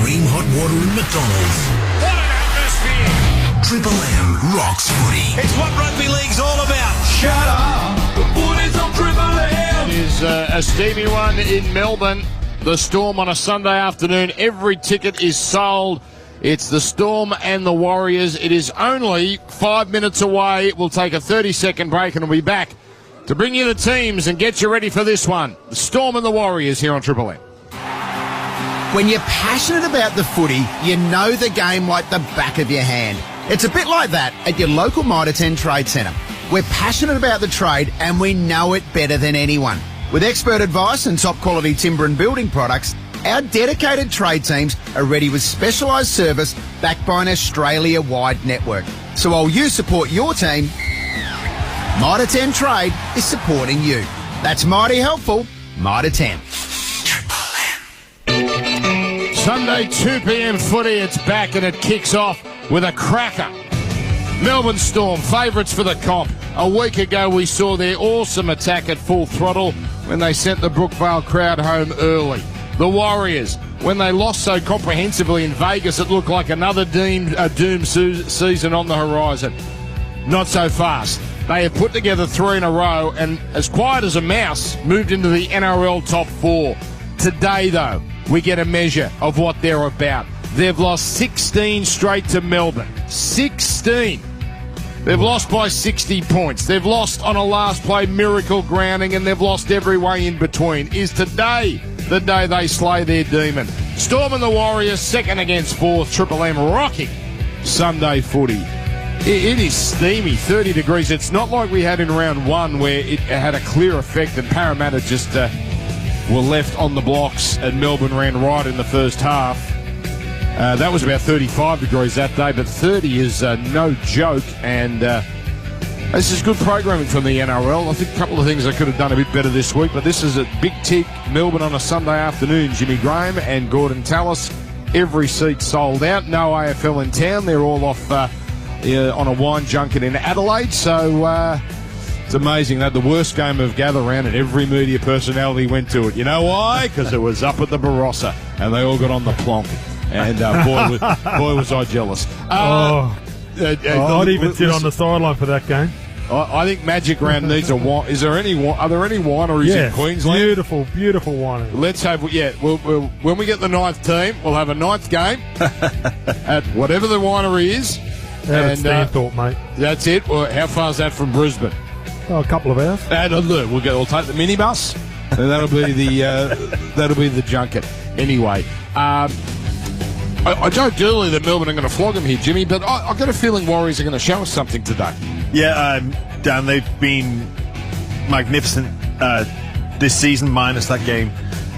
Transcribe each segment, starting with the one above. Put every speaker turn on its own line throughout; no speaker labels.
Marine hot water in McDonald's.
What an atmosphere!
Triple M rocks footy.
It's what rugby league's all about. Shut up! The footy's on Triple M!
It is a steamy one in Melbourne. The Storm on a Sunday afternoon. Every ticket is sold. It's the Storm and the Warriors. It is only 5 minutes away. We'll take a 30-second break and we'll be back to bring you the teams and get you ready for this one. The Storm and the Warriors here on Triple M.
When you're passionate about the footy, you know the game like the back of your hand. It's a bit like that at your local Mitre 10 Trade Centre. We're passionate about the trade and we know it better than anyone. With expert advice and top quality timber and building products, our dedicated trade teams are ready with specialised service backed by an Australia-wide network. So while you support your team, Mitre 10 Trade is supporting you. That's mighty helpful. Mitre 10.
Sunday 2 p.m. footy, it's back and it kicks off with a cracker. Melbourne Storm, favourites for the comp. A week ago we saw their awesome attack at full throttle when they sent the Brookvale crowd home early. The Warriors, when they lost so comprehensively in Vegas, it looked like another doomed season on the horizon. Not so fast. They have put together 3 in a row and, as quiet as a mouse, moved into the NRL top 4. Today, though, we get a measure of what they're about. They've lost 16 straight to Melbourne. 16. They've lost by 60 points. They've lost on a last play miracle grounding, and they've lost every way in between. Is today the day they slay their demon? Storm and the Warriors, second against fourth. Triple M rocking Sunday footy. It is steamy, 30 degrees. It's not like we had in round one where it had a clear effect and Parramatta just were left on the blocks and Melbourne ran right in the first half. That was about 35 degrees that day, but 30 is no joke, and this is good programming from the NRL. I think a couple of things I could have done a bit better this week, but this is a big tick. Melbourne on a Sunday afternoon. Jimmy Graham and Gordon Tallis, every seat sold out. No AFL in town. They're all off on a wine junket in Adelaide, so it's amazing. They had the worst game of gather round and every media personality went to it. You know why? Because it was up at the Barossa and they all got on the plonk. And boy, was I jealous.
I'd even sit on the sideline for that game.
I think Magic Round needs a wine. Are there any wineries in Queensland?
Beautiful, beautiful wineries.
Let's have, we'll, when we get the 9th team, we'll have a 9th game at whatever the winery is.
Out at Stanthorpe, mate.
That's it. Well, how far is that from Brisbane?
A couple of hours.
And we'll take the minibus, and that'll be the junket. Anyway, I joked earlier that Melbourne are going to flog them here, Jimmy, but I've got a feeling Warriors are going to show us something today.
Yeah, Dan, they've been magnificent this season, minus that game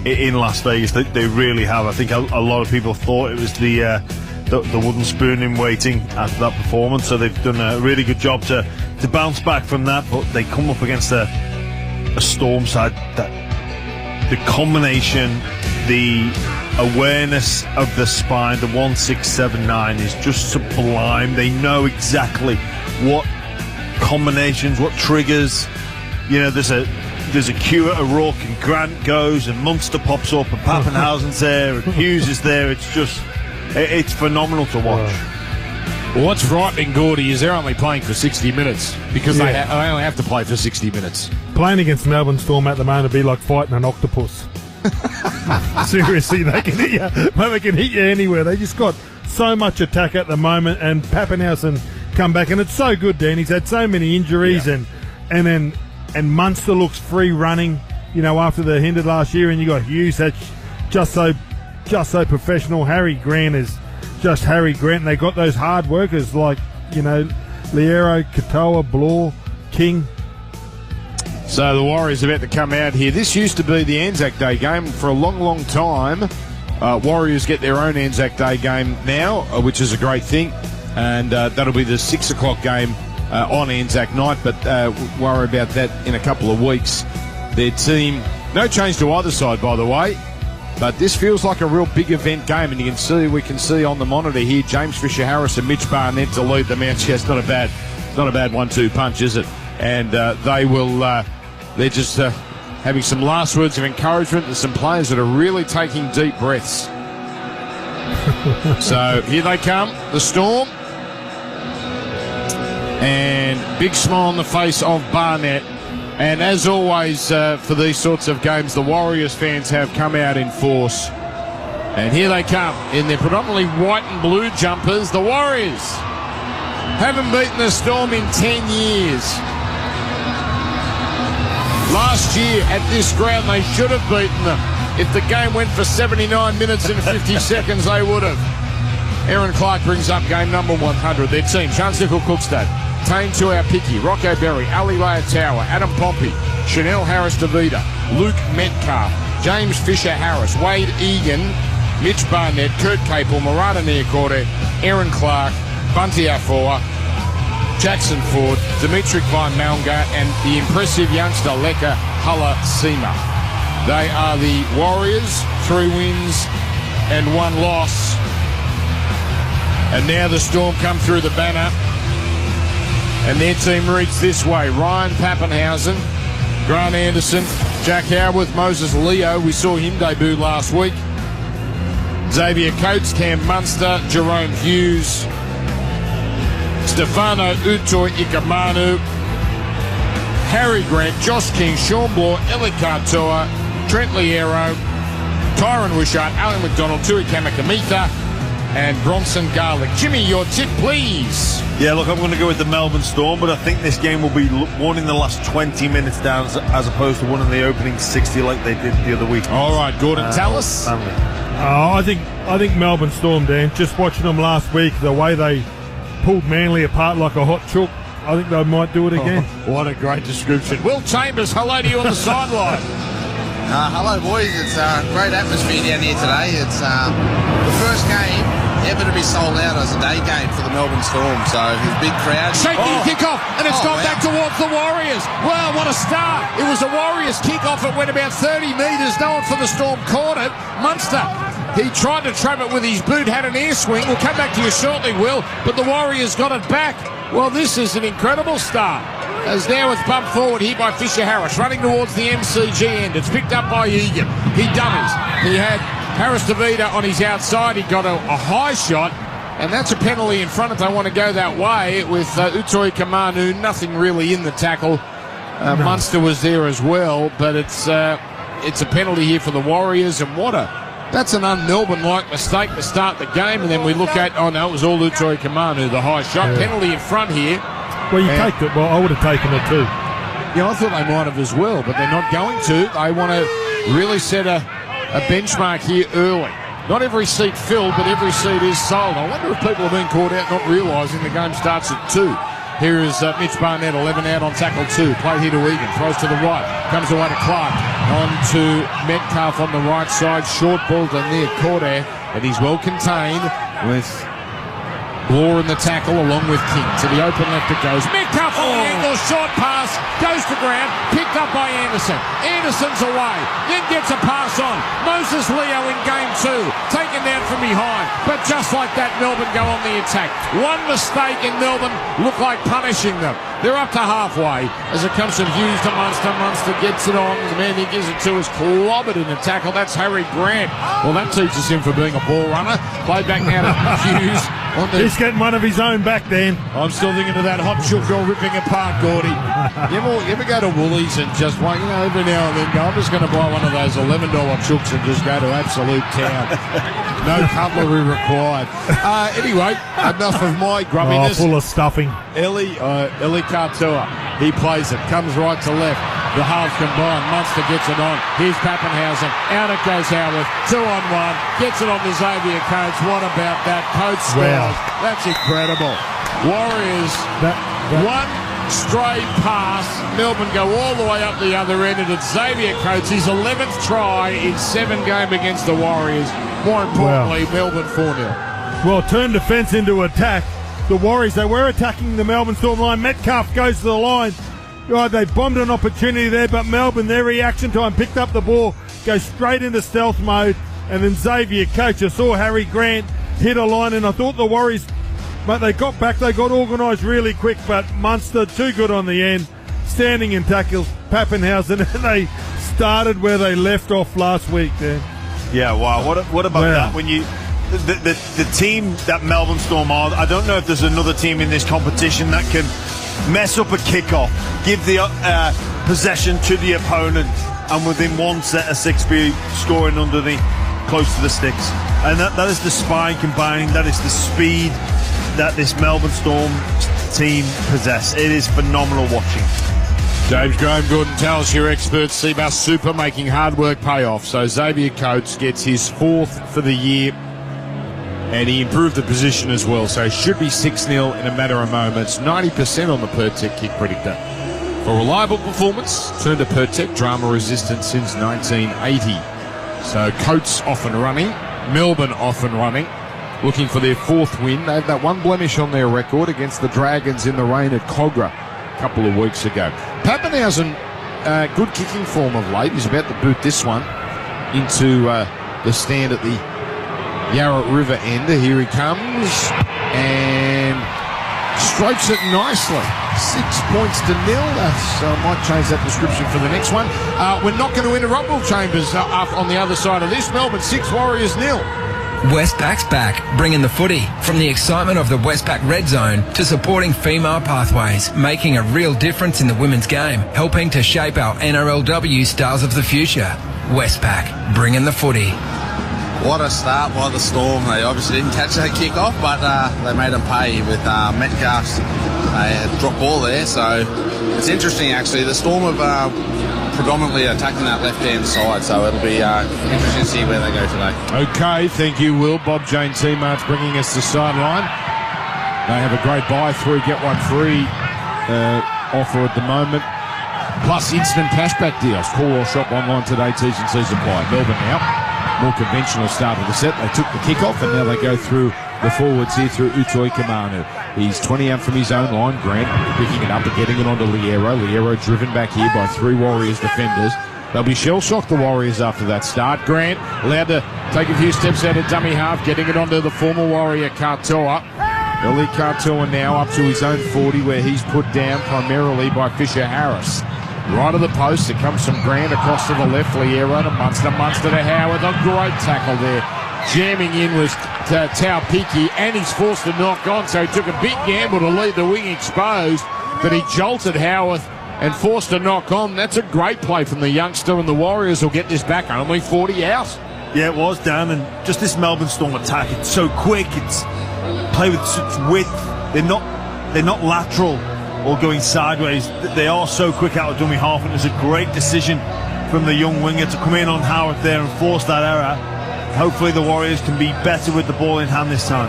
in Las Vegas. They really have. I think a lot of people thought it was the wooden spoon in waiting after that performance, so they've done a really good job to bounce back from that, but they come up against a Storm side that the combination, the awareness of the spine, the 1-6-7-9 is just sublime. They know exactly what combinations, what triggers. You know, there's a cue at O'Rourke and Grant goes and Munster pops up and Pappenhausen's there and Hughes is there. It's phenomenal to watch.
Well, what's frightening, Gordy, is they're only playing for 60 minutes because they only have to play for 60 minutes.
Playing against Melbourne Storm at the moment would be like fighting an octopus. Seriously, they can hit you. They can hit you anywhere. They just got so much attack at the moment, and Pappenhausen come back, and it's so good, Dan. He's had so many injuries, and Munster looks free running. You know, after the hindered last year, and you got Hughes that's just so professional. Harry Grant is just Harry Grant. And they got those hard workers like Liero, Katoa, Blore, King.
So the Warriors are about to come out here. This used to be the Anzac Day game for a long, long time. Warriors get their own Anzac Day game now, which is a great thing. And that'll be the 6 o'clock game on Anzac night. But worry about that in a couple of weeks. Their team, no change to either side, by the way. But this feels like a real big event game. And we can see on the monitor here, James Fisher-Harris and Mitch Barnett to lead them out. Yes, not a bad 1-2 punch, is it? And they will... they're just having some last words of encouragement. There's some players that are really taking deep breaths. So here they come, the Storm. And big smile on the face of Barnett. And as always, for these sorts of games, the Warriors fans have come out in force. And here they come in their predominantly white and blue jumpers. The Warriors haven't beaten the Storm in 10 years. Last year at this ground, they should have beaten them. If the game went for 79 minutes and 50 seconds, they would have. Aaron Clark brings up game number 100. Their team, Sean Nickel-Cookstad, Tane Tuau-Picky, Rocco Berry, Ali Leia-Tower, Adam Pompey, Chanel Harris-Davida, Luke Metcalf, James Fisher-Harris, Wade Egan, Mitch Barnett, Kurt Capel, Murata Niakorte, Aaron Clark, Bunty Afoa, Jackson Ford, Dimitri Klein-Malnga, and the impressive youngster Leka Hala-Sima. They are the Warriors, 3 wins and 1 loss. And now the Storm come through the banner. And their team reads this way. Ryan Pappenhausen, Grant Anderson, Jack Howarth, Moses Leo. We saw him debut last week. Xavier Coates, Cam Munster, Jerome Hughes, Stefano Utoi-Ikamanu, Harry Grant, Josh King, Sean Bloor, Eli Katoa, Trent Liero, Tyron Wishart, Alan McDonald, Tui Kamikamitha, and Bronson Garlick. Jimmy, your tip, please.
Yeah, look, I'm going to go with the Melbourne Storm, but I think this game will be won in the last 20 minutes down as opposed to one in the opening 60 like they did the other week.
All right, Gordon, tell us.
I think Melbourne Storm, Dan. Just watching them last week, the way they pulled Manly apart like a hot chook, I think they might do it again.
Oh, what a great description. Will Chambers, hello to you on the sideline.
Hello, boys. It's a great atmosphere down here today. It's the first game ever to be sold out as a day game for the Melbourne Storm. So it's a big crowd.
Shaky kickoff, and it's gone back towards the Warriors. Well, what a start. It was a Warriors kickoff. It went about 30 metres. No one for the Storm caught it. Munster, he tried to trap it with his boot, had an air swing. We'll come back to you shortly, Will, but the Warriors got it back. Well, this is an incredible start. As now it's bumped forward here by Fisher-Harris, running towards the MCG end. It's picked up by Egan. He dummies. He had Harris-Davida on his outside. He got a high shot, and that's a penalty in front if they want to go that way with Utoi-Kamanu. Nothing really in the tackle. Munster was there as well, but it's a penalty here for the Warriors, and that's an un-Melbourne-like mistake to start the game, and then we look at, it was all Utoi-Kamanu, the high shot. Penalty in front here.
Well, you take it. Well, I would have taken it too.
Yeah, I thought they might have as well, but they're not going to. They want to really set a benchmark here early. Not every seat filled, but every seat is sold. I wonder if people have been caught out not realising the game starts at 2. Here is Mitch Barnett, 11 out on tackle 2. Play here to Egan, throws to the right, comes away to Clark, on to Metcalf on the right side, short ball to near Corday, and he's well contained with Bloor in the tackle along with King. To the open left it goes. Metcalf on the angle, short pass, goes to ground, picked up by Anderson. Anderson's away, then gets a pass on. Moses Leo in game 2, taken down from behind. But just like that, Melbourne go on the attack. One mistake in Melbourne look like punishing them. They're up to halfway as it comes from Hughes to Munster. Munster gets it on. The man he gives it to is clobbered in the tackle. That's Harry Grant. Well, that teaches him for being a ball runner. Played back now to Hughes.
He's getting one of his own back, Dan.
I'm still thinking of that hot chook you're ripping apart, Gordy. You ever go to Woolies and just, every now and then go, I'm just going to buy one of those $11 chooks and just go to absolute town. No cutlery required. Anyway, enough of my grubbiness.
Full of stuffing.
Eli Katoa, he plays it, comes right to left. The halves combine, Munster gets it on. Here's Pappenhausen, out it goes Howarth, 2-on-1, gets it on to Xavier Coates. What about that? Coates scores.
Wow.
That's incredible. Warriors, one stray pass. Melbourne go all the way up the other end, and it's Xavier Coates, his 11th try in 7 games against the Warriors. More importantly, Melbourne 4-0.
Well, turn defence into attack. The Warriors, they were attacking the Melbourne Storm line. Metcalf goes to the line. Oh, they bombed an opportunity there, but Melbourne, their reaction time, picked up the ball, goes straight into stealth mode, and then Xavier Coates. I saw Harry Grant hit a line, and I thought the Warriors, but they got back, they got organised really quick, but Munster, too good on the end, standing in tackles, Pappenhausen, and they started where they left off last week, Dan.
Yeah, wow. What about
Wow.
that? When you the team that Melbourne Storm are, I don't know if there's another team in this competition that can mess up a kickoff, give the possession to the opponent, and within one set of six be scoring underneath, close to the sticks. And that is the spine combining, that is the speed that this Melbourne Storm team possess. It is phenomenal watching.
James Graham, Gordon Tallis, your experts. Seabass Super making hard work pay off. So Xavier Coates gets his 4th for the year, and he improved the position as well. So he should be 6-0 in a matter of moments. 90% on the per-tech kick predictor. For reliable performance, turn to per-tech, drama resistant since 1980. So Coates off and running, Melbourne off and running, looking for their 4th win. They had that one blemish on their record against the Dragons in the rain at Cogra a couple of weeks ago. Pappenhausen, good kicking form of late. He's about to boot this one into the stand at the Yarra River end. Here he comes and strokes it nicely. 6 points to 0. So I might change that description for the next one. We're not going to interrupt Will Chambers up on the other side of this. Melbourne 6, Warriors 0.
Westpac's back, bringing the footy. From the excitement of the Westpac Red Zone to supporting female pathways, making a real difference in the women's game, helping to shape our NRLW stars of the future. Westpac, bringing the footy.
What a start by the Storm. They obviously didn't catch that kick-off, but they made them pay with Metcalf's drop ball there. So it's interesting, actually. The Storm have predominantly attacking that left-hand side, so it'll be interesting to see where they go today.
Okay, thank you, Will. Bob Jane Teamart's bringing us the sideline. They have a great buy 3, get 1 free offer at the moment. Plus instant cashback deals. Call or shop online today. T's and C's apply. Melbourne now. More conventional start of the set. They took the kick-off and now they go through the forwards here through Utoi Kamanu. He's 20 out from his own line. Grant picking it up and getting it onto Liero. Liero driven back here by 3 Warriors defenders. They'll be shell-shocked, the Warriors, after that start. Grant allowed to take a few steps out of dummy half, getting it onto the former Warrior Katoa. Eli Katoa now up to his own 40, where he's put down primarily by Fisher Harris. Right of the post, it comes from Grant across to the left. Liero to Munster. Munster to Howard. A great tackle there. Jamming in was Taupiki, and he's forced to knock on, so he took a big gamble to leave the wing exposed, but he jolted Howarth and forced to knock on. That's a great play from the youngster, and the Warriors will get this back only 40 out.
Yeah, it was, Dan, and just this Melbourne Storm attack, it's so quick, it's play with such width. They're not lateral or going sideways. They are so quick out of dummy half, and it's a great decision from the young winger to come in on Howard there and force that error. Hopefully the Warriors can be better with the ball in hand this time.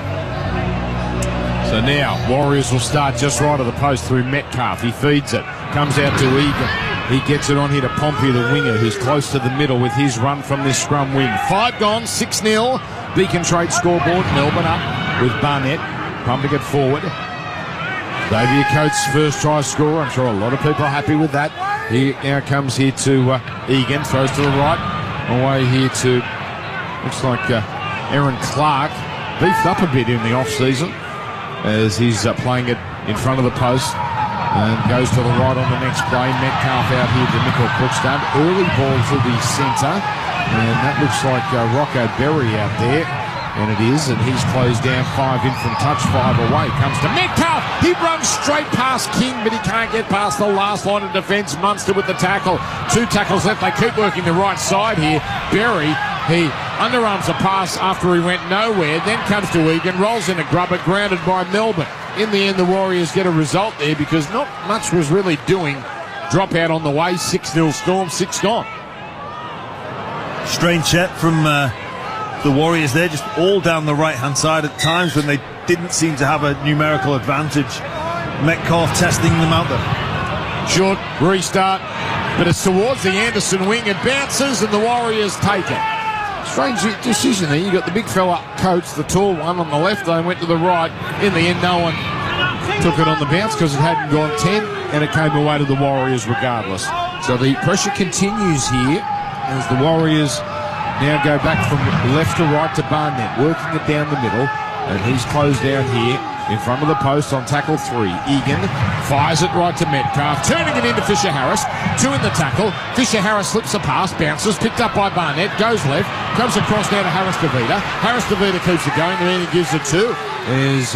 So now Warriors will start just right of the post through Metcalf. He feeds it, comes out to Egan. He gets it on here to Pompey, the winger, who's close to the middle with his run from this scrum win. 5 gone, 6-0. Beacon Trade scoreboard. Melbourne up with Barnett pumping it forward. Xavier Coates' first try scorer. I'm sure a lot of people are happy with that. He now comes here to Egan, throws to the right, away here to, looks like Aaron Clark, beefed up a bit in the off-season as he's playing it in front of the post and goes to the right on the next play. Metcalf out here to Nickel Cookstad. Early ball to the centre, and that looks like Rocco Berry out there. And it is, and he's closed down 5 in from touch, 5 away. Comes to Metcalf. He runs straight past King, but he can't get past the last line of defence. Munster with the tackle. 2 tackles left. They keep working the right side here. Berry, he underarms a pass after he went nowhere, then comes to Egan, rolls in a grubber, grounded by Melbourne. In the end, the Warriors get a result there because not much was really doing. Drop out on the way, 6-0 Storm, 6 gone.
Strange set from the Warriors there, just all down the right-hand side at times when they didn't seem to have a numerical advantage. Metcalf testing them out there.
Short restart, but it's towards the Anderson wing. It bounces and the Warriors take it. Strange decision there. You got the big fella, Coates, the tall one on the left, they went to the right. In the end, no one took it on the bounce because it hadn't gone 10, and it came away to the Warriors regardless. So the pressure continues here as the Warriors now go back from left to right to Barnett, working it down the middle, and he's closed down here in front of the post on tackle 3. Egan fires it right to Metcalf, turning it into Fisher-Harris. 2 in the tackle. Fisher-Harris slips a pass, bounces, picked up by Barnett, goes left, comes across now to Harris-DeVita. Harris-DeVita keeps it going, the man he gives it to is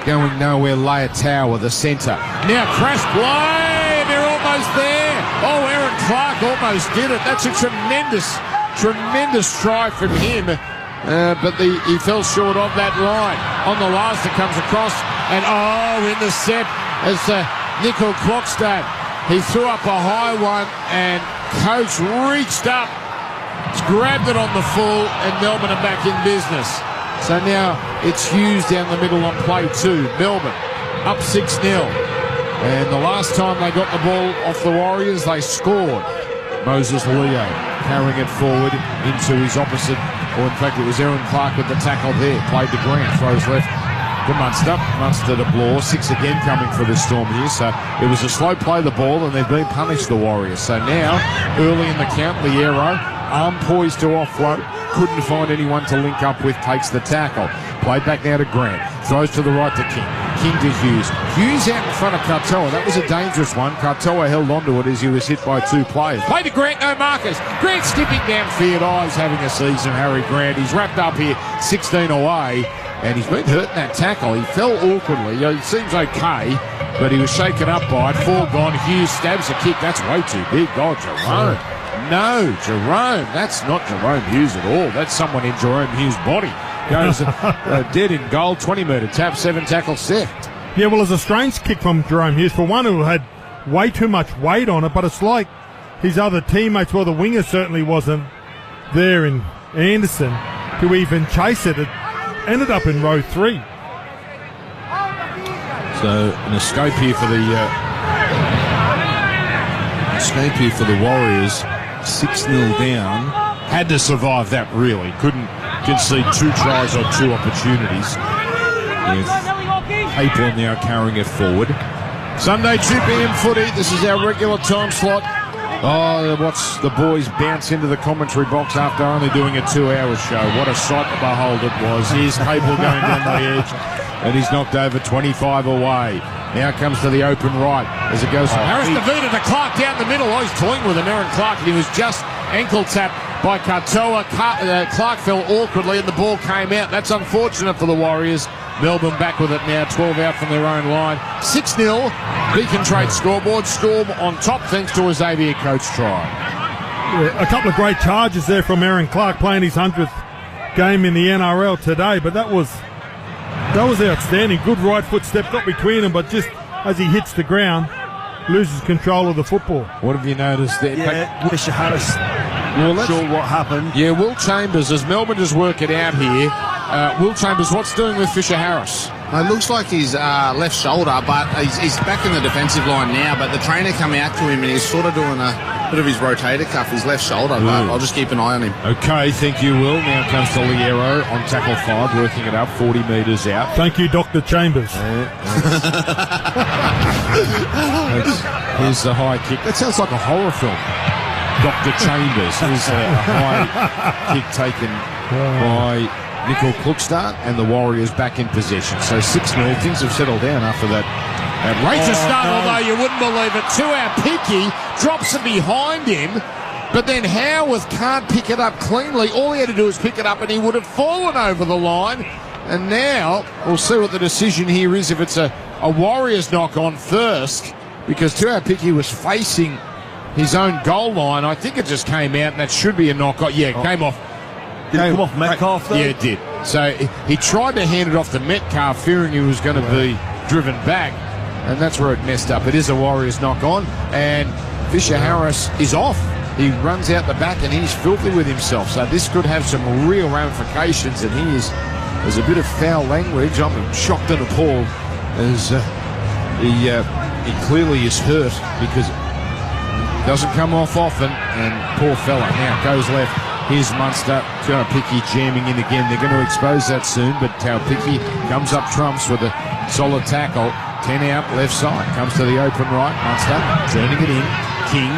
going nowhere, Leia Tower, the centre. Now crash play, they're almost there. Oh, Aaron Clark almost did it. That's a tremendous try from him. But he fell short of that line. On the last that comes across, and intercept as Nickel Klokstad. He threw up a high one, and Coach reached up, grabbed it on the full, and Melbourne are back in business. So now it's Hughes down the middle on play 2. Melbourne up 6-0. And the last time they got the ball off the Warriors, they scored. Moses Leo carrying it forward into his opposite, or in fact it was Aaron Clark with the tackle there. Played to Grant, throws left to Munster. Munster to Blore. 6 again coming for the Storm here. So it was a slow play the ball, and they've been punished, the Warriors. So now, early in the count, Liero, arm poised to offload. Couldn't find anyone to link up with, takes the tackle. Played back now to Grant. Throws to the right to King. King to Hughes. Hughes out in front of Katoa. That was a dangerous one. Katoa held onto it as he was hit by 2 players. Play to Grant, no markers. Grant skipping downfield. He's having a season, Harry Grant. He's wrapped up here, 16 away, and he's been hurt in that tackle. He fell awkwardly. He seems okay, but he was shaken up by it. 4 gone. Hughes stabs a kick. That's way too big. Oh, Jerome. No, Jerome. That's not Jerome Hughes at all. That's someone in Jerome Hughes' body. Goes dead in goal. 20-metre tap, 7 tackles set.
Yeah, well, it's a strange kick from Jerome Hughes. For one who had way too much weight on it, but it's like his other teammates, well, the winger certainly wasn't there in Anderson to even chase it. It ended up in row 3.
So an escape here for the Warriors. 6-0 down. Had to survive that, really. Couldn't concede 2 tries on 2 opportunities. With April now carrying it forward. Sunday 2 p.m. footy. This is our regular time slot. Watch the boys bounce into the commentary box after only doing a 2-hour show. What a sight to behold it was. Here's Cable going down the edge, and he's knocked over 25 away. Now comes to the open right as it goes. Harris-DeVita to Clark down the middle. He's toying with him, Aaron Clark, and he was just ankle tapped by Katoa. Clark fell awkwardly, and the ball came out. That's unfortunate for the Warriors. Melbourne back with it now, 12 out from their own line. 6-0, Beacon Trade scoreboard. Storm on top thanks to a Xavier Coates try.
Yeah, a couple of great charges there from Aaron Clark, playing his 100th game in the NRL today, but that was outstanding. Good right foot step, got between him, but just as he hits the ground, loses control of the football.
What have you noticed there?
Yeah, Fisher-Harris. Not sure what happened.
Yeah, Will Chambers, as Melbourne just work it out here. Will Chambers, what's doing with Fisher-Harris?
It looks like his left shoulder, but he's back in the defensive line now. But the trainer come out to him and he's sort of doing a bit of his rotator cuff, his left shoulder. But I'll just keep an eye on him.
Okay, thank you, Will. Now comes to Liero on tackle 5, working it up 40 metres out.
Thank you, Dr. Chambers.
Here's the high kick. That sounds like a horror film. Dr. Chambers. Here's a high kick taken by Nickel Klokstad, and the Warriors back in possession. So 6-0. Things have settled down after that outrageous start, although you wouldn't believe it. 2-hour Picky drops it behind him, but then Howarth can't pick it up cleanly. All he had to do was pick it up and he would have fallen over the line. And now we'll see what the decision here is, if it's a Warriors knock on first, because 2-hour Picky was facing his own goal line. I think it just came out, and that should be a knock. Yeah, it came off.
Did it come off Metcalf, though?
Yeah, it did. So he tried to hand it off to Metcalf, fearing he was going to be driven back, and that's where it messed up. It is a Warriors knock on, and Fisher-Harris is off. He runs out the back, and he's filthy with himself. So this could have some real ramifications, and there's a bit of foul language. I'm shocked and appalled as he clearly is hurt, because it doesn't come off often, and poor fella now goes left. Here's Munster, Taupiki jamming in again. They're going to expose that soon, but Taupiki comes up trumps with a solid tackle. 10 out, left side. Comes to the open right. Munster turning it in. King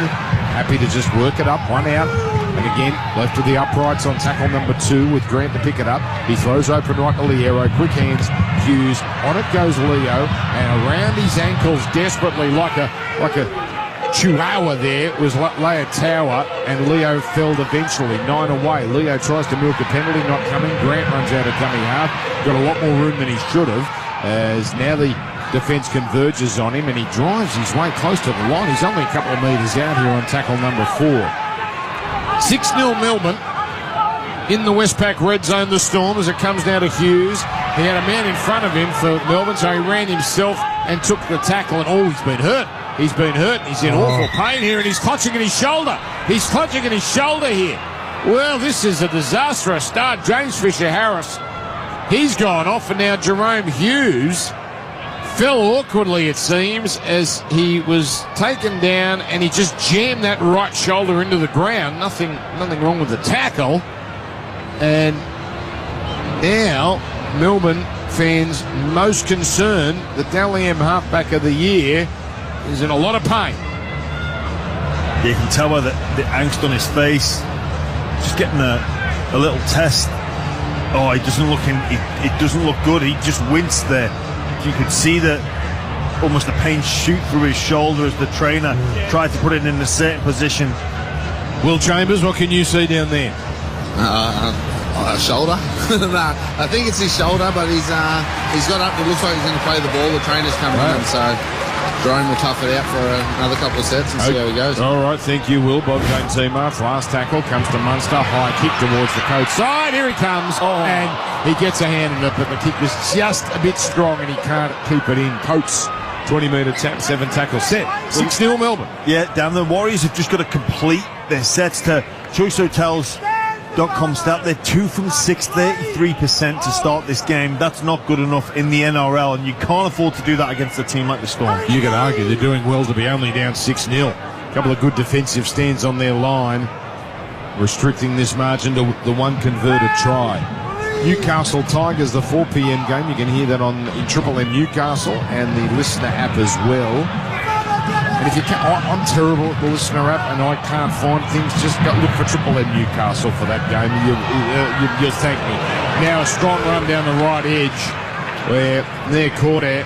happy to just work it up, one out. And again, left to the uprights on tackle number 2 with Grant to pick it up. He throws open right to Liero. Quick hands, Hughes. On it goes Leo. And around his ankles desperately like a chihuahua there was Leo Tower. And Leo felled eventually. 9 away. Leo tries to milk a penalty, not coming. Grant runs out of dummy half. Got a lot more room than he should have. As now the defence converges on him and he drives his way close to the line. He's only a couple of metres out here on tackle number 4. 6-0 Melbourne in the Westpac red zone, the Storm, as it comes down to Hughes. He had a man in front of him for Melbourne, so he ran himself and took the tackle, and he's been hurt. He's been hurt. He's in awful pain here, and he's clutching at his shoulder. He's clutching at his shoulder here. Well, this is a disastrous start. James Fisher-Harris, he's gone off, and now Jerome Hughes fell awkwardly, it seems, as he was taken down and he just jammed that right shoulder into the ground. Nothing wrong with the tackle. And now Melbourne fans most concerned that Dally M, halfback of the year, is in a lot of pain.
You can tell by the angst on his face. Just getting a little test. Oh, he doesn't look good. He just winced there. You could see almost the pain shoot through his shoulder as the trainer tried to put it in a certain position.
Will Chambers, what can you see down there?
Shoulder. No, I think it's his shoulder, but he's got up. It looks like he's going to play the ball. The trainer's coming in, so Jerome will tough it out for another couple of sets and see how he goes.
All right, thank you, Will. Bob James Seamarth. Last tackle comes to Munster. High kick towards the coach side. Here he comes. And he gets a hand in it, but the kick was just a bit strong and he can't keep it in. Coates, 20-metre tap, 7 tackle set. 6-0 Melbourne.
Yeah, damn, the Warriors have just got to complete their sets to choicehotels.com stat. They're 2 from 6, 33% to start this game. That's not good enough in the NRL, and you can't afford to do that against a team like the Storm.
You could argue they're doing well to be only down 6-0. A couple of good defensive stands on their line, restricting this margin to the one converted try. Newcastle Tigers, the 4 p.m. game. You can hear that in Triple M Newcastle and the listener app as well. And if you can't, I'm terrible at the listener app and I can't find things. Just go look for Triple M Newcastle for that game. You'll thank me. Now a strong run down the right edge where their quarter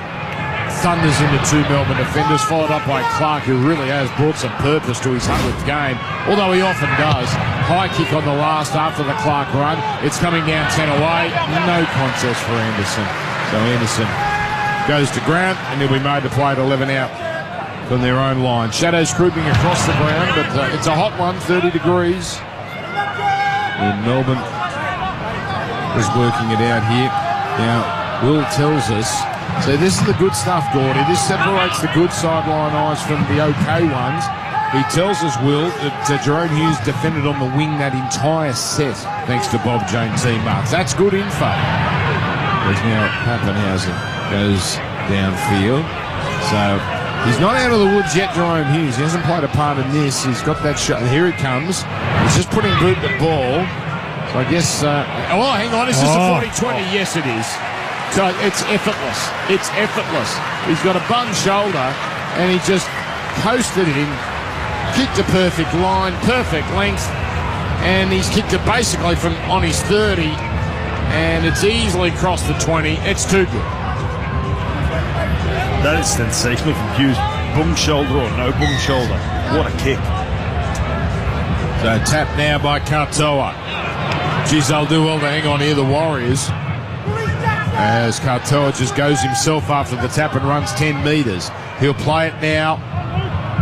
thunders into 2 Melbourne defenders, followed up by Clark, who really has brought some purpose to his 100th game, although he often does. High kick on the last after the Clark run. It's coming down 10 away. No contest for Anderson. So Anderson goes to ground and he'll be made to play at 11 out from their own line. Shadows creeping across the ground, but it's a hot one, 30 degrees. And Melbourne is working it out here. Now, Will tells us, so this is the good stuff, Gordy. This separates the good sideline eyes from the okay ones. He tells us, Will, that Jerome Hughes defended on the wing that entire set, thanks to Bob James Seamarth. That's good info. There's now Pappenhausen goes downfield. So he's not out of the woods yet, Jerome Hughes. He hasn't played a part in this. He's got that shot. Here he comes. He's just putting boot the ball. So I guess... hang on. Is this a 40-20? Yes, it is. So it's effortless. It's effortless. He's got a bun shoulder and he just coasted in, kicked a perfect line, perfect length, and he's kicked it basically from on his 30, and it's easily crossed the 20. It's too good.
That is sensational from Hughes. Bum shoulder or no bum shoulder. What a kick.
So tap now by Katoa. Geez, they'll do well to hang on here, the Warriors. As Katoa just goes himself after the tap and runs 10 metres. He'll play it now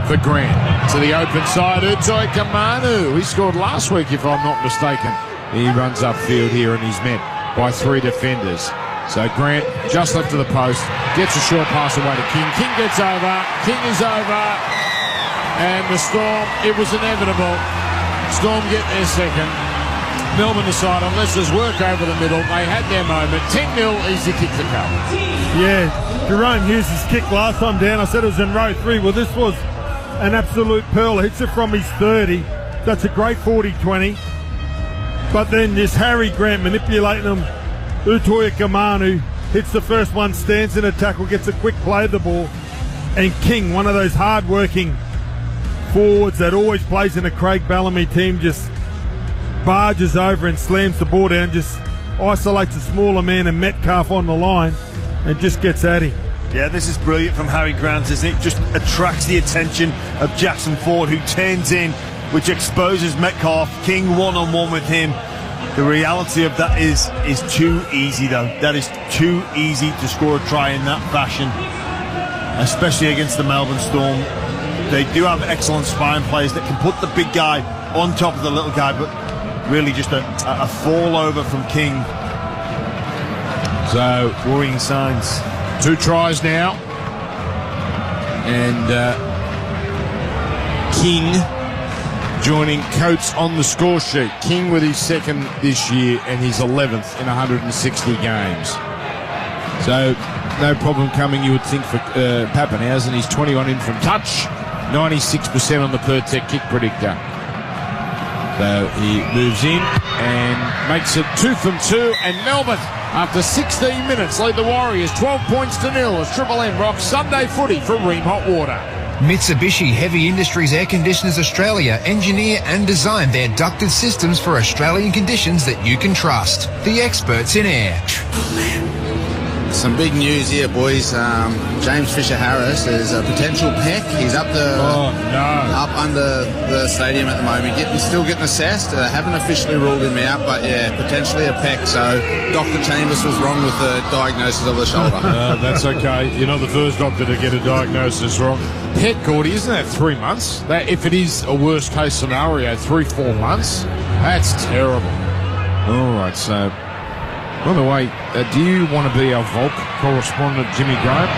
for Grant. To the open side, Utoi Kamanu. He scored last week, if I'm not mistaken. He runs upfield here and he's met by 3 defenders. So Grant just left to the post, gets a short pass away to King. King gets over. King is over. And the Storm, it was inevitable. Storm get their second. Melbourne decide, unless there's work over the middle, they had their moment. 10-0, easy kick to come.
Yeah, Jerome Hughes' kick last time down, I said it was in row 3. Well, this was an absolute pearl. Hits it from his 30. That's a great 40-20. But then this Harry Grant manipulating him. Utoya Kamanu hits the first one, stands in a tackle, gets a quick play of the ball. And King, one of those hard-working forwards that always plays in a Craig Bellamy team just barges over and slams the ball down, just isolates a smaller man and Metcalf on the line and just gets at him.
Yeah, this is brilliant from Harry Grant, isn't it? Just attracts the attention of Jackson Ford, who turns in, which exposes Metcalf. King one-on-one with him. The reality of that is too easy, though. That is too easy to score a try in that fashion, especially against the Melbourne Storm. They do have excellent spine players that can put the big guy on top of the little guy, but really just a fall over from King.
So,
worrying signs.
2 tries now, and King joining Coates on the score sheet. King with his 2nd this year and his 11th in 160 games. So no problem coming, you would think, for Pappenhausen. He's 21 in from touch, 96% on the per tech kick predictor. So he moves in and makes it 2 from 2, and Melbourne, after 16 minutes, lead the Warriors 12 points to 0 as Triple M rocks Sunday footy for Ream Hot Water.
Mitsubishi Heavy Industries Air Conditioners Australia engineer and design their ducted systems for Australian conditions that you can trust. The experts in air.
Some big news here, boys. James Fisher-Harris is a potential peck. He's up under the stadium at the moment. Still getting assessed. Haven't officially ruled him out, but yeah, potentially a peck. So Dr. Chambers was wrong with the diagnosis of the shoulder.
That's okay. You're not the first doctor to get a diagnosis wrong. Peck, Gordy, isn't that 3 months? That, if it is a worst case scenario, 3-4 months, that's terrible. All right, so... By the way, do you want to be our Volk correspondent, Jimmy Graham?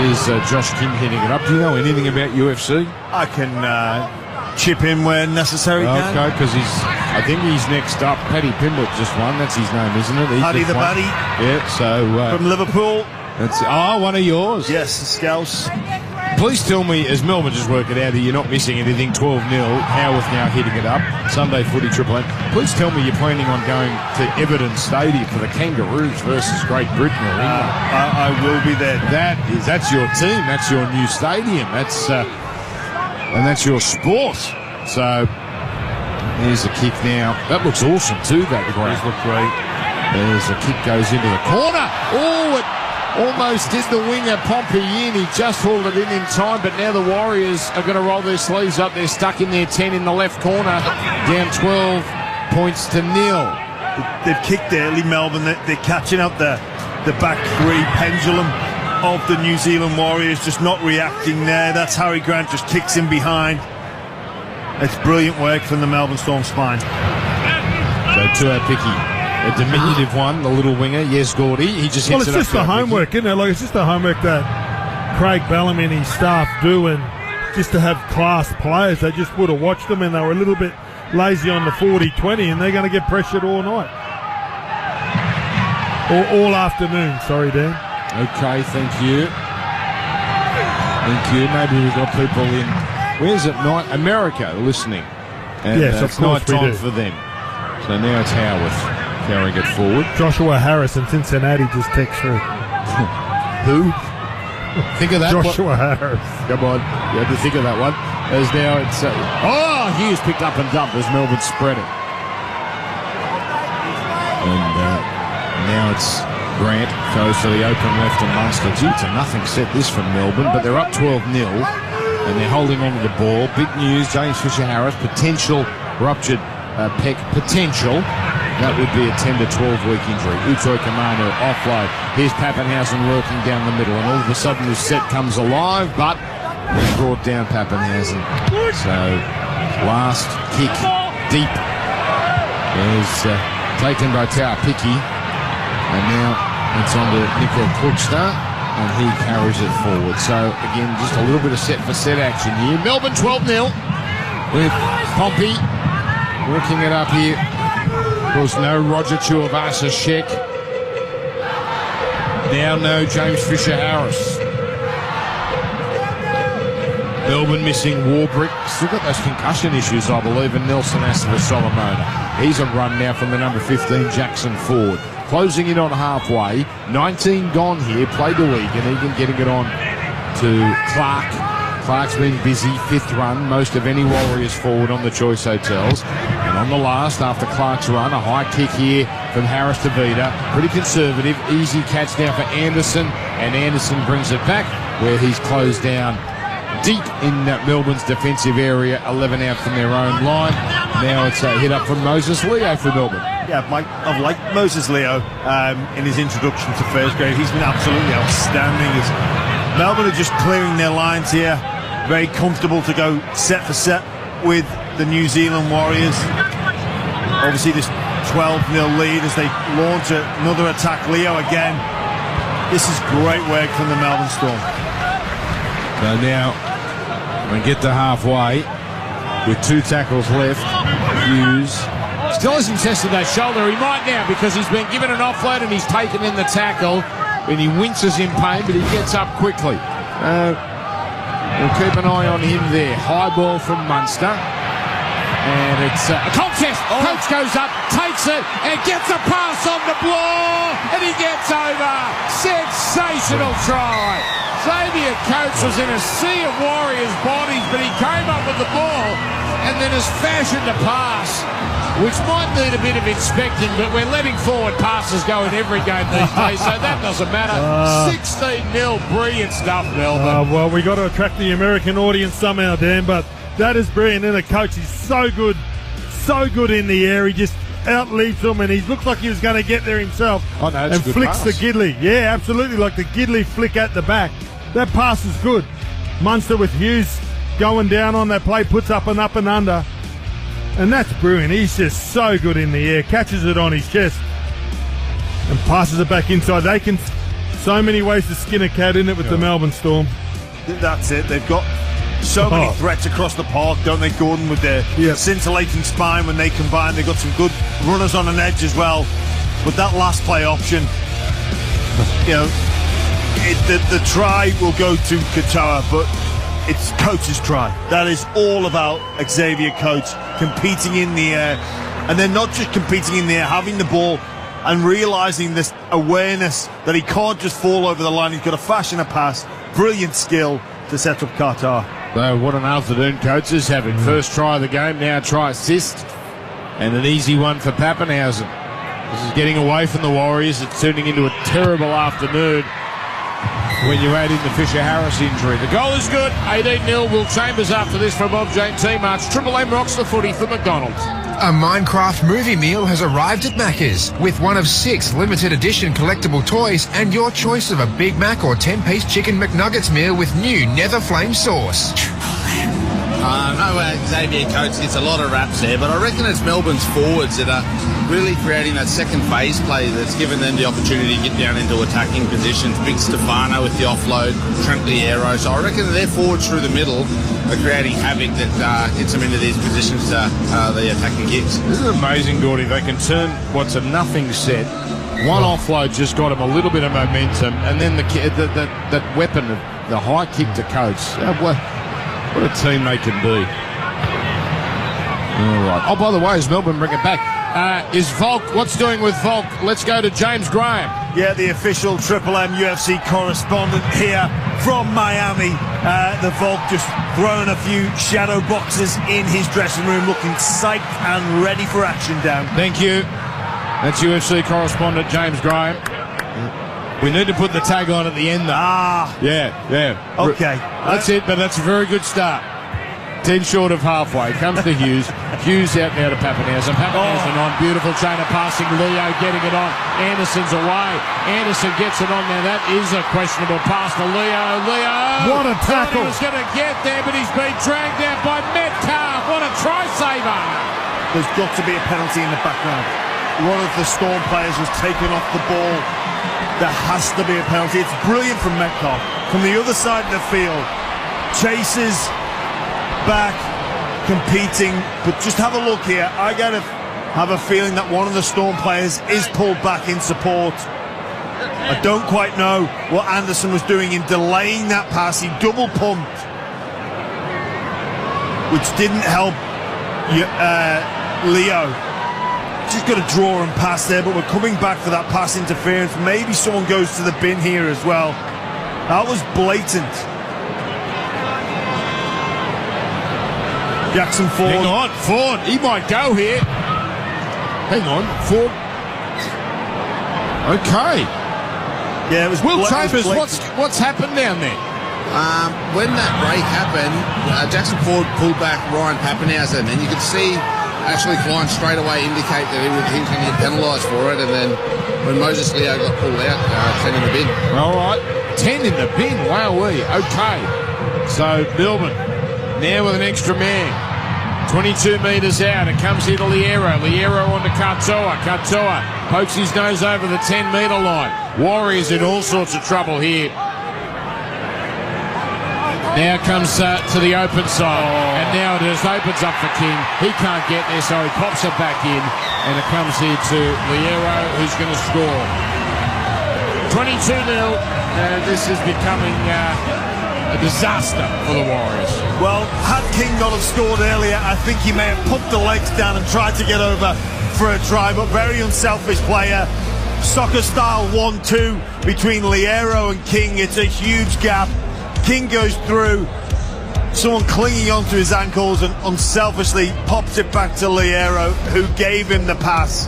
Is Josh King hitting it up? Do you know anything about UFC?
I can chip in where necessary.
Okay, because I think he's next up. Paddy Pimblett just won. That's his name, isn't it?
Paddy the Buddy.
Yeah, so...
from Liverpool.
That's one of yours.
Yes, the Scouse.
Please tell me, as Melbourne just work it out, you're not missing anything. 12-0. Howarth now hitting it up. Sunday footy Triple M. Please tell me you're planning on going to Everton Stadium for the Kangaroos versus Great Britain or England.
I will be there.
That's your team. That's your new stadium. And that's your sport. So here's a kick now. That looks awesome too. That
does look great.
There's a kick goes into the corner. Oh, it almost did the winger Pompey in. He just hauled it in time, but now the Warriors are going to roll their sleeves up. They're stuck in their 10 in the left corner, down 12 points to 0.
They've kicked early, Melbourne. They're catching up the back 3 pendulum of the New Zealand Warriors, just not reacting there. That's Harry Grant just kicks in behind. It's brilliant work from the Melbourne Storm spine.
So to Picky. A diminutive one, the little winger. Yes, Gordy. He just hits it up.
Well, it's just the homework, isn't it? Like, it's just the homework that Craig Bellamy and his staff do, and just to have class players. They just would have watched them, and they were a little bit lazy on the 40-20, and they're going to get pressured all night. All afternoon. Sorry, Dan.
Okay, thank you. Thank you. Maybe we've got people in, where's it, America, listening. And
yes, of
it's
course
night time for them. So now it's Howarth carrying it forward.
Joshua Harris in Cincinnati just text through.
Who? Think of that.
Joshua Harris.
Come on. You have to think of that one. As now it's... Hughes picked up and dumped as Melbourne spread it. And now it's Grant goes to the open left and Munster. Gee, it's a nothing set this from Melbourne, but they're up 12-0 and they're holding on to the ball. Big news, James Fisher-Harris, potential ruptured pec, potential. That would be a 10 to 12 week injury. Utoi Kamanu offload. Here's Pappenhausen working down the middle, and all of a sudden this set comes alive, but he brought down Pappenhausen. So last kick deep is taken by Tau Picky, and now it's on to Nickel Krugster, and he carries it forward. So again, just a little bit of set for set action here. Melbourne 12-0 with Pompey working it up here. Of course, no Roger Tuivasa-Sheck. Now no James Fisher-Harris. Melbourne missing Warbrick. Still got those concussion issues, I believe, and Nelson Asava-Solomona. He's a run now from the number 15, Jackson Ford. Closing in on halfway. 19 gone here. Played to Egan. Egan getting it on to Clark. Clark's been busy, 5th run, most of any Warriors forward on the Choice Hotels. And on the last, after Clark's run, a high kick here from Harris to Vida. Pretty conservative, easy catch now for Anderson, and Anderson brings it back where he's closed down deep in Melbourne's defensive area, 11 out from their own line. Now it's a hit up from Moses Leo for Melbourne.
Yeah, I've liked Moses Leo in his introduction to first grade. He's been absolutely outstanding. Melbourne are just clearing their lines here. Very comfortable to go set for set with the New Zealand Warriors. Obviously this 12-0 lead as they launch another attack. Leo again. This is great work from the Melbourne Storm.
So now we get to halfway with 2 tackles left. Hughes still hasn't tested that shoulder. He might now because he's been given an offload and he's taken in the tackle. And he winces in pain, but he gets up quickly. We'll keep an eye on him there. High ball from Munster. And it's a contest. Coach goes up, takes it, and gets a pass on the block. And he gets over. Sensational try. Xavier Coates was in a sea of Warriors' bodies, but he came up with the ball and then has fashioned a pass, which might need a bit of inspecting, but we're letting forward passes go in every game these days, so that doesn't matter. 16-0, brilliant stuff, Melbourne.
Well, we got to attract the American audience somehow, Dan, but that is brilliant. And the coach is so good in the air. He just out-leaps them, and he looks like he was going to get there himself.
Oh, no, it's
and
a good
flicks
pass.
the Gidley. Yeah, absolutely, like the Gidley flick at the back. That pass is good. Munster with Hughes going down on that play, puts up and under. And that's brilliant. He's just so good in the air. Catches it on his chest and passes it back inside. They can so many ways to skin a cat in it with the Melbourne Storm.
That's it. They've got so many threats across the park, don't they, Gordon, with their scintillating spine when they combine. They've got some good runners on an edge as well. But that last play option, you know, the try will go to Katoa, but it's Coates' try. That is all about Xavier Coates competing in the air. And then not just competing in the air, having the ball and realising this awareness that he can't just fall over the line. He's got to fashion a pass. Brilliant skill to set up Qatar.
So what an afternoon Coates is having. First try of the game, now try assist. And an easy one for Pappenhausen. This is getting away from the Warriors. It's turning into a terrible afternoon when you add in the Fisher-Harris injury. The goal is good. 18-0. Will Chambers after this from Bob Jane T-March. Triple M rocks the footy for McDonald's.
A Minecraft movie meal has arrived at Macca's with one of 6 limited edition collectible toys and your choice of a Big Mac or 10-piece chicken McNuggets meal with new Nether Flame sauce.
Xavier Coates gets a lot of raps there, but I reckon it's Melbourne's forwards that are really creating that second phase play that's given them the opportunity to get down into attacking positions. Big Stefano with the offload, Trent Liero. So I reckon their forwards through the middle are creating havoc that gets them into these positions, the attacking kicks.
This is amazing, Gordy. They can turn what's a nothing set. One offload just got him a little bit of momentum, and then that weapon, the high kick to Coates. What a team they can be. All right. Oh, by the way, as Melbourne bring it back, is Volk, what's doing with Volk? Let's go to James Graham.
Yeah, the official Triple M UFC correspondent here from Miami. The Volk just throwing a few shadow boxes in his dressing room, looking psyched and ready for action, Dan.
Thank you. That's UFC correspondent James Graham. We need to put the tag on at the end, though. Yeah.
Okay.
That's it, but that's a very good start. 10 short of halfway. Comes to Hughes. Hughes out now to Pappenhausen. Pappenhausen on. Beautiful chain of passing. Leo getting it on. Anderson's away. Anderson gets it on now. That is a questionable pass to Leo.
What a tackle.
He was going to get there, but he's been dragged out by Metcalf. What a try saver.
There's got to be a penalty in the background. One of the Storm players was taken off the ball. There has to be a penalty. It's brilliant from Metcalf. From the other side of the field, chases back, competing. But just have a look here. I got to have a feeling that one of the Storm players is pulled back in support. I don't quite know what Anderson was doing in delaying that pass. He double pumped, which didn't help Leo. Just got to draw and pass there, but we're coming back for that pass interference. Maybe someone goes to the bin here as well. That was blatant. Jackson Ford.
Hang on, Ford. He might go here. Hang on, Ford. Okay.
Yeah, it was
Will Chambers, what's happened down there?
When that break happened, Jackson Ford pulled back Ryan Pappenhausen, and you could see Ashley Klein straight away indicate that he was going to get penalised for it, and then when Moses Leo got pulled out, 10 in the bin.
All right, 10 in the bin, wowee. Okay, so Melbourne now with an extra man. 22 metres out, it comes here to Liero. Liero on to Katoa. Katoa pokes his nose over the 10-metre line. Warriors in all sorts of trouble here. Now comes to the open side, and now it just opens up for King. He can't get there, so he pops it back in, and it comes here to Liero, who's going to score. 22-0. This is becoming a disaster for the Warriors.
Well, had King not have scored earlier, I think he may have put the legs down and tried to get over for a try, but very unselfish player. Soccer style 1-2 between Liero and King. It's a huge gap. King goes through, someone clinging onto his ankles, and unselfishly pops it back to Liero, who gave him the pass.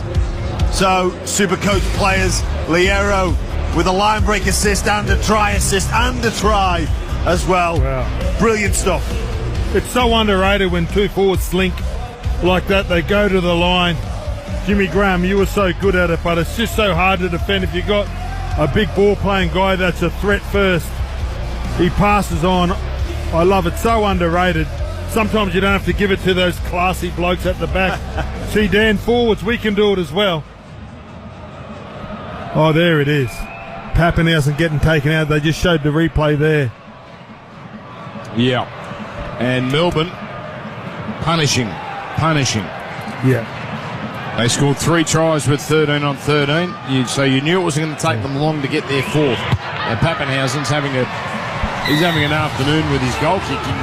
So, Supercoach players, Liero with a line break assist and a try assist and a try as well.
Wow.
Brilliant stuff.
It's so underrated when two forwards slink like that. They go to the line. Jimmy Graham, you were so good at it, but it's just so hard to defend if you got a big ball-playing guy that's a threat first. He passes on. I love it. So underrated. Sometimes you don't have to give it to those classy blokes at the back. See, Dan, forwards, we can do it as well. Oh, there it is. Pappenhausen getting taken out. They just showed the replay there.
Yeah. And Melbourne punishing.
Yeah.
They scored 3 tries with 13 on 13. So you knew it wasn't going to take them long to get their fourth. And Pappenhausen's having an afternoon with his goal kicking.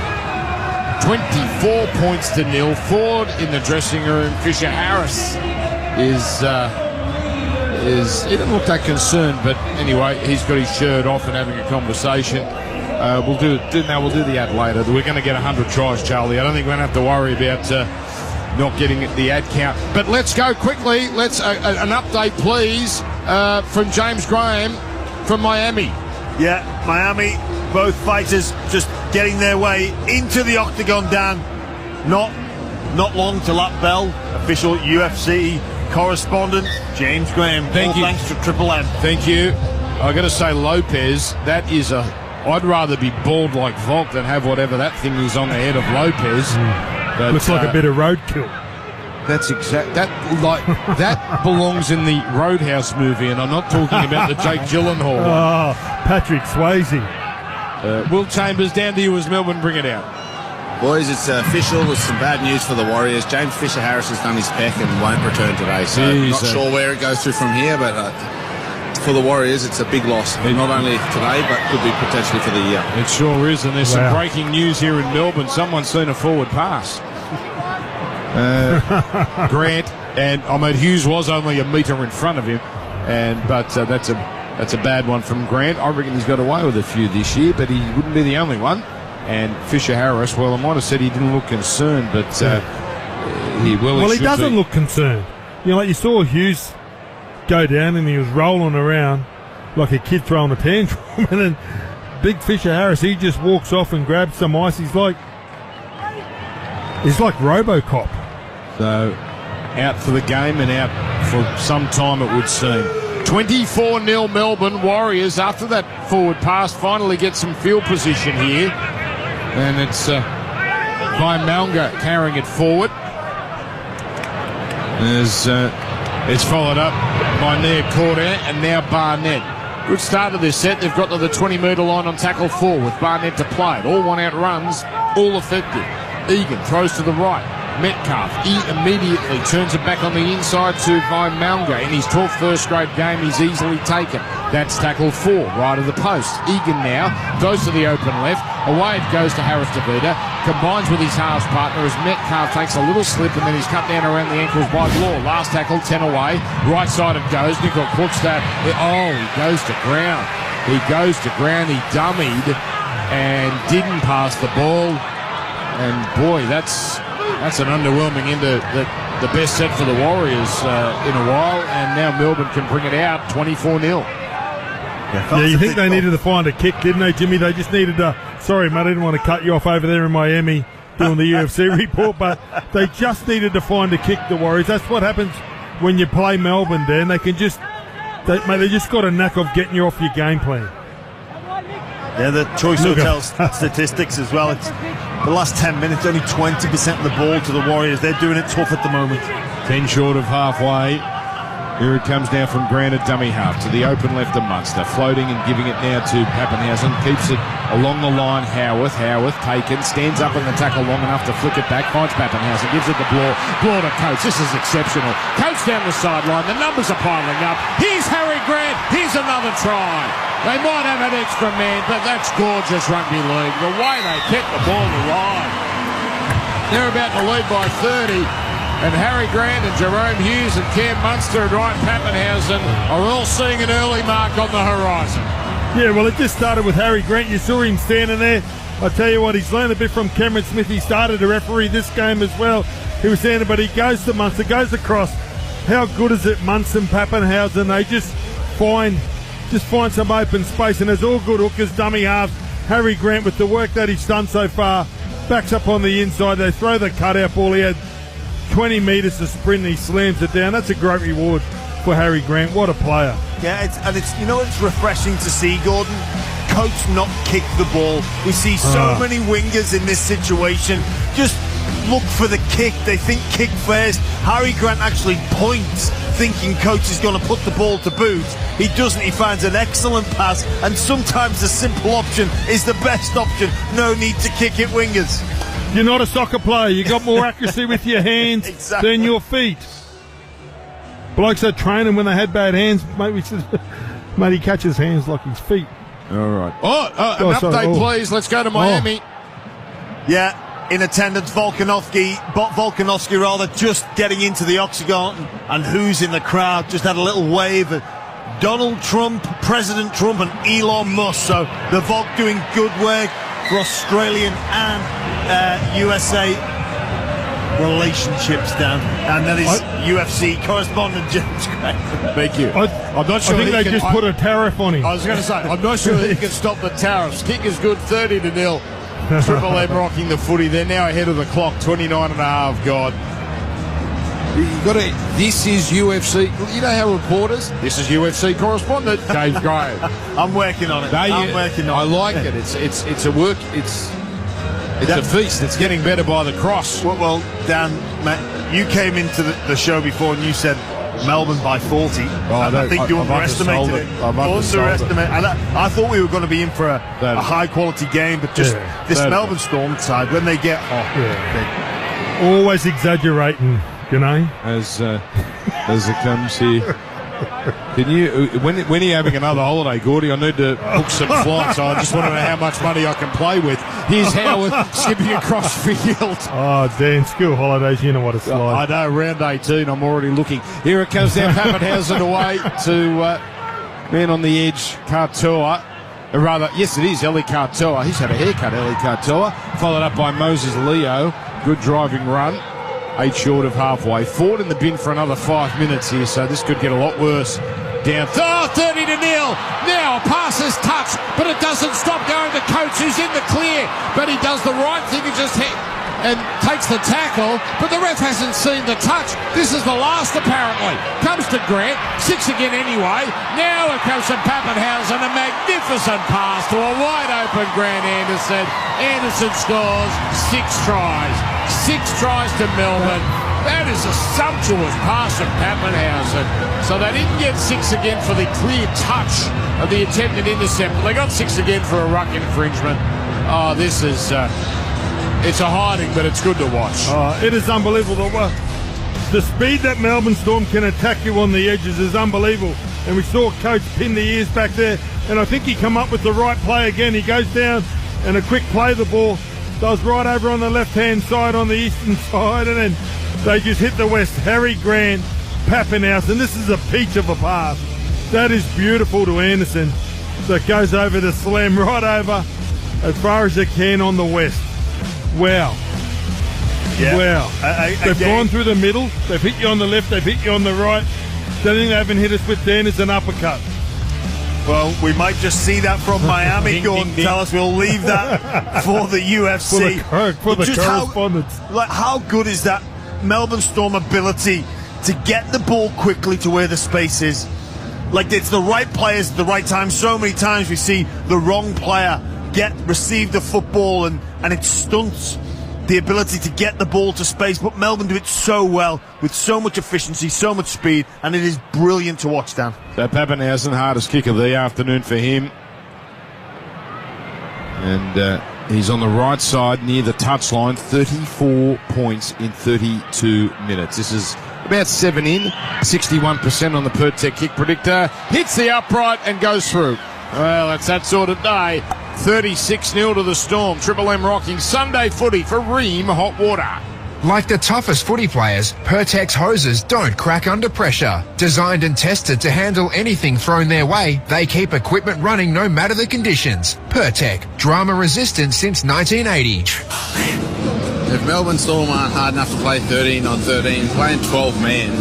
24 points to 0. Ford in the dressing room. Fisher Harris is he doesn't look that concerned, but anyway, he's got his shirt off and having a conversation. We'll do the ad later. We're going to get 100 tries, Charlie. I don't think we're going to have to worry about not getting the ad count. But let's go quickly. Let's an update, please, from James Graham from Miami.
Yeah, Miami, both fighters just getting their way into the octagon, Dan. Not long to lap bell. Official UFC correspondent James Graham.
Thank you.
Thanks to Triple M.
Thank you. I got to say, Lopez, that is I'd rather be bald like Volk than have whatever that thing is on the head of Lopez. But,
looks like a bit of roadkill.
That's that belongs in the Roadhouse movie, and I'm not talking about the Jake Gyllenhaal one.
Oh, Patrick Swayze.
Will Chambers, down to you as Melbourne, bring it out.
Boys, it's official. It's some bad news for the Warriors. James Fisher Harris has done his pec and won't return today. So not sure where it goes to from here, but for the Warriors, it's a big loss. Not only today, but could be potentially for the year.
It sure is, and there's some breaking news here in Melbourne. Someone's seen a forward pass. Grant, and Hughes was only a metre in front of him, but that's a bad one from Grant. I reckon he's got away with a few this year, but he wouldn't be the only one. And Fisher Harris, well, I might have said he didn't look concerned, but he will.
Well, he doesn't look concerned. You know, like you saw Hughes go down and he was rolling around like a kid throwing a tantrum, and then big Fisher Harris, he just walks off and grabs some ice. He's like RoboCop.
So out for the game and out for some time, it would seem. 24-0 Melbourne. Warriors, after that forward pass, finally get some field position here. And it's by Malga carrying it forward. It's followed up by Nia Corder and now Barnett. Good start of this set. They've got to the 20-metre line on tackle 4 with Barnett to play it. All one-out runs, all effective. Egan throws to the right. Metcalf, he immediately turns it back on the inside to Vai Malga. In his 12th first-grade game, he's easily taken. That's tackle 4, right of the post. Egan now goes to the open left. Away it goes to Harris DeVita. Combines with his halves partner as Metcalf takes a little slip and then he's cut down around the ankles by Law. Last tackle, 10 away. Right side it goes. Nickel Krugstad. He goes to ground. He dummied and didn't pass the ball. And boy, that's That's an underwhelming into the best set for the Warriors in a while, and now Melbourne can bring it out 24-0.
Yeah, you think they needed to find a kick, didn't they, Jimmy? They just needed to... Sorry, mate, I didn't want to cut you off over there in Miami doing the UFC report, but they just needed to find a kick, the Warriors. That's what happens when you play Melbourne, Dan. They can just... They just got a knack of getting you off your game plan.
Yeah, the Choice Hotels statistics as well. It's the last 10 minutes, only 20% of the ball to the Warriors. They're doing it tough at the moment.
10 short of halfway. Here it comes now from Grant at dummy half to the open left of Munster, floating and giving it now to Pappenhausen, keeps it along the line. Howarth taken, stands up in the tackle long enough to flick it back, finds Pappenhausen, gives it to Bloor to Coates. This is exceptional. Coates down the sideline, the numbers are piling up. Here's Harry Grant, here's another try. They might have an extra man, but that's gorgeous rugby league. The way they kept the ball alive. They're about to lead by 30. And Harry Grant and Jerome Hughes and Cam Munster and Ryan Pappenhausen are all seeing an early mark on the horizon.
Yeah, well, it just started with Harry Grant. You saw him standing there. I tell you what, he's learned a bit from Cameron Smith. He started to referee this game as well. He was standing, but he goes to Munster, goes across. How good is it, Munster and Pappenhausen? They just find some open space, and there's all good hookers, dummy halves. Harry Grant, with the work that he's done so far, backs up on the inside. They throw the cutout ball. He had 20 metres to sprint, he slams it down. That's a great reward for Harry Grant. What a player.
Yeah, it's you know, it's refreshing to see, Gordon, Coates not kick the ball. We see so many wingers in this situation just look for the kick. They think kick first. Harry Grant actually points, thinking Coates is going to put the ball to boot. He doesn't. He finds an excellent pass, and sometimes the simple option is the best option. No need to kick it, wingers.
You're not a soccer player. You got more accuracy with your hands than your feet. Blokes are training when they had bad hands. Mate, he catches hands like his feet.
All right. An update, please. Let's go to Miami.
Yeah, in attendance, Volkanovski just getting into the octagon. And who's in the crowd? Just had a little wave at Donald Trump, President Trump, and Elon Musk. So the Volk doing good work for Australian and USA relationships down, and that is UFC correspondent James Gray.
Thank you. I'm not sure.
I think they just put a tariff on him.
I was going to say, I'm not sure he can stop the tariffs. Kick is good, 30-0. Triple M rocking the footy. They're now ahead of the clock, 29.5. God. This is UFC. You know how reporters. This is UFC correspondent James Gray.
I'm working on it.
I like it. It's a work. It's a feast. It's getting better by the cross.
Well, Dan, Matt, you came into the show before and you said Melbourne by 40. I think you underestimated it. And I thought we were going to be in for a high-quality game, but just this Melbourne Storm side, when they get hot,
always exaggerating, you know.
As it comes here. Can you, when are you having another holiday, Gordy? I need to book some flights. I just want to know how much money I can play with. Here's Howard skipping across field.
Oh, Dan, school holidays, you know what it's like.
I know, round 18, I'm already looking. Here it comes down, Pappenhausen away to man on the edge, Katoa. Yes, it is, Eli Katoa. He's had a haircut, Eli Katoa. Followed up by Moses Leo. Good driving run. 8 short of halfway. Ford in the bin for another 5 minutes here, so this could get a lot worse. Down 30-0. Now a pass is touched, but it doesn't stop going to Coates, who's in the clear. But he does the right thing and just takes the tackle, but the ref hasn't seen the touch. This is the last, apparently. Comes to Grant, 6 again anyway. Now it comes to Pappenhausen, a magnificent pass to a wide-open Grant Anderson. Anderson scores 6 tries. 6 tries to Melbourne. That is a sumptuous pass of Pappenhausen. So they didn't get 6 again for the clear touch of the attempted intercept. They got 6 again for a ruck infringement. Oh, this is... it's a hiding, but it's good to watch.
It is unbelievable. The speed that Melbourne Storm can attack you on the edges is unbelievable. And we saw Coates pin the ears back there. And I think he come up with the right play again. He goes down and a quick play the ball. Goes right over on the left-hand side on the eastern side. And then they just hit the west. Harry Grant, Pappenhausen. This is a peach of a pass. That is beautiful to Anderson. So it goes over the slam right over as far as it can on the west. Wow.
Yeah.
Wow. They've gone through the middle. They've hit you on the left. They've hit you on the right. The thing they haven't hit us with then is an uppercut.
Well, we might just see that from Miami. Go and tell us. We'll leave that for the UFC.
For the correspondence.
How good is that Melbourne Storm ability to get the ball quickly to where the space is? Like, it's the right players at the right time. So many times we see the wrong player receive the football and it stunts the ability to get the ball to space, but Melbourne do it so well with so much efficiency, so much speed, and it is brilliant to watch, Dan.
So Pappenhausen, hardest kick of the afternoon for him. And he's on the right side near the touchline, 34 points in 32 minutes. This is about 7 in, 61% on the Pertec kick predictor. Hits the upright and goes through. Well, it's that sort of day. 36-0 to the Storm. Triple M rocking Sunday footy for Ream Hot Water.
Like the toughest footy players, Pertex hoses don't crack under pressure. Designed and tested to handle anything thrown their way, they keep equipment running no matter the conditions. Pertec, drama resistant since 1980.
If Melbourne Storm aren't hard enough to play 13 on 13, playing 12 men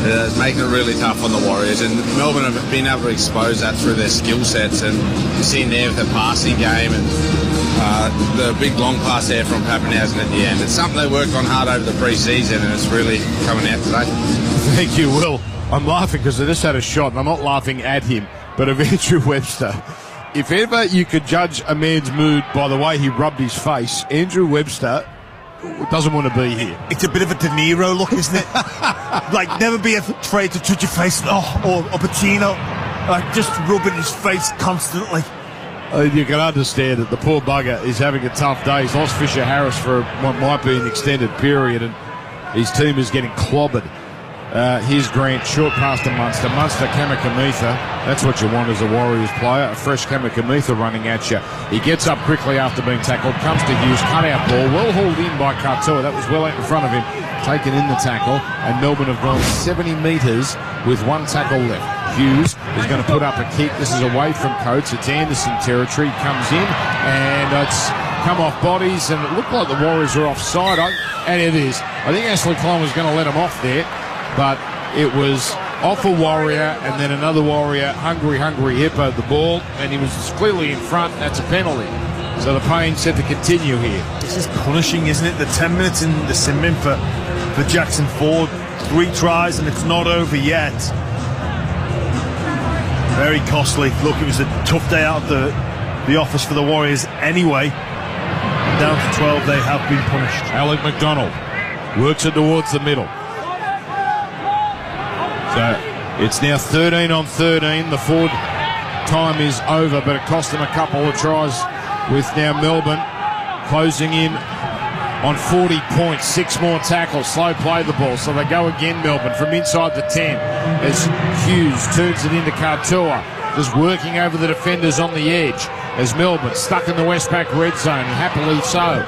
is making it really tough on the Warriors. And Melbourne have been able to expose that through their skill sets. And you've seen there with the passing game and the big long pass there from Pappenhausen at the end. It's something they worked on hard over the pre-season, and it's really coming out today.
Thank you, Will. I'm laughing because I just had a shot, and I'm not laughing at him, but of Andrew Webster. If ever you could judge a man's mood by the way he rubbed his face, Andrew Webster doesn't want to be here.
It's a bit of a De Niro look, isn't it? Like, never be afraid to touch your face. Or Pacino, just rubbing his face constantly.
You can understand that the poor bugger is having a tough day. He's lost Fisher Harris for what might be an extended period, and his team is getting clobbered. Here's Grant, short pass to Munster. Munster, Kamikamitha. That's what you want as a Warriors player. A fresh Kamikamitha running at you. He gets up quickly after being tackled. Comes to Hughes, cut out ball. Well hauled in by Katoa. That was well out in front of him. Taken in the tackle. And Melbourne have gone 70 metres with one tackle left. Hughes is going to put up a kick. This is away from Coates. It's Anderson territory. Comes in and it's come off bodies, and it looked like the Warriors were offside. And it is. I think Ashley Klein was going to let him off there, but it was off a Warrior, and then another Warrior, hungry hippo the ball, and he was clearly in front. That's a penalty. So the pain set to continue here.
This is punishing, isn't it? The 10 minutes in the Simbin for Jackson Ford. 3 tries, and it's not over yet. Very costly. Look, it was a tough day out of the office for the Warriors anyway. Down to 12, they have been punished.
Alec McDonald works it towards the middle. So it's now 13 on 13. The Ford time is over, but it cost them a couple of tries with now Melbourne closing in on 40 points. 6 more tackles. Slow play the ball. So they go again, Melbourne, from inside the 10 as Hughes turns it into Katoa. Just working over the defenders on the edge as Melbourne stuck in the Westpac red zone, and happily so.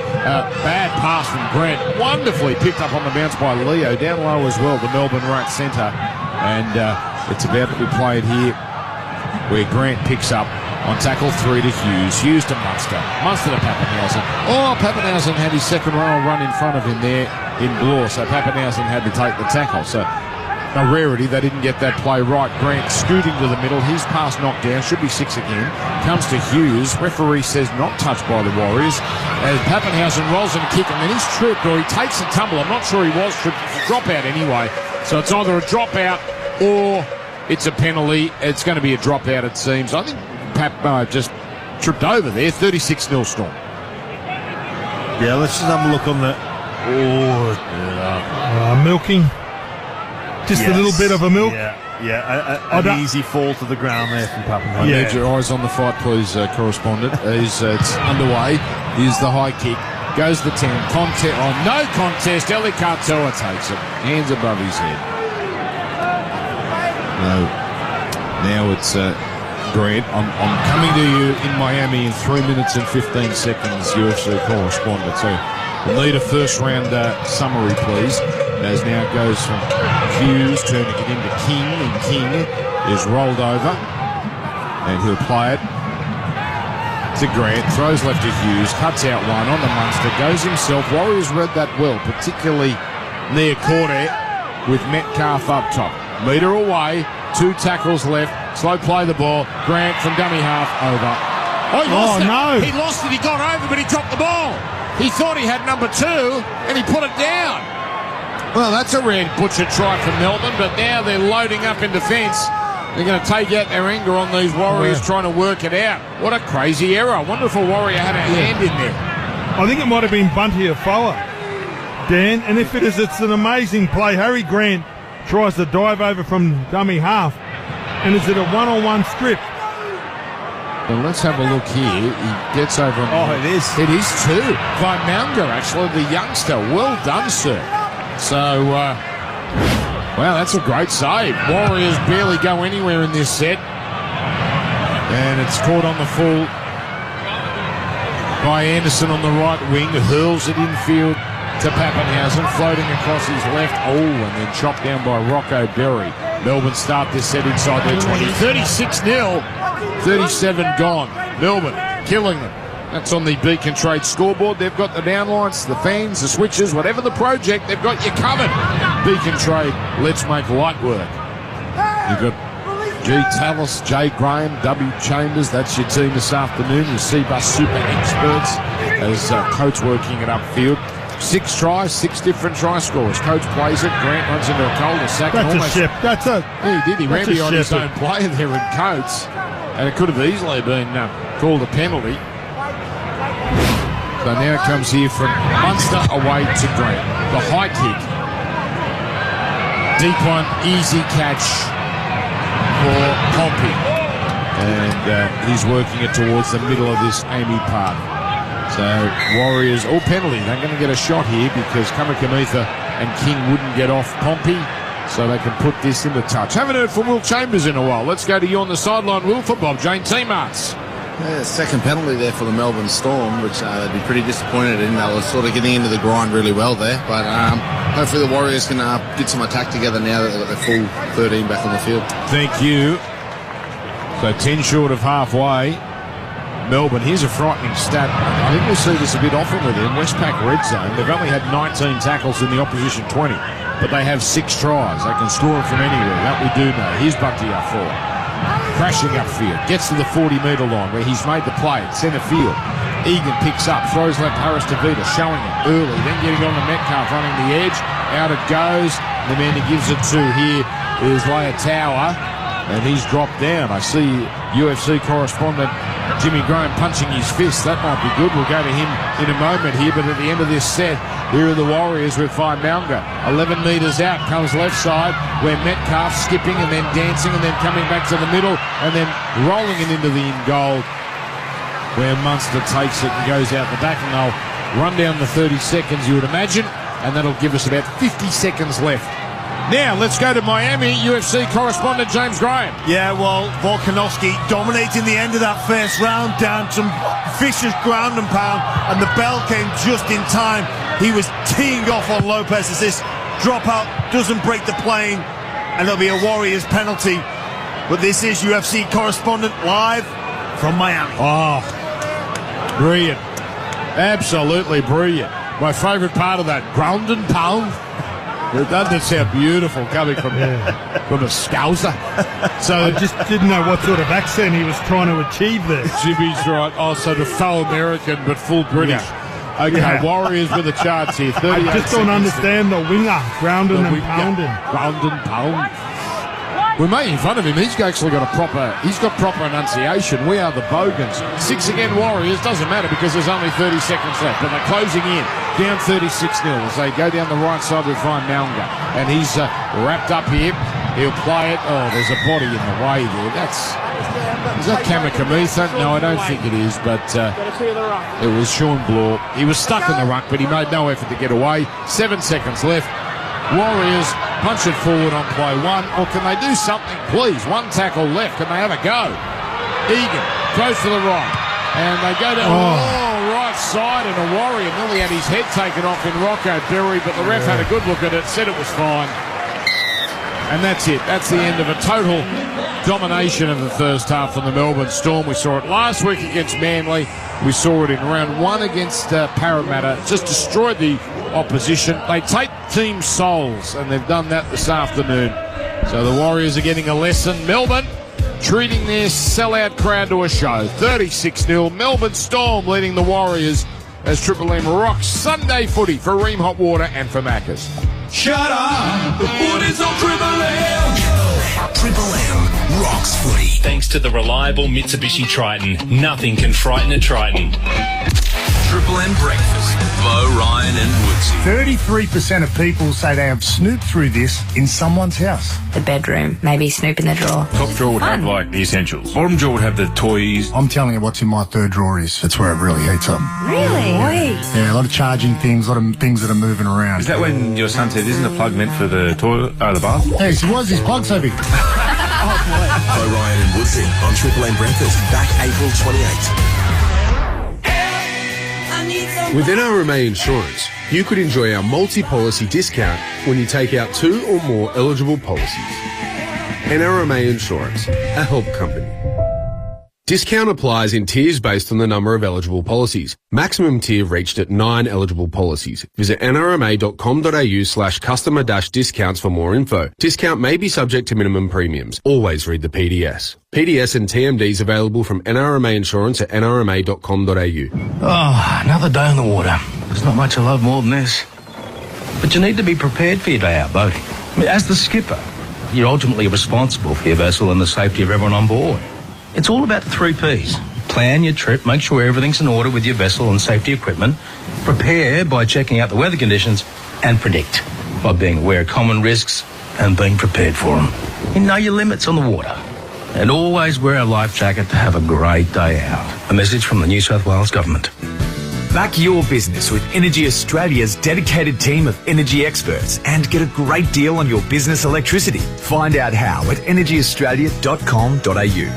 Bad pass from Grant. Wonderfully picked up on the bounce by Leo. Down low as well, the Melbourne right centre. And it's about to be played here where Grant picks up on tackle 3 to Hughes. Hughes to Munster. Munster to Pappenhausen. Oh, Pappenhausen had his second row run in front of him there in Bloor, so Pappenhausen had to take the tackle. So a rarity, they didn't get that play right. Grant scooting to the middle. His pass knocked down. Should be 6 again. Comes to Hughes. Referee says not touched by the Warriors. As Pappenhausen rolls and kick, and then he's tripped, or he takes a tumble. I'm not sure he was tripped. It's a dropout anyway. So it's either a dropout or it's a penalty. It's going to be a dropout, it seems. I think Pap just tripped over there. 36-0 Storm.
Yeah, let's just have a look on the...
Milking. Just a little bit of a milk.
An easy fall to the ground there from Pappenhausen.
I need your eyes on the fight, please, correspondent. It's underway. Here's the high kick. Goes the 10. No contest. Eli Katoa takes it. Hands above his head. No. Now it's Grant. I'm coming to you in Miami in 3 minutes and 15 seconds, UFC correspondent. So we'll need a first round summary, please. As now goes from Hughes, turning it into King, and King is rolled over, and he'll play it to Grant, throws left to Hughes, cuts out one on the Munster, goes himself. Warriors read that well, particularly near quarter with Metcalf up top. Metre away, 2 tackles left, slow play the ball, Grant from dummy half, over. Oh, he lost it.
No.
He lost it, he got over, but he dropped the ball. He thought he had number 2, and he put it down. Well, that's a rare butcher try for Melbourne, but now they're loading up in defence. They're going to take out their anger on these Warriors trying to work it out. What a crazy error. I wonder if a Warrior had a hand in there.
I think it might have been Bunty Afoa, Dan, and if it is, it's an amazing play. Harry Grant tries to dive over from dummy half, and is it a one-on-one strip?
Well, let's have a look here. He gets over.
Oh, it is.
It is too. By Malga, actually, the youngster. Well done, sir. So, wow, that's a great save. Warriors barely go anywhere in this set. And it's caught on the full by Anderson on the right wing. Hurls it infield to Pappenhausen, floating across his left. Oh, and then chopped down by Rocco Berry. Melbourne start this set inside their 20. 36-0. 37 gone. Melbourne killing them. That's on the Beacon Trade scoreboard. They've got the downlights, the fans, the switches, whatever the project, they've got you covered. Beacon Trade, let's make light work. You've got G. Tallis, J. Graham, W. Chambers. That's your team this afternoon. Your Seabus super experts as Coach working it upfield. 6 tries, 6 different try scorers. Coach plays it. Grant runs into a cul-de-sac.
That's a ship. That's a...
Yeah, he did. He ran beyond his own player there in Coates. And it could have easily been called a penalty. So now it comes here from Munster away to Grant. The high kick. Deep one, easy catch for Pompey. And he's working it towards the middle of this Amy part. So Warriors, all penalty. They're going to get a shot here because Kamikamitha and King wouldn't get off Pompey. So they can put this into touch. Haven't heard from Will Chambers in a while. Let's go to you on the sideline, Will, for Bob Jane T-Marts.
Yeah, second penalty there for the Melbourne Storm, which they'd be pretty disappointed in. They were sort of getting into the grind really well there. But hopefully the Warriors can get some attack together now that they've got their full 13 back on the field.
Thank you. So 10 short of halfway. Melbourne, here's a frightening stat. I think we'll see this a bit often with them. Westpac red zone, they've only had 19 tackles in the opposition 20, but they have 6 tries. They can score them from anywhere. That we do know. Here's Bunty Afoa. Crashing upfield, gets to the 40-metre line where he's made the play at centre field. Egan picks up, throws left Harris to Vita, showing it early, then getting on to Metcalf, running the edge. Out it goes. The man he gives it to here is Leia Tower, and he's dropped down. I see UFC correspondent Jimmy Graham punching his fist. That might be good. We'll go to him in a moment here, but at the end of this set, here are the Warriors with Faimanga. 11 metres out, comes left side, where Metcalf skipping and then dancing and then coming back to the middle and then rolling it into the in goal, where Munster takes it and goes out the back, and they'll run down the 30 seconds, you would imagine, and that'll give us about 50 seconds left. Now, let's go to Miami, UFC correspondent James Graham.
Yeah, well, Volkanovski dominating the end of that first round, down some vicious ground and pound, and the bell came just in time. He was teeing off on Lopez as this dropout doesn't break the plane, and there'll be a Warriors penalty. But this is UFC correspondent live from Miami.
Oh, brilliant. Absolutely brilliant. My favourite part of that, ground and pound. Doesn't it sound beautiful coming from a Scouser? So
I just didn't know what sort of accent he was trying to achieve there.
Jimmy's right. Oh, so the faux American but full British. Yeah. Okay, Warriors with a chance here.
I just don't understand the winger, grounding and pounding.
Ground and pound. We're making fun of him. He's actually got proper enunciation. We are the Bogans. 6 again Warriors. Doesn't matter because there's only 30 seconds left. But they're closing in. Down 36-0 as they go down the right side with Ryan Malga. And he's wrapped up here. He'll play it. Oh, there's a body in the way there. Is that Kamikamitha? No, I don't think it is. But it was Sean Bloor. He was stuck in the ruck, but he made no effort to get away. 7 seconds left. Warriors punch it forward on play 1, or can they do something, please? 1 tackle left. Can they have a go? Egan throws to the right, and they go down the right side, and a Warrior nearly had his head taken off in Rocco Berry, but the ref had a good look at it, said it was fine. And that's it. That's the end of a total domination of the first half from the Melbourne Storm. We saw it last week against Manly. We saw it in round 1 against Parramatta. Just destroyed the opposition. They take team souls, and they've done that this afternoon. So the Warriors are getting a lesson. Melbourne treating their sellout crowd to a show. 36-0. Melbourne Storm leading the Warriors as Triple M rocks Sunday footy for Ream Hot Water and for Macca's.
Shut up! The footy's on Triple M!
Triple M rocks footy.
Thanks to the reliable Mitsubishi Triton, nothing can frighten a Triton.
Triple M breakfast. Bo, Ryan and Woodsy.
33% of people say they have snooped through this in someone's house.
The bedroom, maybe snoop in the drawer.
Top drawer would have like the essentials. Bottom drawer would have the toys.
I'm telling you what's in my third drawer is. That's where it really heats up.
Really?
Yeah, a lot of charging things, a lot of things that are moving around.
Is that when your son said, isn't the plug meant for the toilet, the bath?
Yes, it was. His plug so big.
Bo, Ryan and Woodsy on Triple M breakfast. Back April 28th.
With NRMA Insurance, you could enjoy our multi-policy discount when you take out 2 or more eligible policies. NRMA Insurance, a help company. Discount applies in tiers based on the number of eligible policies. Maximum tier reached at 9 eligible policies. Visit nrma.com.au/customer-discounts for more info. Discount may be subject to minimum premiums. Always read the PDS. PDS and TMDs available from NRMA Insurance at nrma.com.au.
Oh, another day on the water. There's not much I love more than this. But you need to be prepared for your day out boating. I mean, as the skipper, you're ultimately responsible for your vessel and the safety of everyone on board. It's all about the 3 Ps. Plan your trip, make sure everything's in order with your vessel and safety equipment. Prepare by checking out the weather conditions, and predict by being aware of common risks and being prepared for them. You know your limits on the water. And always wear a life jacket to have a great day out. A message from the New South Wales Government.
Back your business with Energy Australia's dedicated team of energy experts and get a great deal on your business electricity. Find out how at energyaustralia.com.au.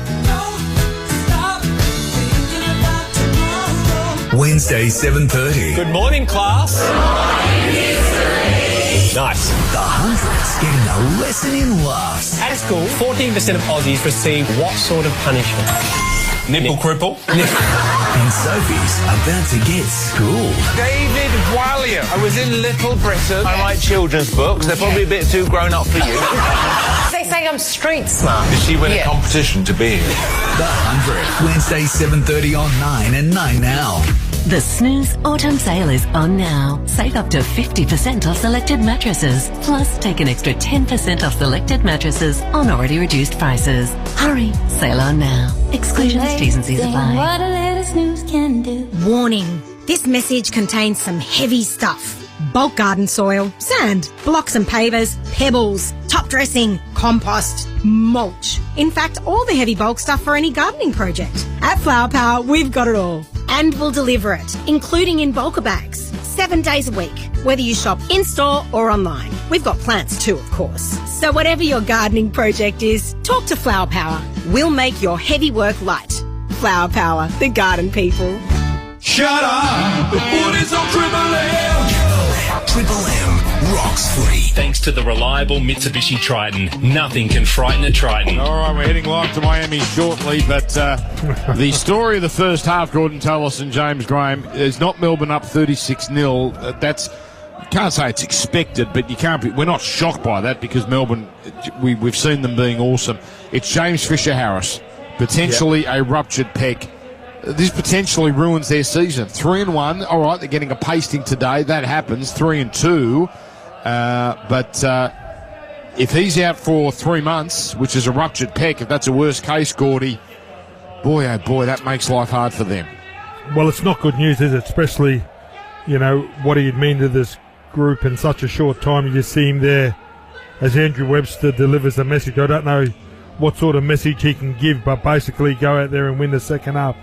Wednesday, 7:30.
Good morning, class. Nice.
The Hundreds getting a lesson in laughs.
At school, 14% of Aussies receive what sort of punishment?
Nipple cripple.
And Sophie's about to get schooled.
David Walliam. I was in Little Britain. I write children's books. They're probably a bit too grown up for you.
They say I'm street smart.
Did she win a competition to be in?
The 100. Wednesday, 7:30 on 9 and 9 now.
The Snooze Autumn Sale is on now. Save up to 50% off selected mattresses. Plus, take an extra 10% off selected mattresses on already reduced prices. Hurry, sale on now. Exclusions, T's and C's apply.
What a little snooze can do. Warning, this message contains some heavy stuff. Bulk garden soil, sand, blocks and pavers, pebbles, top dressing, compost, mulch. In fact, all the heavy bulk stuff for any gardening project. At Flower Power, we've got it all. And we'll deliver it, including in bulker bags, 7 days a week, whether you shop in-store or online. We've got plants too, of course. So whatever your gardening project is, talk to Flower Power. We'll make your heavy work light. Flower Power, the garden people.
Shut up! The footy's on Triple M!
Triple M rocks footy.
Thanks to the reliable Mitsubishi Triton, nothing can frighten a Triton.
All right, we're heading live to Miami shortly, but the story of the first half, Gordon Tallis and James Graham, is not Melbourne up 36-0. That's, you can't say it's expected, but you can't be, we're not shocked by that because Melbourne, we've seen them being awesome. It's James Fisher-Harris, potentially a ruptured pec. This potentially ruins their season. 3-1. All right, they're getting a pasting today. That happens. 3-2. But if he's out for 3 months, which is a ruptured pec, if that's a worst case, Gordy, boy, oh boy, that makes life hard for them.
Well, it's not good news, is it? Especially, you know, what he'd mean to this group in such a short time. You just see him there as Andrew Webster delivers a message. I don't know what sort of message he can give, but basically go out there and win the second half.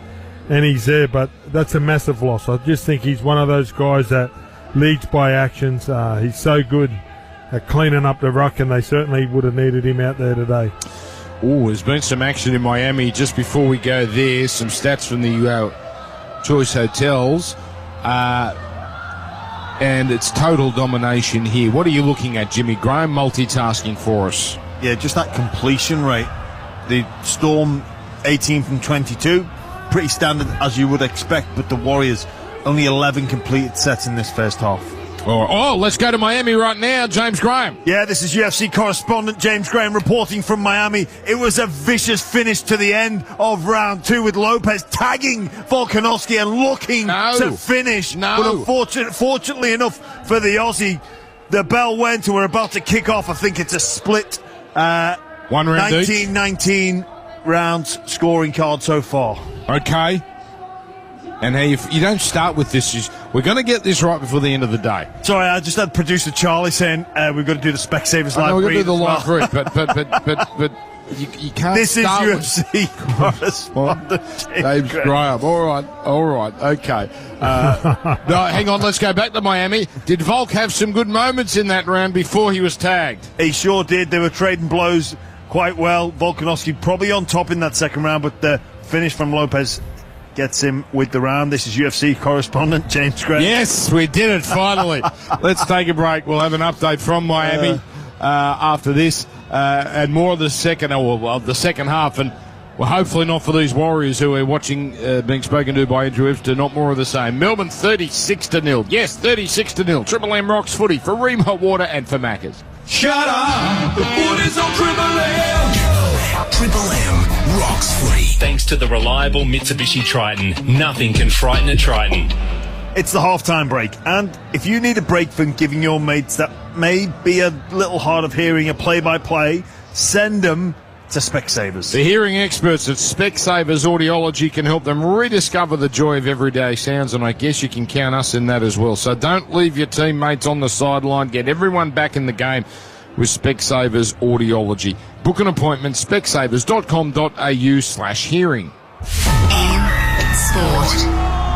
And he's there, but that's a massive loss. I just think he's one of those guys that leads by actions. He's so good at cleaning up the ruck, and they certainly would have needed him out there today.
Oh, there's been some action in Miami. Just before we go there, some stats from the Choice Hotels. And it's total domination here. What are you looking at, Jimmy Graham? Multitasking for us.
Yeah, just that completion rate The Storm 18 from 22. Pretty standard as you would expect, but the Warriors only 11 completed sets in this first half.
Oh, let's go to Miami right now. James Graham.
Yeah, this is UFC correspondent James Graham reporting from Miami. It was a vicious finish to the end of round 2 with Lopez tagging Volkanovski and looking to finish. But fortunately enough for the Aussie, the bell went and we're about to kick off. I think it's a split 19-19 rounds scoring card so far.
Okay. And how you don't start with this. We're going to get this right before the end of the day.
Sorry, I just had producer Charlie saying we've got to do the Specsavers live.
We've got to do the
live
read, but you can't.
This is
start
UFC correspondent
James Graham. All right, okay. No, hang on. Let's go back to Miami. Did Volk have some good moments in that round before he was tagged?
He sure did. They were trading blows quite well. Volkanovski probably on top in that second round, but the finish from Lopez gets him with the round. This is UFC correspondent James Graham.
Yes, we did it finally. Let's take a break. We'll have an update from Miami after this, and more of the second half. And well, hopefully not for these Warriors who are watching, being spoken to by Andrew Webster. Not more of the same. Melbourne 36-0. Yes, 36-0. Triple M rocks footy for Remo Water and for Maccas.
Shut up! The footy's on Triple M.
Triple M rocks footy.
Thanks to the reliable Mitsubishi Triton, nothing can frighten a Triton.
It's the halftime break, and if you need a break from giving your mates that may be a little hard of hearing a play-by-play, send them to Specsavers.
The hearing experts at Specsavers Audiology can help them rediscover the joy of everyday sounds, and I guess you can count us in that as well. So don't leave your teammates on the sideline. Get everyone back in the game with Specsavers Audiology. Book an appointment, specsavers.com.au/hearing.
Sport.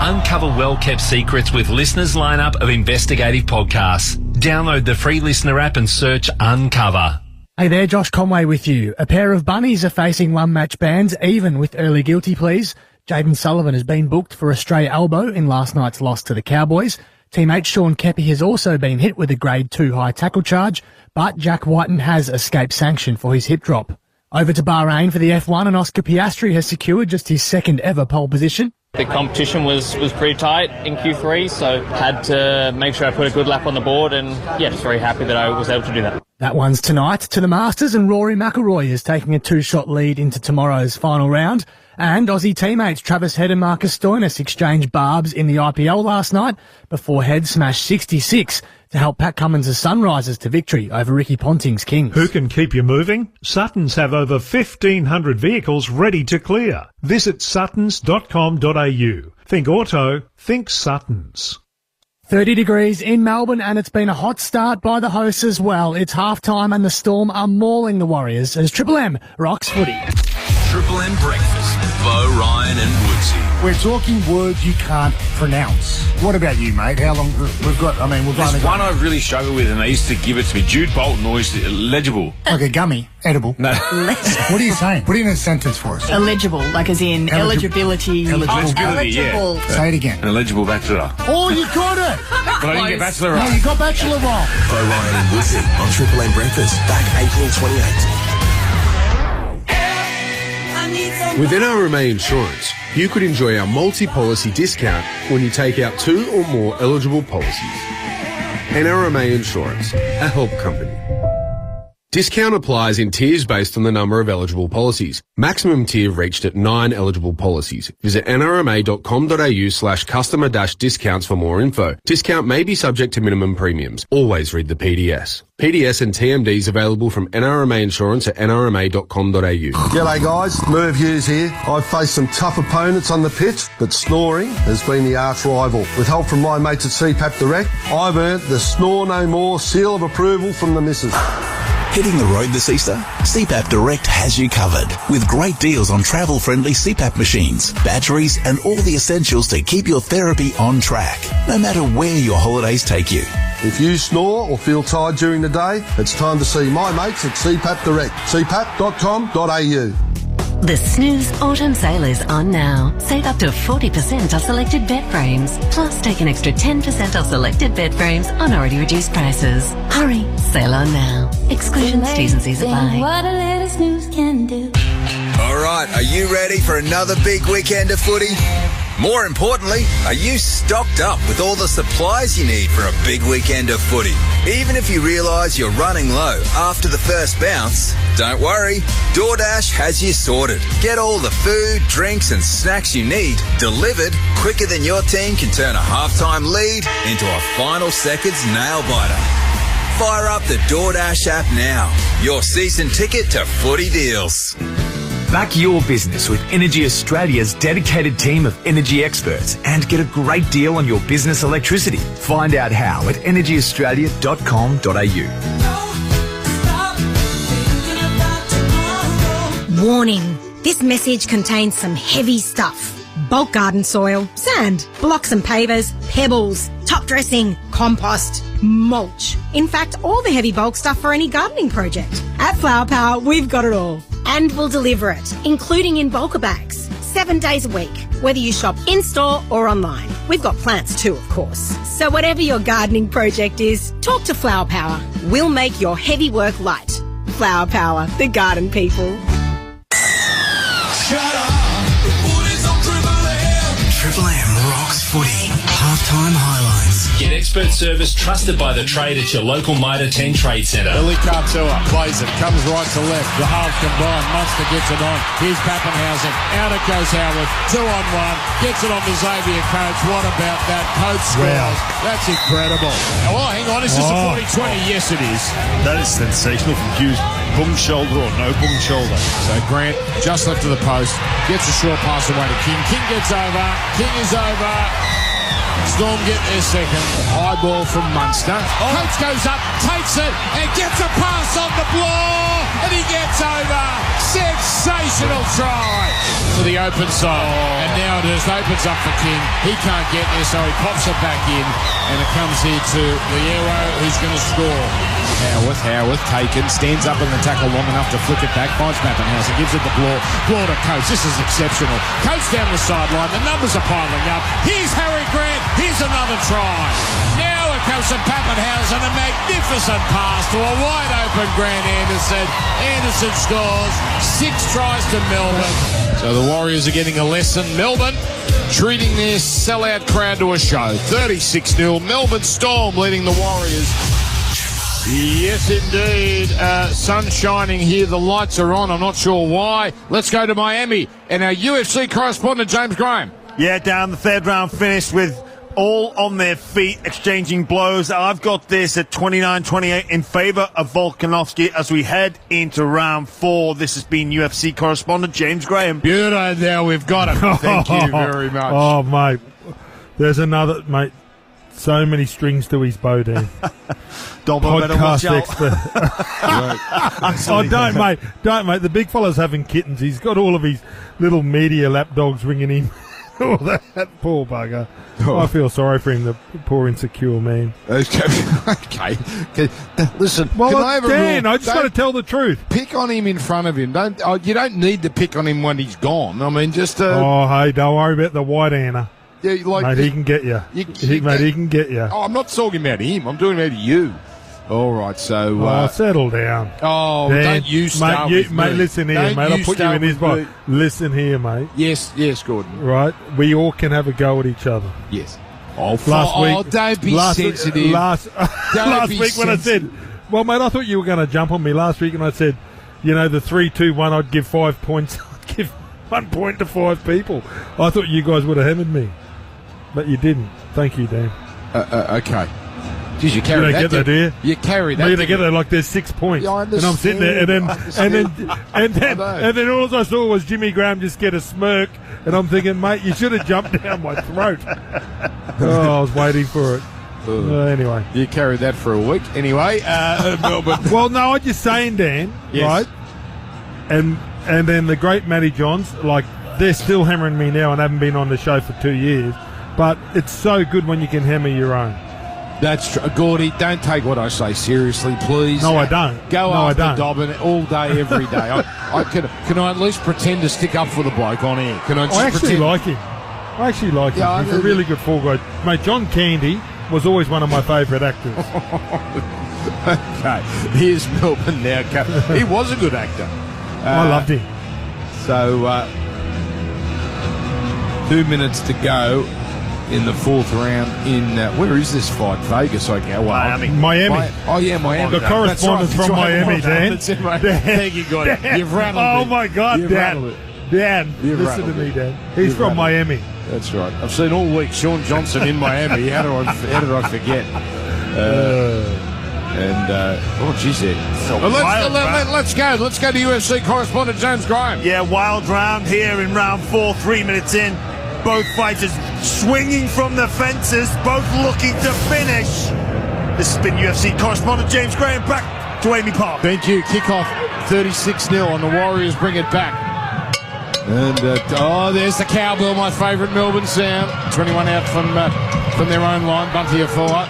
Uncover well-kept secrets with Listener's lineup of investigative podcasts. Download the free Listener app and search Uncover.
Hey there, Josh Conway with you. A pair of bunnies are facing one-match bans, even with early guilty pleas. Jaden Sullivan has been booked for a stray elbow in last night's loss to the Cowboys. Teammate Sean Kepi has also been hit with a Grade 2 high tackle charge, but Jack Whiten has escaped sanction for his hip drop. Over to Bahrain for the F1, and Oscar Piastri has secured just his second ever pole position.
The competition was pretty tight in Q3, so had to make sure I put a good lap on the board, and just very happy that I was able to do that.
That one's tonight to the Masters, and Rory McIlroy is taking a 2-shot lead into tomorrow's final round. And Aussie teammates Travis Head and Marcus Stoinis exchanged barbs in the IPL last night before Head smashed 66 to help Pat Cummins' Sunrisers to victory over Ricky Ponting's Kings.
Who can keep you moving? Suttons have over 1,500 vehicles ready to clear. Visit suttons.com.au. Think auto, think Suttons.
30 degrees in Melbourne, and it's been a hot start by the hosts as well. It's half-time and the Storm are mauling the Warriors as Triple M rocks footy.
Triple M breakfast. Bo, Ryan and Woodsy.
We're talking words you can't pronounce. What about you, mate? How long we've got? I mean, we've
There's
only
one
got...
I really struggle with, and they used to give it to me. Jude Bolton always legible.
Like a gummy, edible.
No.
What are you saying? Put it in a sentence for us.
Eligible, like as in eligibility.
Eligibility, yeah.
Say it again.
An eligible bachelor.
Oh, you got it.
But I didn't get bachelor right.
No, you got bachelor wrong.
Bo, Ryan and Woodsy on Triple M breakfast. Back April 28th.
With NRMA Insurance, you could enjoy our multi-policy discount when you take out 2 or more eligible policies. NRMA Insurance, a help company. Discount applies in tiers based on the number of eligible policies. Maximum tier reached at 9 eligible policies. Visit nrma.com.au/customer-discounts for more info. Discount may be subject to minimum premiums. Always read the PDS. PDS and TMDs available from NRMA Insurance at nrma.com.au.
G'day guys, Merv Hughes here. I've faced some tough opponents on the pitch, but snoring has been the arch rival. With help from my mates at CPAP Direct, I've earned the Snore No More seal of approval from the missus.
Hitting the road this Easter? CPAP Direct has you covered with great deals on travel-friendly CPAP machines, batteries and all the essentials to keep your therapy on track, no matter where your holidays take you.
If you snore or feel tired during the day, it's time to see my mates at CPAP Direct, cpap.com.au.
The Snooze Autumn Sale is on now. Save up to 40% off selected bed frames. Plus, take an extra 10% off selected bed frames on already reduced prices. Hurry, sale on now. Exclusions, T's and C's apply.
What a little snooze can do.
Alright, are you ready for another big weekend of footy? More importantly, are you stocked up with all the supplies you need for a big weekend of footy? Even if you realise you're running low after the first bounce, don't worry, DoorDash has you sorted. Get all the food, drinks and snacks you need delivered quicker than your team can turn a halftime lead into a final seconds nail-biter. Fire up the DoorDash app now. Your season ticket to footy deals.
Back your business with Energy Australia's dedicated team of energy experts and get a great deal on your business electricity. Find out how at energyaustralia.com.au.
Warning, this message contains some heavy stuff. Bulk garden soil, sand, blocks and pavers, pebbles, top dressing, compost, mulch. In fact, all the heavy bulk stuff for any gardening project. At Flower Power, we've got it all. And we'll deliver it, including in bulker bags, 7 days a week, whether you shop in-store or online. We've got plants too, of course. So whatever your gardening project is, talk to Flower Power. We'll make your heavy work light. Flower Power, the garden people.
Shut up! The footy's on Triple M!
Triple M rocks footy. Halftime highlights.
Get expert service trusted by the trade at your local Mitre 10 Trade Centre.
Billy Cartua plays it, comes right to left. The half combined. Munster gets it on. Here's Pappenhausen. Out it goes Howard. 2-on-1. Gets it on to Xavier Coates. What about that? Coates scores. That's incredible. Oh, hang on. Is this a 40-20? Yes, it is.
That is sensational from Hughes. Bum shoulder or no bum shoulder.
So Grant just left of the post. Gets a short pass away to King. King gets over. King is over. Storm get their second. High ball from Munster. Coates goes up, takes it, and gets a pass on the block, and he gets over. Sensational try to the open side. And now it just opens up for King. He can't get there, so he pops it back in, and it comes here to Liero, who's going to score. Howarth taken, stands up in the tackle long enough to flick it back, finds Pappenhausen, gives it the blow to Coates. This is exceptional. Coates down the sideline, the numbers are piling up. Here's Harry Grant, here's another try. Now it comes from Pappenhausen, a magnificent pass to a wide open Grant Anderson. Anderson scores, 6 tries to Melbourne. So the Warriors are getting a lesson. Melbourne treating their sellout crowd to a show. 36-0, Melbourne Storm leading the Warriors. Yes, indeed. Sun shining here. The lights are on. I'm not sure why. Let's go to Miami and our UFC correspondent, James Graham.
Yeah, down the third round finished with all on their feet, exchanging blows. I've got this at 29-28 in favour of Volkanovski as we head into round 4. This has been UFC correspondent James Graham.
Beautiful. Now we've got it. Thank you very much.
Oh, mate. There's another, mate. So many strings to his bow, Dan. Podcast expert. Oh, don't, mate. Don't, mate. The big fella's having kittens. He's got all of his little media lapdogs ringing him. Oh, that poor bugger. Oh. I feel sorry for him, the poor insecure man.
Okay. Listen,
well,
can I have
Dan, I just got to tell the truth.
Pick on him in front of him. You don't need to pick on him when he's gone. I mean, just...
oh, hey, don't worry about the white Anna.
Yeah, like,
mate, he can get you. Mate, he can get you.
Oh, I'm not talking about him. I'm talking about you. All right, so...
settle down.
Oh, Dan, don't you start with
mate,
me.
listen here,
don't
mate. I'll put you in his box. Listen here, mate.
Yes, Gordon.
Right? We all can have a go at each other.
Yes.
Last week,
don't be sensitive.
Last week when I said... Well, mate, I thought you were going to jump on me last week, and I said, the 3-2-1, I'd give 5 points. I'd give 1 point to 5 people. I thought you guys would have hammered me. But you didn't. Thank you, Dan.
Okay. Jeez, you carry
you
that.
Get that, do you?
You carry that.
You get that like there's 6 points.
Yeah, I
and I'm sitting there, and then all I saw was Jimmy Graham just get a smirk, and I'm thinking, mate, you should have jumped down my throat. Oh, I was waiting for it. Anyway,
you carried that for a week. Anyway, Melbourne.
Well, no, I'm just saying, Dan.
Yes.
Right? And then the great Matty Johns, like they're still hammering me now, and haven't been on the show for 2 years. But it's so good when you can hammer your own.
That's true. Gordy, don't take what I say seriously, please.
No, I don't.
Go after Dobbin all day, every day. Can I at least pretend to stick up for the bloke on air? Can I just
actually like him. Yeah, he's a really good fall guy. Mate, John Candy was always one of my favourite actors.
Okay, here's Melbourne now. He was a good actor.
I loved him.
So 2 minutes to go in the fourth round in, where is this fight? Vegas, I go.
Miami.
Miami.
The correspondent's from Miami, Dan.
Thank you, God. You've rattled
Oh,
it.
my God,
You've
Dan.
rattled it.
Dan,
You've
listen to
rattled
me,
it.
Dan. He's
You've
from
rattled it.
Miami.
That's right. I've seen all week Sean Johnson in Miami. How did I forget? Oh, geez, let's go. Let's go to UFC correspondent James Graham.
Yeah, wild round here in round 4, 3 minutes in. Both fighters swinging from the fences, both looking to finish. This has been UFC correspondent James Graham. Back to Amy Park.
Thank you. Kickoff 36-0 and the Warriors bring it back. And, there's the cowbell, my favourite Melbourne sound. 21 out from their own line. Bunty Afua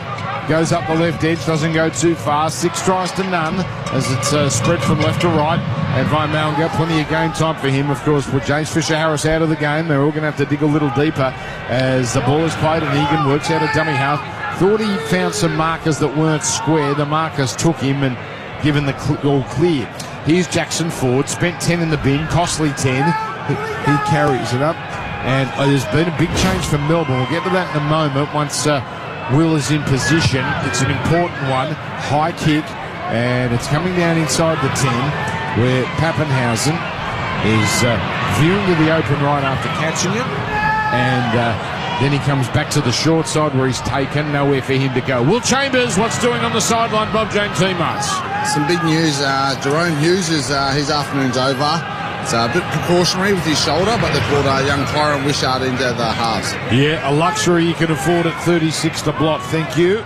goes up the left edge, doesn't go too far. 6 tries to none as it's spread from left to right. And Van Malmga, plenty of game time for him, of course. With James Fisher-Harris out of the game, they're all going to have to dig a little deeper as the ball is played and Egan works out a dummy half. Thought he found some markers that weren't square. The markers took him and given the all clear. Here's Jackson Ford, spent 10 in the bin, costly 10. He carries it up, and there's been a big change for Melbourne. We'll get to that in a moment once Will is in position. It's an important one, high kick, and it's coming down inside the 10, where Pappenhausen is veering to the open right after catching it, and then he comes back to the short side where he's taken, nowhere for him to go. Will Chambers, what's doing on the sideline, Bob Jane teammates?
Some big news. Jerome Hughes, his afternoon's over. It's a bit precautionary with his shoulder, but they've brought young Kyron Wishart into the halves.
Yeah, a luxury you can afford at 36 to block, thank you.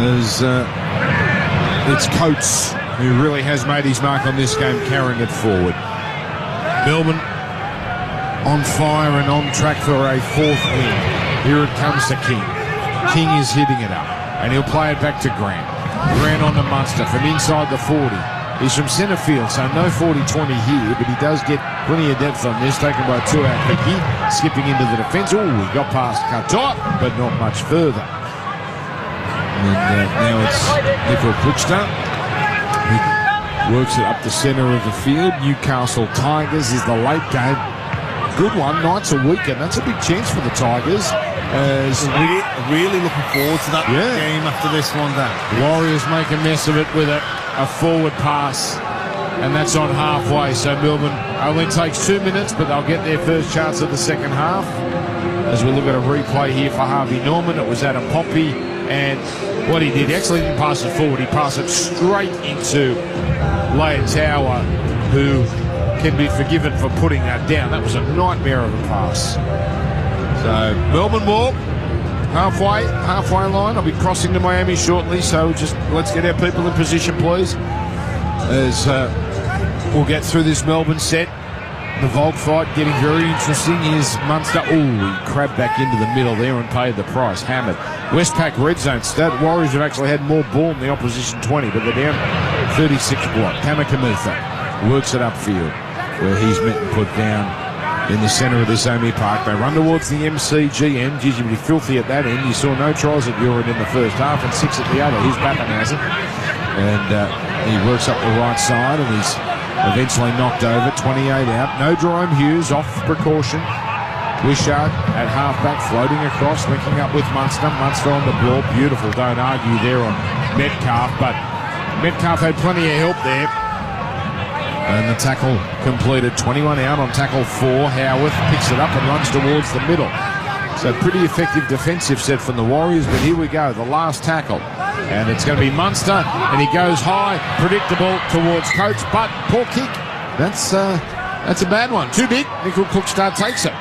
As it's Coates who really has made his mark on this game, carrying it forward. Melbourne on fire and on track for a fourth win. Here it comes to King. King is hitting it up, and he'll play it back to Grant. Grant on to Munster from inside the 40. He's from centre field, so no 40-20 here, but he does get plenty of depth on this, taken by 2-out Hickey, skipping into the defence. Oh, he got past cut-top, but not much further. And now it's Nickel Klitschner. He works it up the centre of the field. Newcastle Tigers is the late game. Good one, Knights a weekend. That's a big chance for the Tigers. As
really looking forward to that game after this one, Dan.
Warriors make a mess of it with a forward pass, and that's on halfway. So Melbourne only takes 2 minutes, but they'll get their first chance of the second half. As we look at a replay here for Harvey Norman, it was Adam Pompey, and what he did, actually didn't pass it forward, he passed it straight into Leia Tower, who can be forgiven for putting that down. That was a nightmare of a pass. So Melbourne walk halfway line. I'll be crossing to Miami shortly, so just let's get our people in position, please, as we'll get through this Melbourne set. The Volk fight getting very interesting. Here's Munster. Oh, he crabbed back into the middle there and paid the price. Hammered. Westpac red zone stat. Warriors have actually had more ball than the opposition 20, but they're down 36 block. Kamikamitha works it upfield, where he's met and put down in the centre of this Amy Park. They run towards the MCG end. Geez, you'd be filthy at that end. You saw no tries at Urin in the first half and 6 at the other. Here's Pappenhausen. And he works up the right side, and he's eventually knocked over. 28 out. No Jerome Hughes, off precaution. Wishart at half-back, floating across, linking up with Munster. Munster on the ball. Beautiful. Don't argue there on Metcalf, but Metcalf had plenty of help there. And the tackle completed. 21 out on tackle 4. Howarth picks it up and runs towards the middle. So pretty effective defensive set from the Warriors, but here we go, the last tackle. And it's going to be Munster, and he goes high, predictable towards Coates, but poor kick. That's a bad one. Too big. Nickel Klitschner takes it.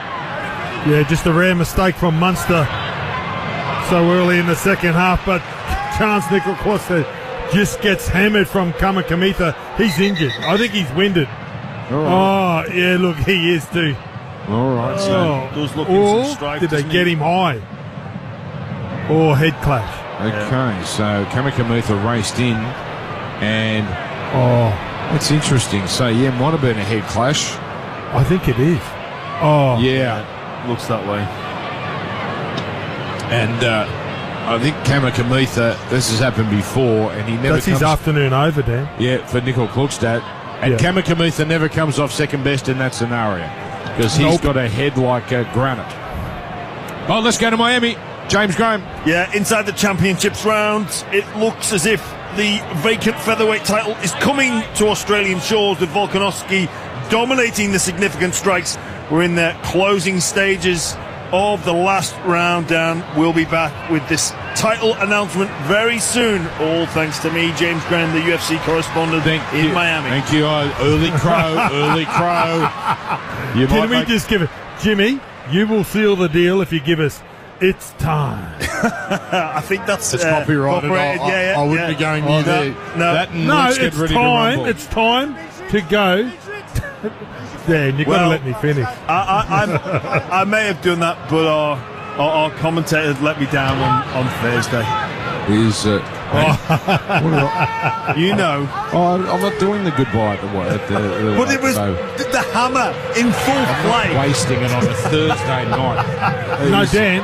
Yeah, just a rare mistake from Munster so early in the second half, but Chance Nickel Klitschner just gets hammered from Kamikamitha. He's injured. I think he's winded.
Right.
Oh, yeah, look, he is too.
All right, so
does look in some strife,
did they get him high? Or head clash?
Okay, so Kamikamitha raced in, and it's interesting. So, yeah, might have been a head clash.
I think it is. Oh.
Yeah.
Looks that way.
And I think Kamikamitha, this has happened before, and he never
That's his afternoon over, Dan.
Yeah, for Nickel Klitschner. And Kamikamitha never comes off second best in that scenario because he's got a head like granite. Oh, let's go to Miami. James Graham.
Yeah, inside the championships round, it looks as if the vacant featherweight title is coming to Australian shores with Volkanovski dominating the significant strikes. We're in the closing stages of the last round, Dan. We'll be back with this title announcement very soon, all thanks to me, James Graham, the UFC correspondent in Miami.
Thank you. Early crow.
Can we just give it? Jimmy, you will seal the deal if you give us "It's time."
I think that's
copyrighted. I wouldn't be going near there.
It's time to go. Dan, you've got to let me finish.
I may have done that, but our commentator let me down on Thursday.
He's,
you know.
I'm not doing the goodbye at the
But it was the hammer in full play.
Wasting it on a Thursday night.
No, Dan,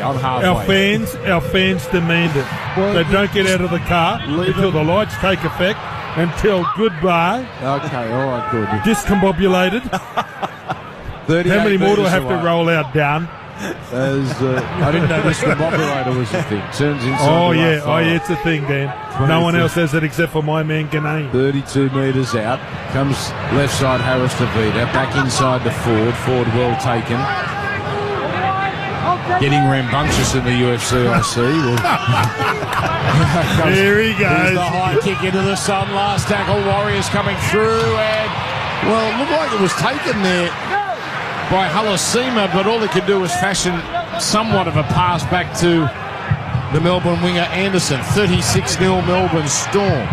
I'm halfway.
our fans demand it. They don't get out of the car until the lights take effect. Until goodbye.
Okay, all right, good.
Discombobulated. How many more do I have to roll out, down?
I didn't know discombobulator was a thing. Turns inside.
Oh yeah, it's a thing, Dan. No one else has it except for my man Ganane.
32 metres out. Comes left side Harris to Vida. Back inside to Ford. Ford well taken. Getting rambunctious in the UFC, I see.
Here he goes.
The high kick into the sun. Last tackle. Warriors coming through. And, well, it looked like it was taken there by Halasima, but all they could do was fashion somewhat of a pass back to the Melbourne winger Anderson. 36-0 Melbourne Storm.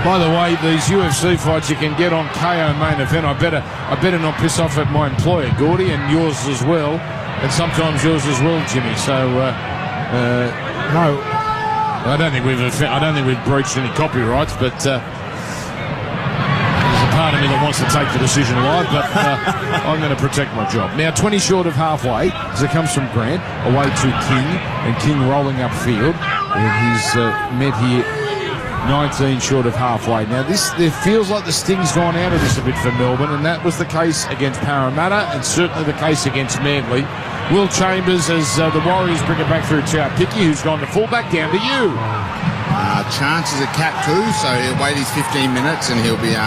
By the way, these UFC fights you can get on KO Main Event. I better not piss off at my employer, Gordy, and yours as well, and sometimes yours as well, Jimmy. So no, I don't think we've breached any copyrights, but there's a part of me that wants to take the decision live, but I'm going to protect my job. Now 20 short of halfway as it comes from Grant away to King, and King rolling upfield, and he's met here. 19 short of halfway. Now there feels like the sting's gone out of this a bit for Melbourne, and that was the case against Parramatta and certainly the case against Manly. Will Chambers, as the Warriors bring it back through Chow Picky, who's gone to fullback. Down to you.
Chance is a cat too, so he'll wait his 15 minutes and he'll be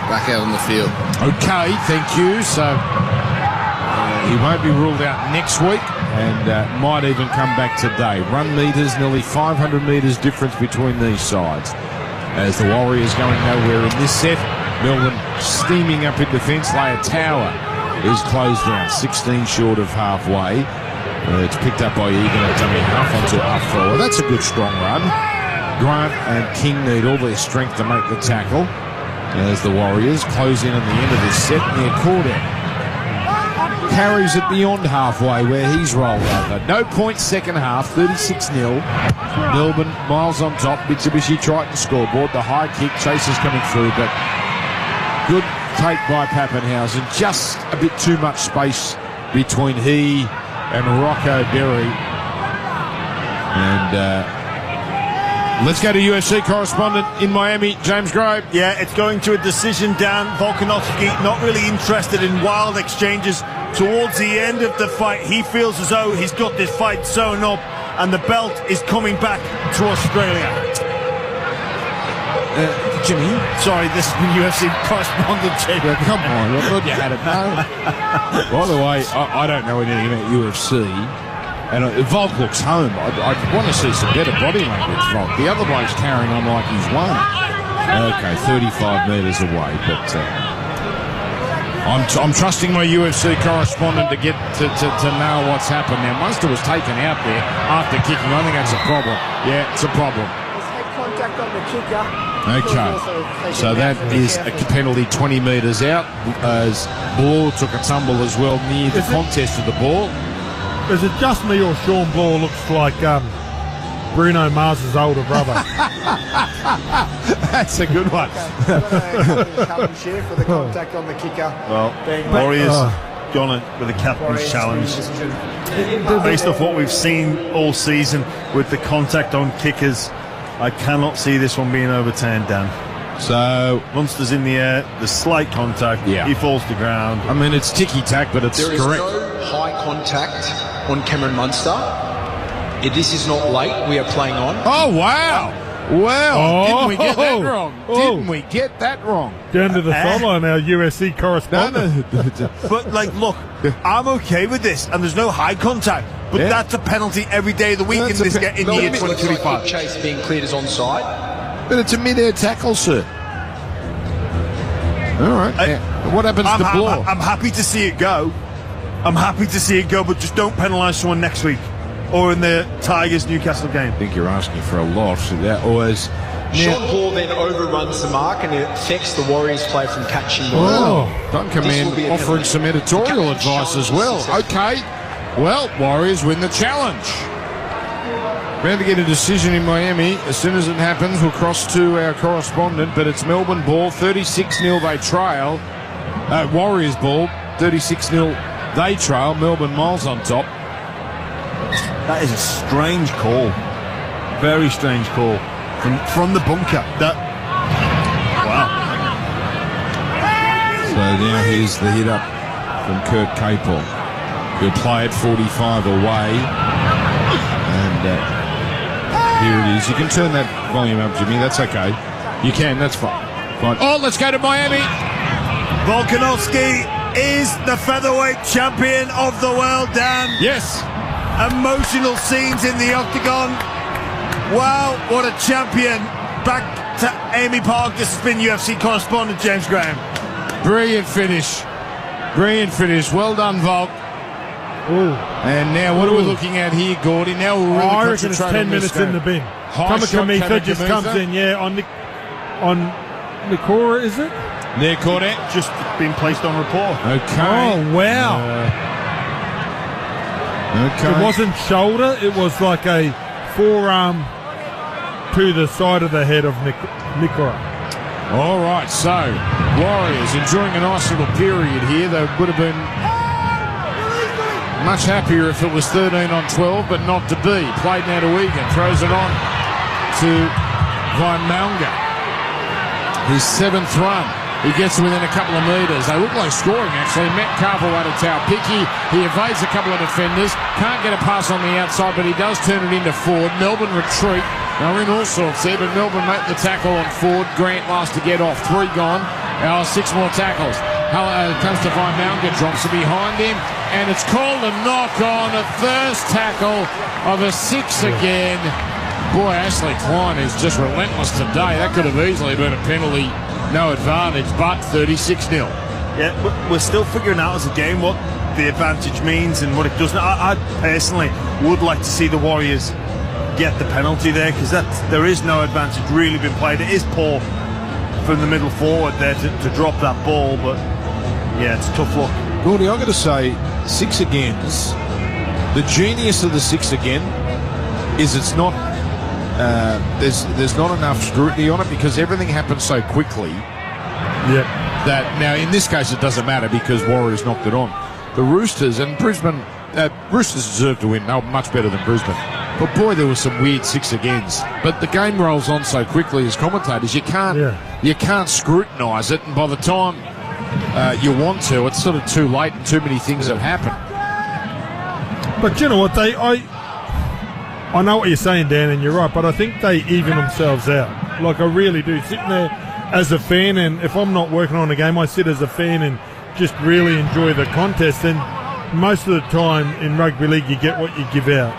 back out on the field.
Okay, thank you. So he won't be ruled out next week and might even come back today. Run metres, nearly 500 metres difference between these sides. As the Warriors going nowhere in this set, Melbourne steaming up in defence. Leia Tower is closed down, 16 short of halfway. It's picked up by Egan at dummy half onto half forward. That's a good strong run. Grant and King need all their strength to make the tackle as the Warriors close in on the end of this set near Cordet. Carries it beyond halfway where he's rolled over. No points second half, 36-0. Melbourne miles on top. Mitsubishi Triton scoreboard. The high kick, Chasers coming through, but good take by Pappenhausen. Just a bit too much space between he and Rocco Berry. And let's go to UFC correspondent in Miami, James Grove.
Yeah, it's going to a decision, Dan. Volkanovski not really interested in wild exchanges. Towards the end of the fight, he feels as though he's got this fight sewn up and the belt is coming back to Australia.
Jimmy?
Sorry, this is the UFC correspondent, Jimmy.
Yeah, come on, I thought you had it. No. By the way, I don't know anything about UFC. And Volk looks home. I want to see some better body language, Volk. The other bloke's carrying on like he's won. Okay, 35 metres away, but I'm trusting my UFC correspondent to get to know what's happened. Now, Munster was taken out there after kicking. I think that's a problem. Yeah, it's a problem.
Contact on the kicker.
Okay, so that is a penalty 20 metres out as Bloor took a tumble as well near the contest of the ball.
Is it just me or Sean Bloor looks like Bruno Mars's older brother?
That's a good one.
Captain's share for the contact on the kicker.
Well, Warriors gone with a captain's challenge. Based off what we've seen all season with the contact on kickers, I cannot see this one being overturned, Dan.
So
Munster's in the air, the slight contact, he falls to ground.
I mean, it's ticky-tack, but it's
There is
correct.
no high contact on Cameron Munster. This is not late. We are playing on.
Oh, wow. Well, didn't we get that wrong?
Oh.
Didn't we get that wrong?
Down to the sideline, our USC correspondent.
But, like, look, I'm okay with this, and there's no high contact, but that's a penalty every day of the week in this in year 2025.
Chase being cleared as onside.
But it's a mid-air tackle, sir. All right. What happens to Bloor?
I'm happy to see it go. But just don't penalise someone next week or in the Tigers-Newcastle game.
I think you're asking for a lot. That was...
Sean Paul then overruns the mark and it affects the Warriors player from catching the
ball.
ball.
Duncan Man offering some editorial advice as well. Okay. Well, Warriors win the challenge. We're going to get a decision in Miami. As soon as it happens, we'll cross to our correspondent, but it's Melbourne ball, 36-0 they trail. Warriors ball, 36-0 they trail. Melbourne miles on top.
That is a strange call. Very strange call. From the bunker. Wow.
So now here's the hit up from Kurt Capel. He'll play at 45 away. And here it is. You can turn that volume up, Jimmy. That's okay. You can. That's fine. Oh, let's go to Miami.
Volkanovski is the featherweight champion of the world, Dan.
Yes.
Emotional scenes in the octagon. Wow, what a champion. Back to Amy Park. This has been UFC correspondent James Graham.
Brilliant finish. Well done, Volk.
Ooh.
And now what are we looking at here, Gordy? Now we'll really
I reckon it's
concentrate
10 minutes in the bin. Kamikamitha just comes in, on Nikora, is it?
Nikora.
Just been placed on report.
Okay.
Oh, wow.
Okay.
It wasn't shoulder, it was like a forearm to the side of the head of Nikora.
All right, so Warriors enjoying a nice little period here. They would have been much happier if it was 13-12, but not to be. Played now to Egan, throws it on to Vaimanga. His 7th run. He gets within a couple of metres. They look like scoring, actually. Metcalf away to Taupiki. He evades a couple of defenders. Can't get a pass on the outside, but he does turn it into Ford. Melbourne retreat. They're in all sorts there, but Melbourne make the tackle on Ford. Grant last to get off. 3 gone. 6 more tackles. Comes to Vaimanga, drops it behind him, and it's called a knock on. A first tackle of a 6 again. Boy, Ashley Klein is just relentless today. That could have easily been a penalty. No advantage, but 36-0.
Yeah, we're still figuring out as a game what the advantage means and what it doesn't. I personally would like to see the Warriors get the penalty there, because there is no advantage really been played. It is poor from the middle forward there to drop that ball, but yeah, it's tough luck.
Gordy, I've got to say, 6 agains, the genius of the 6 again is it's not there's not enough scrutiny on it, because everything happens so quickly.
Yep.
That now in this case it doesn't matter because Warriors knocked it on. The Roosters and Brisbane, Roosters deserve to win. They were much better than Brisbane. But boy, there were some weird 6 agains. But the game rolls on so quickly as commentators, you can't scrutinise it, and by the time you want to, it's sort of too late and too many things have happened.
But you know what, I know what you're saying, Dan, and you're right, but I think they even themselves out. Like, I really do. Sitting there as a fan, and if I'm not working on a game, I sit as a fan and just really enjoy the contest. And most of the time in rugby league, you get what you give out.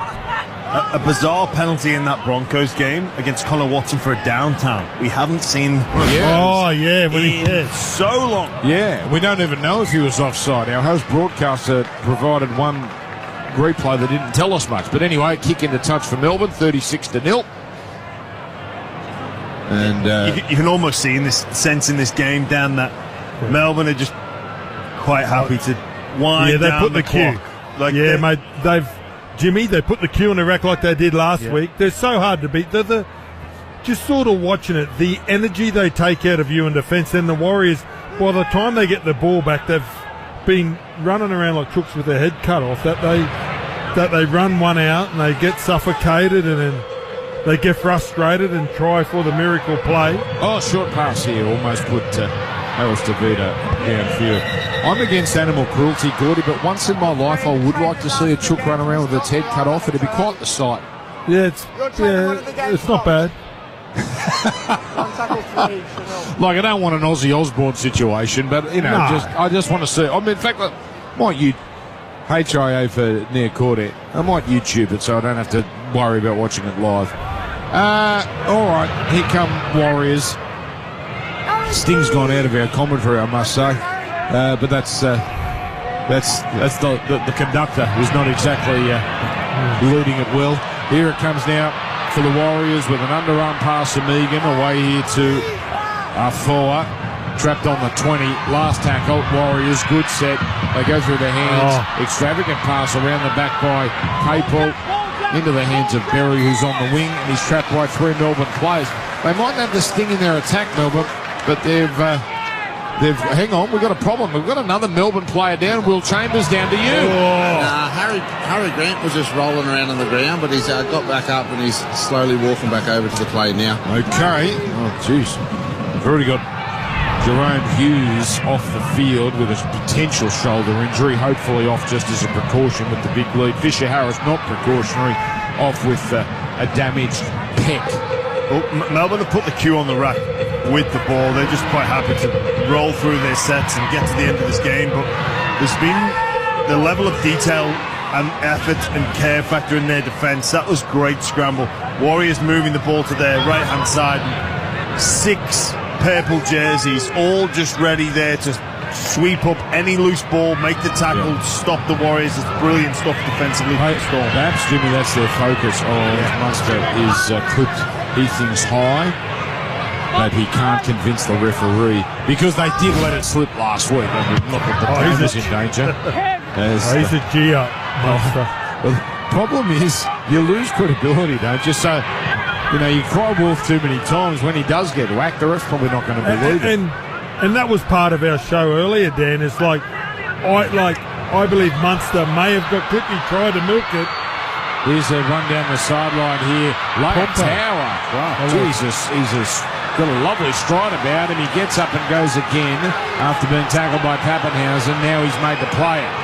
A bizarre penalty in that Broncos game against Connor Watson for a downtown. We haven't seen in so long.
Yeah, we don't even know if he was offside. Our host broadcaster provided one replay that didn't tell us much. But anyway, kick into touch for Melbourne, 36-0. And
you can almost see in this game, Dan, that Melbourne are just quite happy to wind
they
down
put the
clock.
Cue. Mate, they put the cue on the rack like they did last week. They're so hard to beat. They're just sort of watching it, the energy they take out of you in defence. Then the Warriors, by the time they get the ball back, they've been running around like chooks with their head cut off. That they run one out and they get suffocated, and then they get frustrated and try for the miracle play.
Oh, short pass here almost put Harris DeVito downfield. I'm against animal cruelty, Gordy, but once in my life I would like to see a chook run around with its head cut off. It'd be quite the sight.
Yeah, it's not bad.
Like, I don't want an Ozzy Osbourne situation, but, you know, I just want to see. I mean, in fact, I might HIA for Near Cordet. I might YouTube it so I don't have to worry about watching it live. All right, here come Warriors. Sting's gone out of our commentary, I must say, but that's the conductor who's not exactly leading it well. Here it comes now for the Warriors with an underarm pass to Megan, away here to Foa. Trapped on the 20, last tackle, Warriors, good set. They go through the hands, extravagant pass around the back by Capel, into the hands of Berry, who's on the wing, and he's trapped by 3 Melbourne players. They might have the sting in their attack, Melbourne, but they've hang on, we've got a problem. We've got another Melbourne player down. Will Chambers down to you.
Harry Grant was just rolling around on the ground, but he's got back up and he's slowly walking back over to the play now.
Okay. Oh, jeez. We've already got Jerome Hughes off the field with a potential shoulder injury, hopefully off just as a precaution with the big lead. Fisher Harris not precautionary, off with a damaged pec.
Well, Melbourne have put the cue on the rack with the ball. They're just quite happy to roll through their sets and get to the end of this game, but there's been the level of detail and effort and care factor in their defence. That was great scramble. Warriors moving the ball to their right-hand side. 6 purple jerseys, all just ready there to sweep up any loose ball, make the tackle, stop the Warriors. It's brilliant stuff defensively.
Perhaps, Jimmy, that's their focus. Munster is clipped, he thinks, high, but he can't convince the referee because they did let it slip last week and not that the team was in danger.
He's a G-up, Munster.
Well, the problem is you lose credibility, don't you? So, you know, you cry wolf too many times. When he does get whacked, the ref's probably not going to believe it.
And that was part of our show earlier, Dan. It's like I believe Munster may have got clipped. He tried to milk it.
Here's a run down the sideline here. Lane Tower. Wow. Jesus, he's got a lovely stride about him. He gets up and goes again after being tackled by Pappenhausen. Now he's made the play it.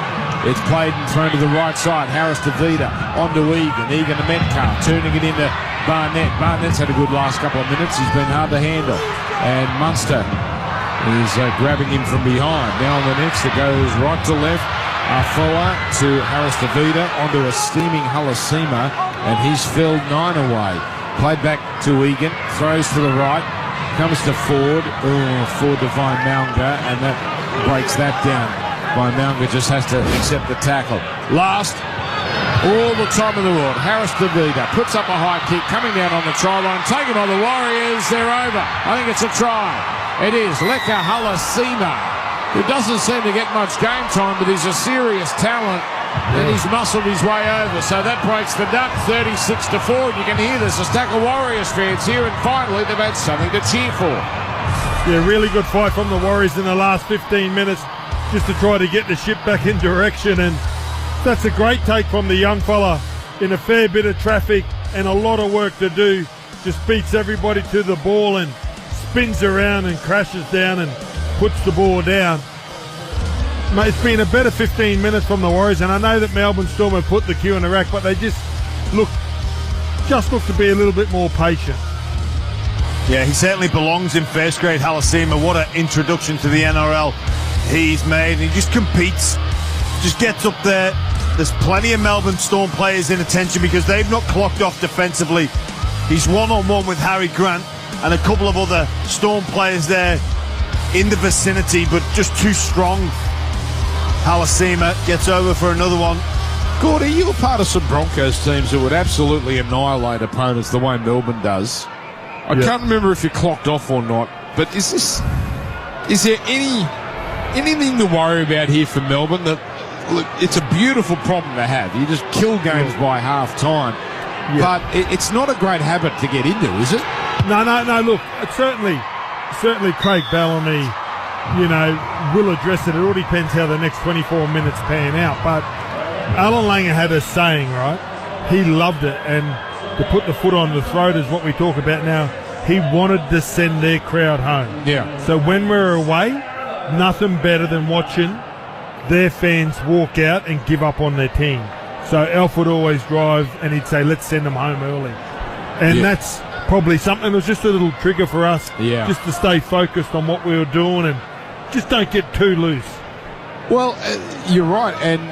It's played and thrown to the right side. Harris to Vida. On to Egan. Egan to Metcalf. Turning it into Barnett. Barnett's had a good last couple of minutes. He's been hard to handle. And Munster is grabbing him from behind. Now on the next, it goes right to left. Foa to Harris to Vida. Onto a steaming Halasima. And he's filled 9 away. Played back to Egan. Throws to the right. Comes to Ford. Ford to Vine Malnga. And that breaks that down. Vine Malnga just has to accept the tackle. Last, all the time in the world, Harris DeVita puts up a high kick, coming down on the try line, taken by the Warriors. They're over. I think it's a try. It is Leka Halasima, who doesn't seem to get much game time, but he's a serious talent, and he's muscled his way over. So that breaks the duck, 36-4. You can hear there's a stack of Warriors fans here, and finally they've had something to cheer for.
Yeah, really good fight from the Warriors in the last 15 minutes. Just to try to get the ship back in direction, and that's a great take from the young fella in a fair bit of traffic and a lot of work to do. Just beats everybody to the ball and spins around and crashes down and puts the ball down. Mate, it's been a better 15 minutes from the Warriors, and I know that Melbourne Storm have put the cue in the rack, but they just look to be a little bit more patient.
Yeah, he certainly belongs in first grade. Halasima, what an introduction to the NRL he's made, and he just competes, just gets up there. There's plenty of Melbourne Storm players in attention because they've not clocked off defensively. He's one-on-one with Harry Grant and a couple of other Storm players there in the vicinity, but just too strong. Halasima gets over for another one.
Gordy, you were part of some Broncos teams that would absolutely annihilate opponents the way Melbourne does. I can't remember if you clocked off or not, but is there anything to worry about here for Melbourne? That, look, it's a beautiful problem to have. You just kill games by half time, but it's not a great habit to get into, is it?
No. Look, it's certainly Craig Bellamy, will address it. It all depends how the next 24 minutes pan out. But Alan Langer had a saying, right? He loved it, and to put the foot on the throat is what we talk about now. He wanted to send their crowd home.
Yeah.
So when we're away, nothing better than watching their fans walk out and give up on their team. So Alf would always drive and he'd say, let's send them home early. And that's probably something that was just a little trigger for us just to stay focused on what we were doing and just don't get too loose.
Well, you're right. And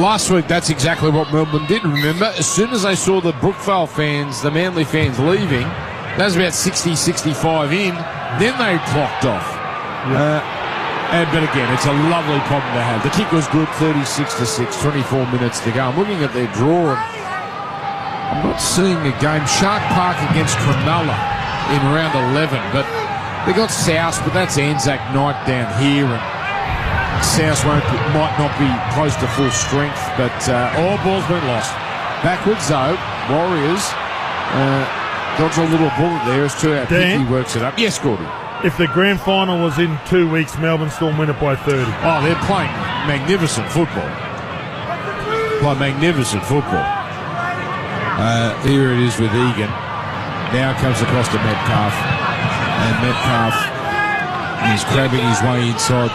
last week, that's exactly what Melbourne did. Remember, as soon as they saw the Brookvale fans, the Manly fans leaving, that was about 60, 65 in, then they clocked off. But again, it's a lovely problem to have. The kick was good, 36-6, 24 minutes to go. I'm looking at their draw, and I'm not seeing the game. Shark Park against Cronulla in round 11, but they got South, but that's Anzac night down here, and South might not be close to full strength, but all ball's been lost. Backwards though, Warriors dodge a little bullet there as to how Picky works it up. Yes, Gordy.
If the grand final was in 2 weeks, Melbourne Storm win it by 30.
Oh, they're playing magnificent football. Here it is with Egan. Now comes across to Metcalf. And Metcalf is grabbing his way inside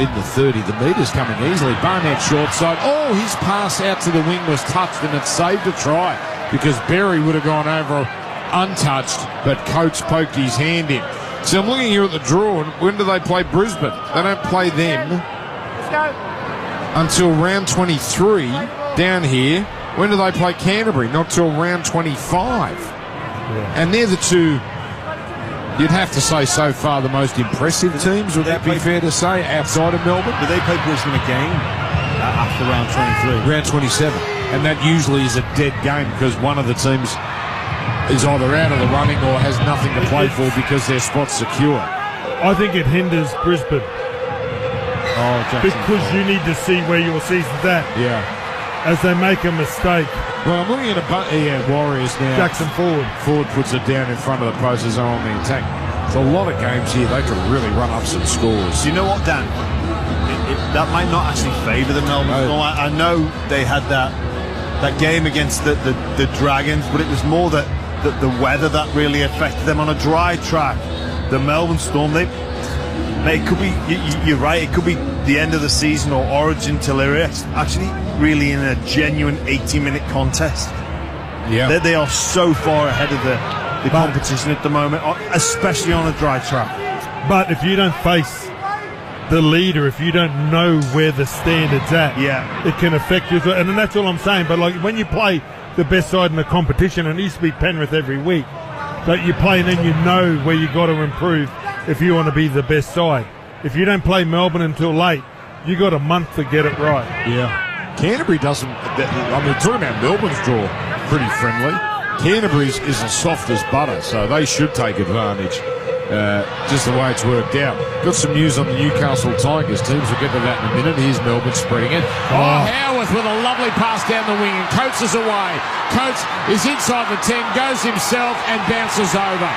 in the 30. The meter's coming easily. Barnett short side. Oh, his pass out to the wing was touched and it saved a try because Berry would have gone over untouched, but Coates poked his hand in. So I'm looking here at the draw, and when do they play Brisbane? They don't play them until round 23 down here. When do they play Canterbury? Not till round 25. And they're the two, you'd have to say, so far the most impressive teams. Would that be fair to say, outside of Melbourne?
Do they play Brisbane again after round 23?
Round 27. And that usually is a dead game because one of the teams is either out of the running or has nothing to play for because their spot's secure.
I think it hinders Brisbane. Because you need to see where your season's at.
Yeah.
As they make a mistake.
Well, I'm looking at Warriors now.
Jackson Ford.
Ford puts it down in front of the post as they're on the attack. It's a lot of games here. They could really run up some scores.
You know what, Dan? That might not actually favour the Melbourne Storm. I know they had that game against the Dragons, but it was more that the weather that really affected them on a dry track. The Melbourne Storm, it could be, you're right, it could be the end of the season or Origin till they're actually really in a genuine 80-minute contest.
Yeah.
They are so far ahead of the competition at the moment, especially on a dry track.
But if you don't face the leader, if you don't know where the standard's at, it can affect you. And that's all I'm saying. But like when you play the best side in the competition, and it used to be Penrith every week, but you play and then you know where you got to improve if you want to be the best side. If you don't play Melbourne until late, you got a month to get it right.
Yeah. Canterbury doesn't, I mean, talking about Melbourne's draw, pretty friendly. Canterbury's is as soft as butter, so they should take advantage. Just the way it's worked out. Got some news on the Newcastle Tigers teams. We'll get to that in a minute. Here's Melbourne spreading it. Howarth with a lovely pass down the wing, and Coates is away. Coates is inside the 10, goes himself and bounces over.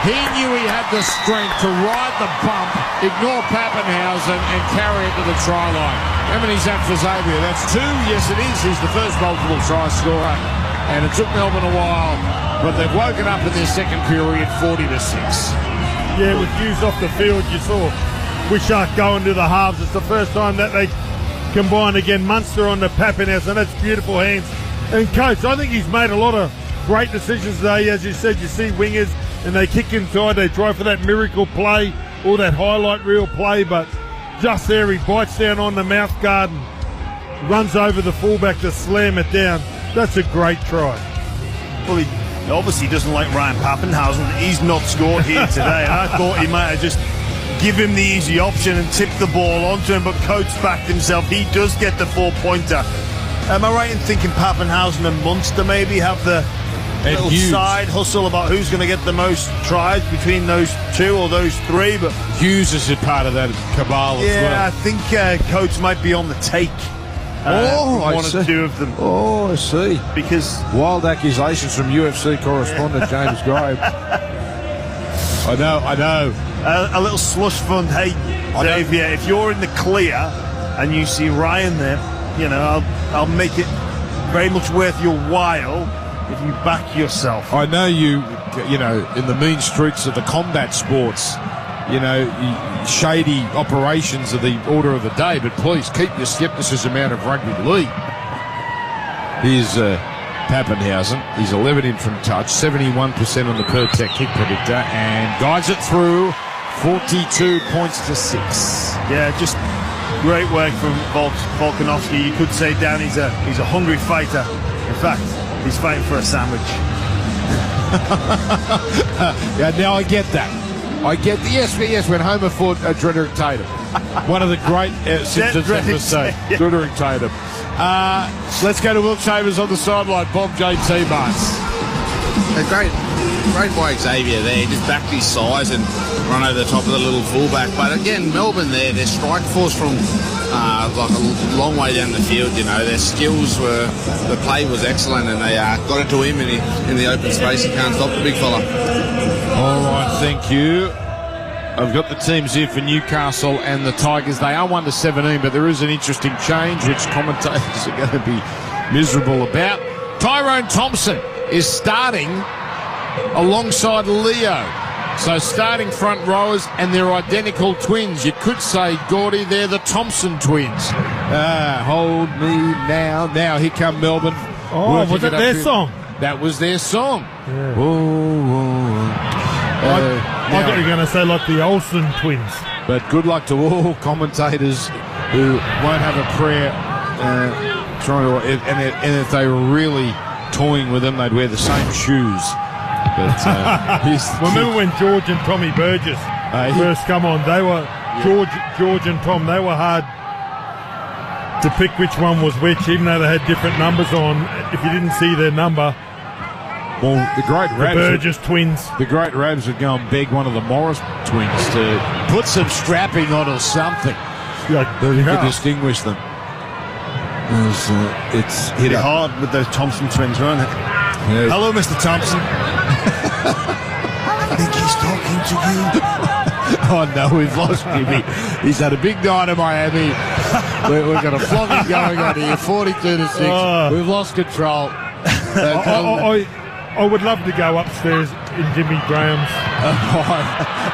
He knew he had the strength to ride the bump, ignore Pappenhausen and carry it to the try line. How many's that for Xavier? That's 2. Yes, it is. He's the first multiple try scorer. And it took Melbourne a while, but they've woken up in their second period, 40-6.
Yeah, with Hughes off the field, you saw Wishart go into the halves. It's the first time that they combine again. Munster on the Pappenhausen, and that's beautiful hands. And Coates, I think he's made a lot of great decisions today. As you said, you see wingers and they kick inside, they try for that miracle play or that highlight reel play, but just there he bites down on the mouth guard and runs over the fullback to slam it down. That's a great try.
Well, he obviously doesn't like Ryan Pappenhausen. He's not scored here today, and I thought he might have just give him the easy option and tip the ball onto him, but Coates backed himself. He does get the 4-pointer. Am I right in thinking Pappenhausen and Munster maybe have the little side hustle about who's going to get the most tries between those 2 or those 3? But
Hughes is a part of that cabal as well.
Yeah, I think Coates might be on the take. One or 2 of them.
Oh, I see.
Because
wild accusations from UFC correspondent James Graham. I know.
A little slush fund. Hey, Xavier, if you're in the clear and you see Ryan there, you know, I'll make it very much worth your while if you back yourself.
I know you know, in the mean streets of the combat sports, you know, shady operations are the order of the day, but please keep your scepticism out of rugby league. Here's Pappenhausen. He's 11 in from touch, 71% on the per tech kick predictor, and guides it through 42 points to 6.
Yeah, just great work from Volkanovski. You could say, Dan, he's a hungry fighter. In fact, he's fighting for a sandwich.
Yeah, now I get that. Yes, when Homer fought Drederick Tatum. One of the great symptoms of the say. Drederick Tatum. Let's go to Will Chambers on the sideline. Bob JT Marks.
Great by Xavier there. Just backed his size and run over the top of the little fullback. But again, Melbourne there, their strike force from like a long way down the field, you know, their skills were, the play was excellent, and they got it to him in the open space. He can't stop the big fella.
All right, thank you. I've got the teams here for Newcastle and the Tigers. They are 1-17, but there is an interesting change which commentators are going to be miserable about. Tyrone Thompson is starting alongside Leo. So starting front rowers, and they're identical twins. You could say, Gordy, they're the Thompson twins. Hold me now. Now here come Melbourne.
Oh, was that their song?
That was their song.
Yeah.
I
thought you were going to say like the Olsen twins.
But good luck to all commentators who won't have a prayer and if they were really toying with them, they'd wear the same shoes. But
remember when George and Tommy Burgess first come on? They were George and Tom. They were hard to pick which one was which, even though they had different numbers on. If you didn't see their number,
well, the
Burgess twins.
The great Rabs would go and beg one of the Morris twins to put some strapping on or something that could distinguish them. It's hit
hard with those Thompson twins, weren't it?
Yeah.
Hello, Mr. Thompson. I think he's talking to you.
Oh no, we've lost Jimmy. He's had a big night in Miami. We've got a flogging going on here, 42-6. We've lost control.
I would love to go upstairs in Jimmy Graham's.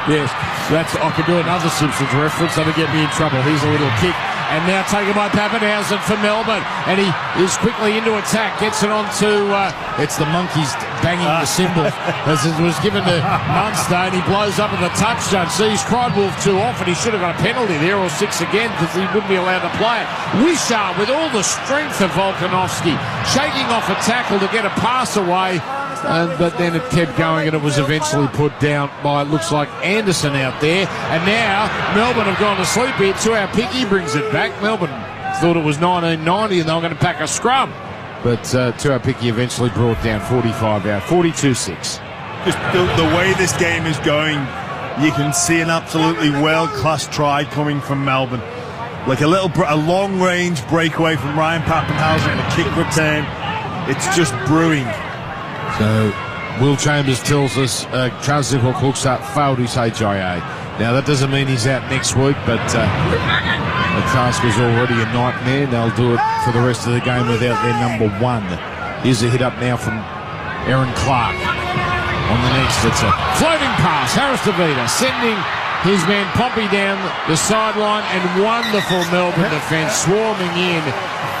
Yes, I could do another Simpsons reference. That'll get me in trouble. Here's a little kick. And now taken by Pappenhausen for Melbourne. And he is quickly into attack. Gets it on to... it's the monkeys banging the cymbal as it was given to Munster. And he blows up at the touchdown. See, he's cried wolf too often. He should have got a penalty there, or 6 again, because he wouldn't be allowed to play it. Wishart with all the strength of Volkanovski, shaking off a tackle to get a pass away. But then it kept going, and it was eventually put down by, it looks like, Anderson out there. And now Melbourne have gone to sleep here. Tuau Picky brings it back. Melbourne thought it was 1990 and they were going to pack a scrum. But Tuau Picky eventually brought down 45 out, 42-6.
Just the way this game is going, you can see an absolutely world-class try coming from Melbourne. Like a long-range breakaway from Ryan Pappenhausen and a kick return. It's just brewing.
So Will Chambers tells us Charles Ziphook hooks up, failed his HIA. Now that doesn't mean he's out next week, but the task was already a nightmare. They'll do it for the rest of the game without their number one. Here's a hit up now from Aaron Clark. On the next, it's a floating pass. Harris DeVita sending his man Pompey down the sideline, and wonderful Melbourne defence swarming in.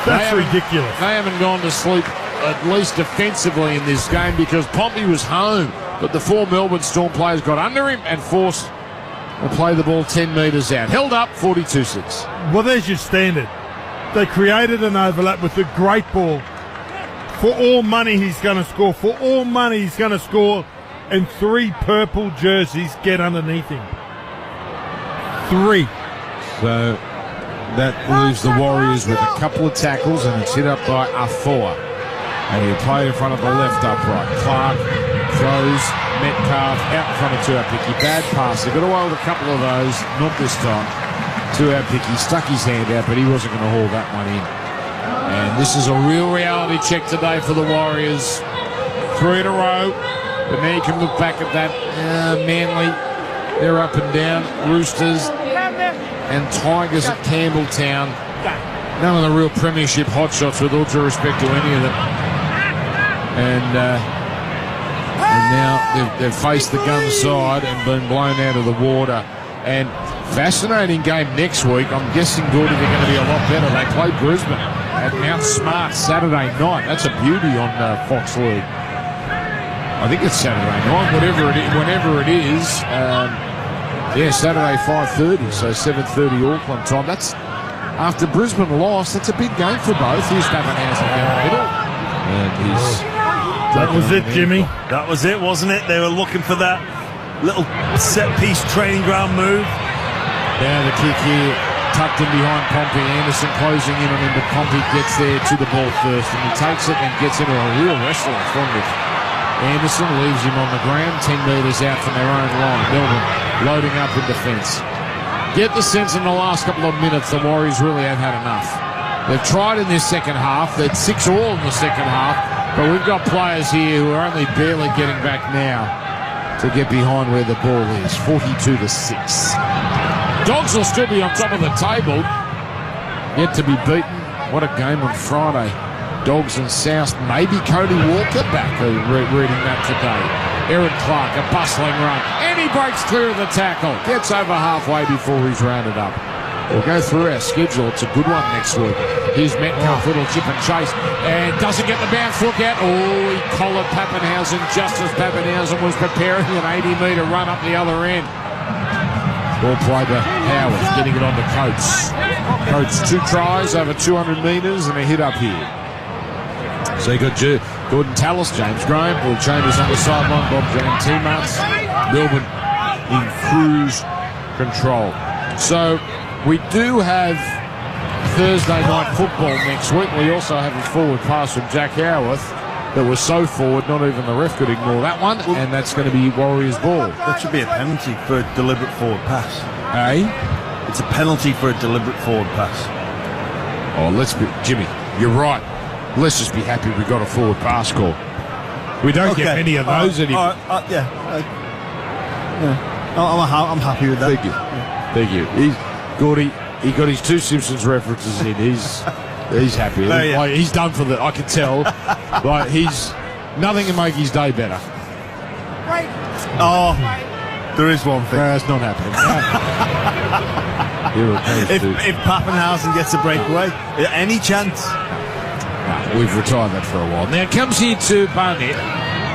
That's ridiculous.
They haven't gone to sleep, at least defensively, in this game, because Pompey was home, but the 4 Melbourne Storm players got under him and forced to play the ball 10 metres out. Held up 42-6.
Well, there's your standard. They created an overlap with a great ball. For all money he's going to score. For all money he's going to score. And 3 purple jerseys get underneath him. 3.
So that leaves the Warriors with a couple of tackles, and it's hit up by Afoa. And he'll play in front of the left upright. Clark throws Metcalf out in front of Tuau Picky. Bad pass. They got away with a couple of those. Not this time. Tuau Picky stuck his hand out, but he wasn't going to haul that one in. And this is a real reality check today for the Warriors. 3 in a row. But now you can look back at that. Manly, they're up and down. Roosters and Tigers at Campbelltown. none of the real premiership hotshots, with all due respect to any of them. And now they've faced the gun side and been blown out of the water. And fascinating game next week. I'm guessing, Gordy, they're going to be a lot better. They play Brisbane at Mount Smart Saturday night. That's a beauty on Fox League. I think it's Saturday night, whenever it is. Saturday 5:30, so 7:30 Auckland time. That's after Brisbane lost. That's a big game for both. Here's Pappenhausen down the middle, and
that was it, Jimmy.
That was it, wasn't it? They were looking for that little set-piece training ground move.
Now the kick here, tucked in behind Pompey. Anderson closing in on him, but Pompey gets there to the ball first, and he takes it and gets into a real wrestling from it. Anderson leaves him on the ground, 10 metres out from their own line. Melbourne loading up in defence. Get the sense in the last couple of minutes the Warriors really have had enough. They've tried in this second half. They're 6-all in the second half, but we've got players here who are only barely getting back now to get behind where the ball is. 42-6. Dogs will still be on top of the table, yet to be beaten. What a game on Friday. Dogs and South, maybe Cody Walker back, reading that today. Aaron Clark, a bustling run, and he breaks clear of the tackle. Gets over halfway before he's rounded up. We'll go through our schedule. It's a good one next week. Here's Metcalf, little chip and chase, and doesn't get the bounce look out. Oh, he collared Pappenhausen just as Pappenhausen was preparing an 80-metre run up the other end. Ball played to Howard, getting it on to Coates. Coates 2 tries over 200 metres and a hit up here. So you got Gordon Tallis, James Graham, Will Chambers on the sideline, Bob Graham teammates. Melbourne in cruise control. So we do have Thursday night football next week. We also have a forward pass from Jack Howarth that was so forward, not even the ref could ignore that one, and that's going to be Warriors ball.
That should be a penalty for a deliberate forward pass.
Hey?
It's a penalty for a deliberate forward pass.
Oh, Jimmy, you're right. Let's just be happy we got a forward pass call. We don't get many of those anymore.
I'm happy with that.
Thank you. Yeah. Thank you. Gordy, he got his 2 Simpsons references in. He's happy. Like, he's done for the. I can tell. Like, he's nothing can make his day better.
Oh, there is one thing.
No, it's not happening.
If Pappenhausen gets a breakaway, any chance?
No, we've retired that for a while. Now it comes here to Barnett.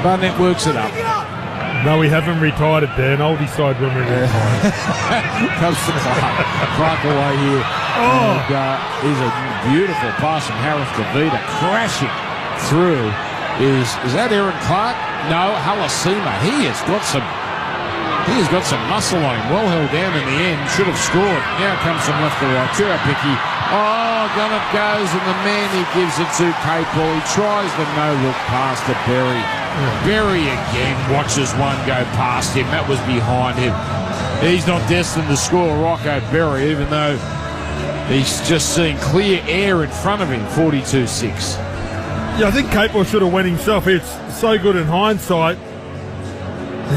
Barnett works it up.
No, we haven't retired it, Dan. Oldie side when we retired.
Comes to Clark away here. Oh. And, he's a beautiful pass from Harris to Vida. Crashing through is that Aaron Clark? No, Halasima. He has got some muscle on him. Well held down in the end. Should have scored. Now it comes from left to right. Turapicky. Oh, gun it goes, and the man he gives it to, K-Paul. He tries the no-look pass to Berry. Berry again watches one go past him. That was behind him. He's not destined to score, Rocco Berry, even though he's just seeing clear air in front of him. 42-6.
Yeah, I think K-Paul should have went himself. It's so good in hindsight.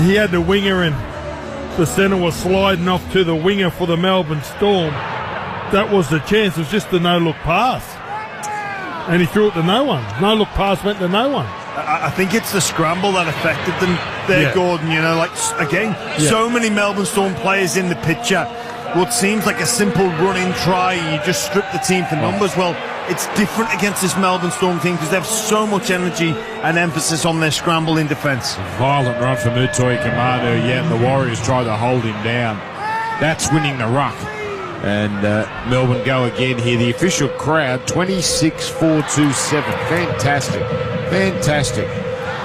He had the winger and the centre was sliding off to the winger for the Melbourne Storm. That was the chance. It was just the no-look pass. And he threw it to no one. No-look pass went to no one.
I think it's the scramble that affected them there, Gordon. You know, like, again, so many Melbourne Storm players in the picture. What seems like a simple running try, you just strip the team for numbers. Well, it's different against this Melbourne Storm team because they have so much energy and emphasis on their scramble in defence.
Violent run from Utoy Kamado, and the Warriors try to hold him down. That's winning the ruck. And Melbourne go again here. The official crowd, 26-427. Fantastic.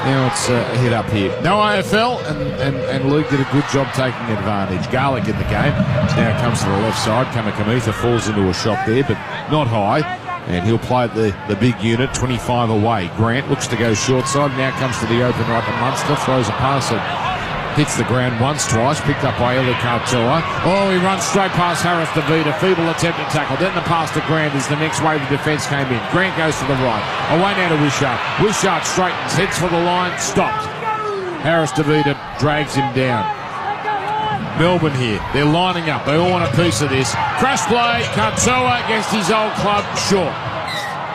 Now it's a hit up here. No AFL, and Luke did a good job taking advantage. Garlick in the game. Now it comes to the left side. Kamikamitha falls into a shot there, but not high. And he'll play at the big unit, 25 away. Grant looks to go short side. Now comes to the open right to Munster. Throws a pass and hits the ground once, twice. Picked up by Eli Kartua. Oh, he runs straight past Harris to Vida. Feeble attempt to tackle. Then the pass to Grant as the next wave of defence came in. Grant goes to the right. Away now to Wishart. Wishart straightens. Heads for the line. Stopped. Harris to Vida drags him down. Melbourne here. They're lining up. They all want a piece of this. Crash play. Katoa against his old club. Short.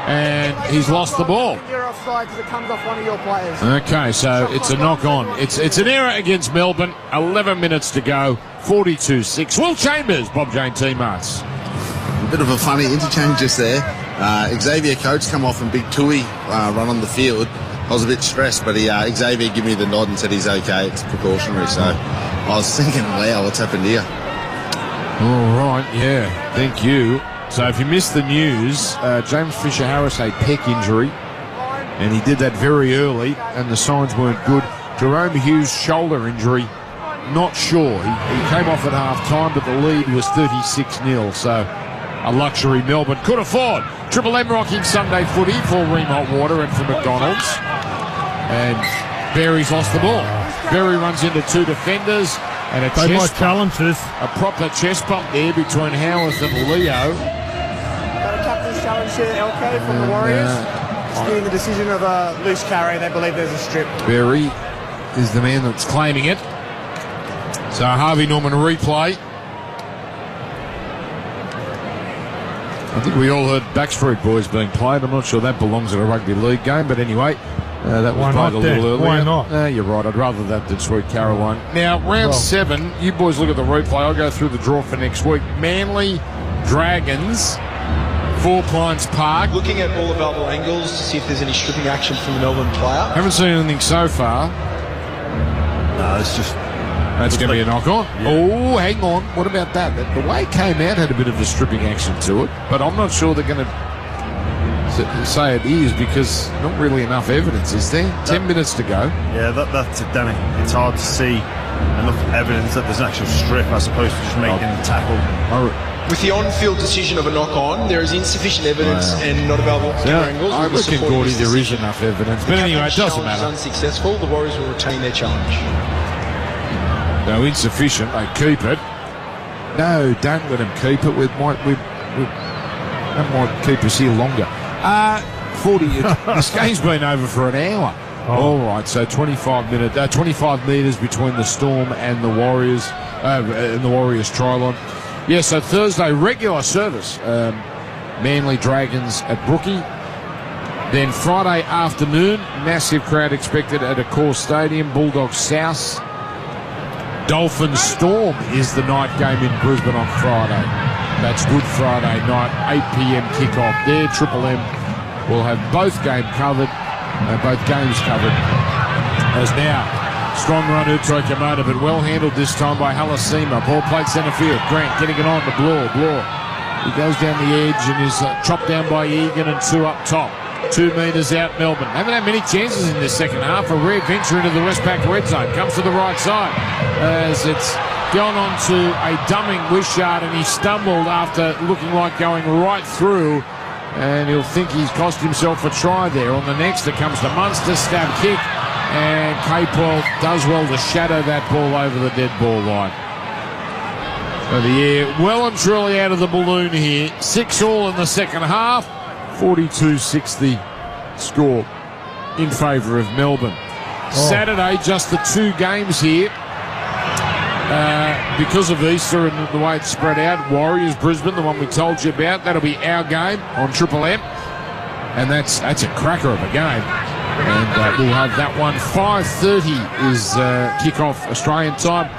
And he's lost the ball.
You're offside because it comes off one of your players.
Okay, so it's a knock-on. It's an error against Melbourne. 11 minutes to go. 42-6. Will Chambers, Bob Jane teammates.
A bit of a funny interchange just there. Xavier Coates come off and Big Tui run on the field. I was a bit stressed, but Xavier gave me the nod and said he's okay. It's precautionary. So I was thinking, wow, what's happened here?
All right, yeah. Thank you. So if you missed the news, James Fisher-Harris a pec injury, and he did that very early, and the signs weren't good. Jerome Hughes shoulder injury, not sure. He came off at half-time, but the lead was 36-0, so a luxury Melbourne could afford. Triple M rocking Sunday footy for Ream Hot Water and for McDonald's. And Berry's lost the ball. Berry runs into two defenders, and a proper chest bump there between Howarth and Leo.
Got a captain's challenge here, LK, from the Warriors. Getting the decision of a loose carry. They believe there's a strip.
Berry is the man that's claiming it. So Harvey Norman replay. I think we all heard Backstreet Boys being played. I'm not sure that belongs at a rugby league game, but anyway, that was played a little earlier.
Why not?
You're right. I'd rather that than Sweet Caroline. Now, round 7, you boys look at the replay. I'll go through the draw for next week. Manly Dragons, Four Pines Park.
Looking at all available angles to see if there's any stripping action from the Melbourne player.
Haven't seen anything so far.
No, it's just...
That's going to be a knock-on. Yeah. Oh, hang on. What about that? The way it came out had a bit of a stripping action to it, but I'm not sure they're going to say it is because not really enough evidence, is there? 10 minutes to go.
Yeah, that's it, Danny. It's hard to see enough evidence that there's an actual strip as opposed to just making a tackle.
With the on-field decision of a knock-on, there is insufficient evidence and not available camera angles.
I reckon, Gordy, there is enough evidence. But anyway, it doesn't matter.
If unsuccessful, the Warriors will retain their challenge.
No, insufficient. They keep it. No, don't let them keep it. That might keep us here longer. 40. This game's been over for an hour. All right, so 25 metres between the Storm and the Warriors, and the Warriors try line. Yeah, so Thursday regular service. Manly Dragons at Brookie. Then Friday afternoon, massive crowd expected at Accor Stadium. Bulldogs South. Dolphins Storm is the night game in Brisbane on Friday. That's Good Friday night, 8 p.m. kickoff there. Triple M will have both games covered. As now, strong run Utro Komoda, but well handled this time by Halasima. Ball played centre field. Grant getting it on to Bloor. He goes down the edge and is chopped down by Egan and two up top. 2 metres out Melbourne. Haven't had many chances in this second half. A rare venture into the Westpac red zone. Comes to the right side as it's gone on to a dumbing Wishart, and he stumbled after looking like going right through, and he'll think he's cost himself a try there. On the next, it comes to Munster, stab kick, and Capewell does well to shadow that ball over the dead ball line. So the air well and truly out of the balloon here. 6-all in the second half. 42-6 the score in favour of Melbourne. Saturday, just the 2 games here. Because of Easter and the way it's spread out, Warriors Brisbane, the one we told you about, that'll be our game on Triple M, and that's a cracker of a game, and we'll have that one. 5:30 is kick-off Australian time,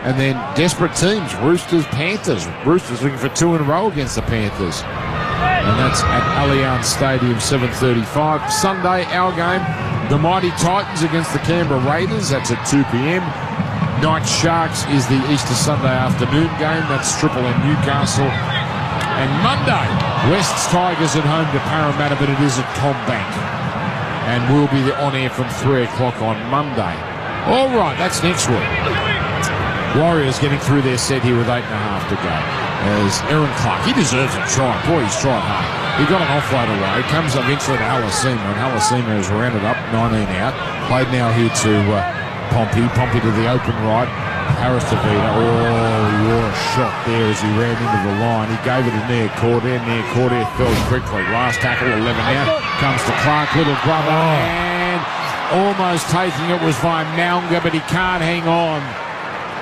and then desperate teams, Roosters, Panthers. Roosters looking for 2 in a row against the Panthers, and that's at Allianz Stadium, 7:35. Sunday, our game, the Mighty Titans against the Canberra Raiders, that's at 2 p.m. Night Sharks is the Easter Sunday afternoon game. That's Triple M Newcastle. And Monday, West's Tigers at home to Parramatta, but it is at CommBank. And we'll be on air from 3 o'clock on Monday. All right, that's next week. Warriors getting through their set here with 8.5 to go. As Aaron Clark, he deserves a try. Boy, he's tried hard. He got an offload away. Comes eventually to Halasima, and Halasima has rounded up 19 out. Played now here to Pompey to the open right. Harris to Vita. Oh, what a shot there as he ran into the line. He gave it to Nia Cordair. Nia Cordair fell quickly. Last tackle, 11 out. Comes to Clark, little brother, and almost taking it was by Malga, but he can't hang on.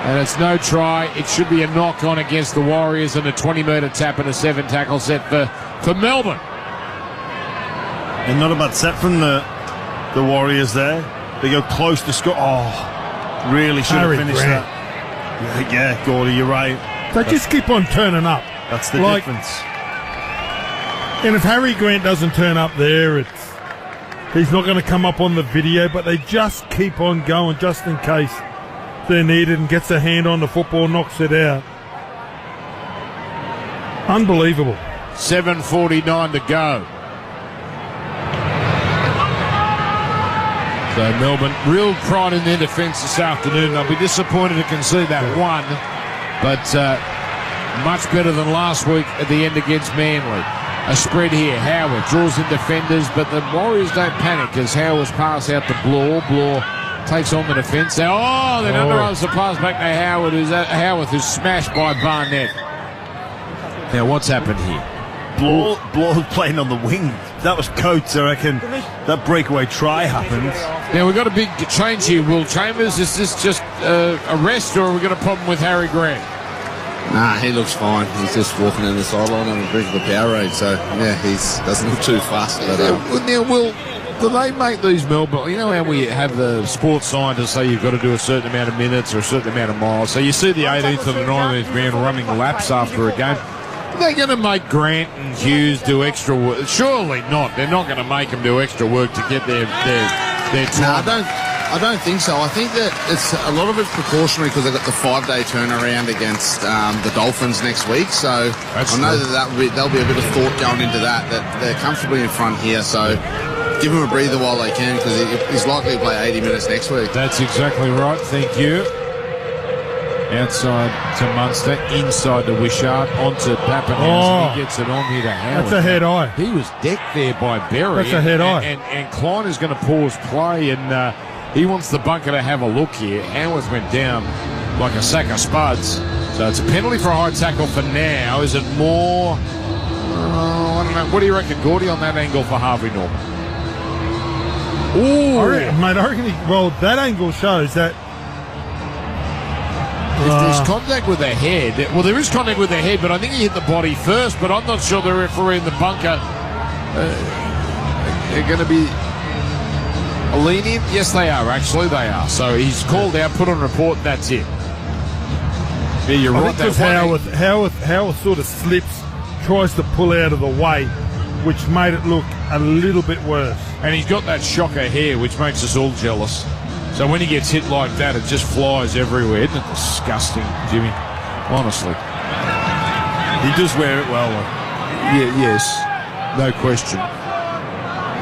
And it's no try. It should be a knock on against the Warriors and a 20-metre tap and a 7-tackle set for Melbourne.
And not a bad set from the Warriors there. They go close to score. Oh, really should have finished
Grant.
that. Yeah, Gordy, you're right.
They just keep on turning up.
That's the difference.
And if Harry Grant doesn't turn up there, he's not going to come up on the video, but they just keep on going just in case they're needed, and gets a hand on the football, knocks it out. Unbelievable.
7:49 to go. So Melbourne, real pride in their defence this afternoon. They'll be disappointed to concede that one, but much better than last week at the end against Manly. A spread here. Howard draws in defenders, but the Warriors don't panic as Howard's pass out to Blore. Blore takes on the defence. Then underarms the pass back to Howard, who's smashed by Barnett. Now what's happened here?
Blore playing on the wing. That was Coates, I reckon. That breakaway try happened.
Now we've got a big change here. Will Chambers, is this just a rest, or have we got a problem with Harry Grant?
Nah, he looks fine. He's just walking down the sideline on a regular power rate. So, yeah, he doesn't look too fast. But,
now, Will, do they make these Melbourne... You know how we have the sports scientists say you've got to do a certain amount of minutes or a certain amount of miles. So you see the 18th and the 19th man running laps after a game. Are they going to make Grant and Hughes do extra work? Surely not. They're not going to make them do extra work to get their time.
No, I don't think so. I think that it's a lot of it's precautionary because they've got the 5-day turnaround against the Dolphins next week. So I know there'll be a bit of thought going into that they're comfortably in front here. So give him a breather while they can, because he's likely to play 80 minutes next week.
That's exactly right. Thank you. Outside to Munster, inside to Wishart, onto Pappenhausen. He gets it on here to Howard.
That's a head eye.
He was decked there by Berry.
That's a head eye.
And Klein is going to pause play, and he wants the bunker to have a look here. Howard went down like a sack of spuds. So it's a penalty for a high tackle for now. Is it more? I don't know. What do you reckon, Gordy, on that angle for Harvey Norman? Ooh.
I reckon that angle shows that
if there's contact with the head, well, there is contact with the head, but I think he hit the body first, but I'm not sure the referee in the bunker are going to be lenient. Yes, they are, actually, they are. So he's called out, put on report, and that's it. Yeah, you're right.
Because Howard sort of slips, tries to pull out of the way, which made it look a little bit worse.
And he's got that shocker hair, which makes us all jealous. So when he gets hit like that, it just flies everywhere. Isn't it disgusting, Jimmy? Honestly.
He does wear it well, though.
Yeah, yes. No question.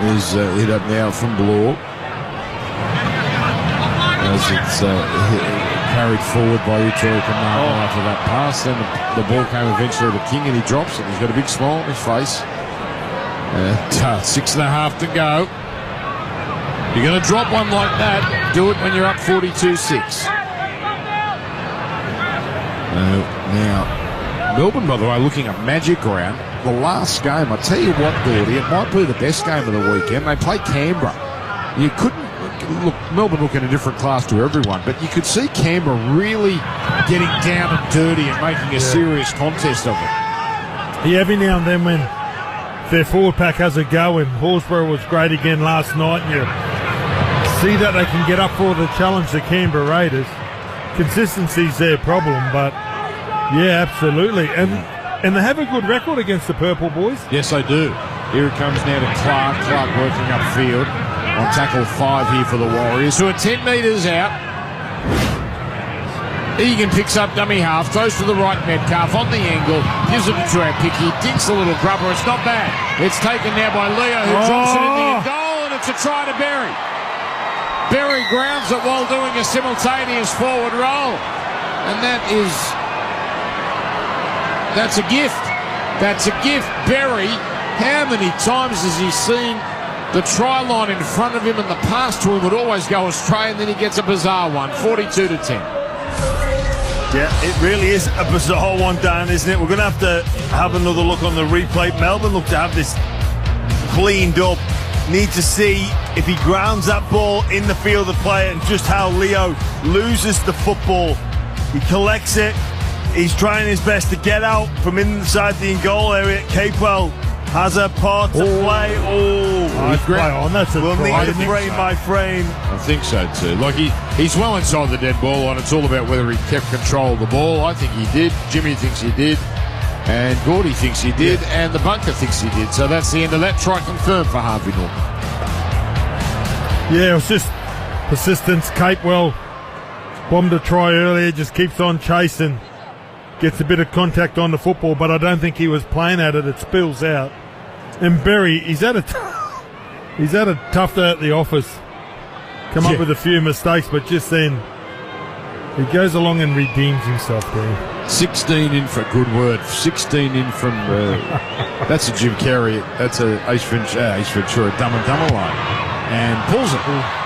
He's hit up now from Blore. As it's carried forward by Uteri Kamara after that pass. Then the ball came eventually to King, and he drops it. He's got a big smile on his face. 6.5 to go. You're going to drop one like that, do it when you're up 42-6. Now, Melbourne, by the way, looking at magic round. The last game, I tell you what, Gordy, it might be the best game of the weekend. They play Canberra. You couldn't look, Melbourne look in a different class to everyone, but you could see Canberra really getting down and dirty and making a serious contest of it.
Every now and then when their forward pack has a go, and Horsburgh was great again last night, and you see that they can get up for the challenge, the Canberra Raiders. Consistency's their problem, but yeah, absolutely. And they have a good record against the Purple Boys.
Yes, they do. Here it comes now to Clark. Clark working upfield on tackle 5 here for the Warriors, who are 10 metres out. Egan picks up dummy half, throws to the right, Metcalf on the angle, gives it to Picky, dinks a little grubber. It's not bad. It's taken now by Leo, who drops it in the end goal, and it's a try to Berry. Berry grounds it while doing a simultaneous forward roll. And that's a gift. That's a gift. Berry, how many times has he seen the try line in front of him, and the pass to him would always go astray, and then he gets a bizarre one, 42-10.
Yeah, it really is a bizarre one, Dan, isn't it? We're going to have another look on the replay. Melbourne look to have this cleaned up. Need to see if he grounds that ball in the field of play, and just how Leo loses the football He collects it. He's trying his best to get out from inside the goal area. Capewell has a part to play.
Nice play on. That's a
we'll
try,
need a
isn't it?
frame by frame.
I think so too. Like he's well inside the dead ball line. It's all about whether he kept control of the ball. I think he did. Jimmy thinks he did. And Gordy thinks he did. And the bunker thinks he did. So that's the end of that. Try confirmed for Harvey Norman.
Yeah, it was just persistence. Capewell bombed a try earlier, just keeps on chasing. Gets a bit of contact on the football, but I don't think he was playing at it. It spills out. And Berry, he's had a tough day at the office. Come up with a few mistakes, but just then he goes along and redeems himself there.
16 in for a good word. 16 in from that's a Jim Carrey. That's a Ace Ventura Dumb and Dumber line. And pulls it.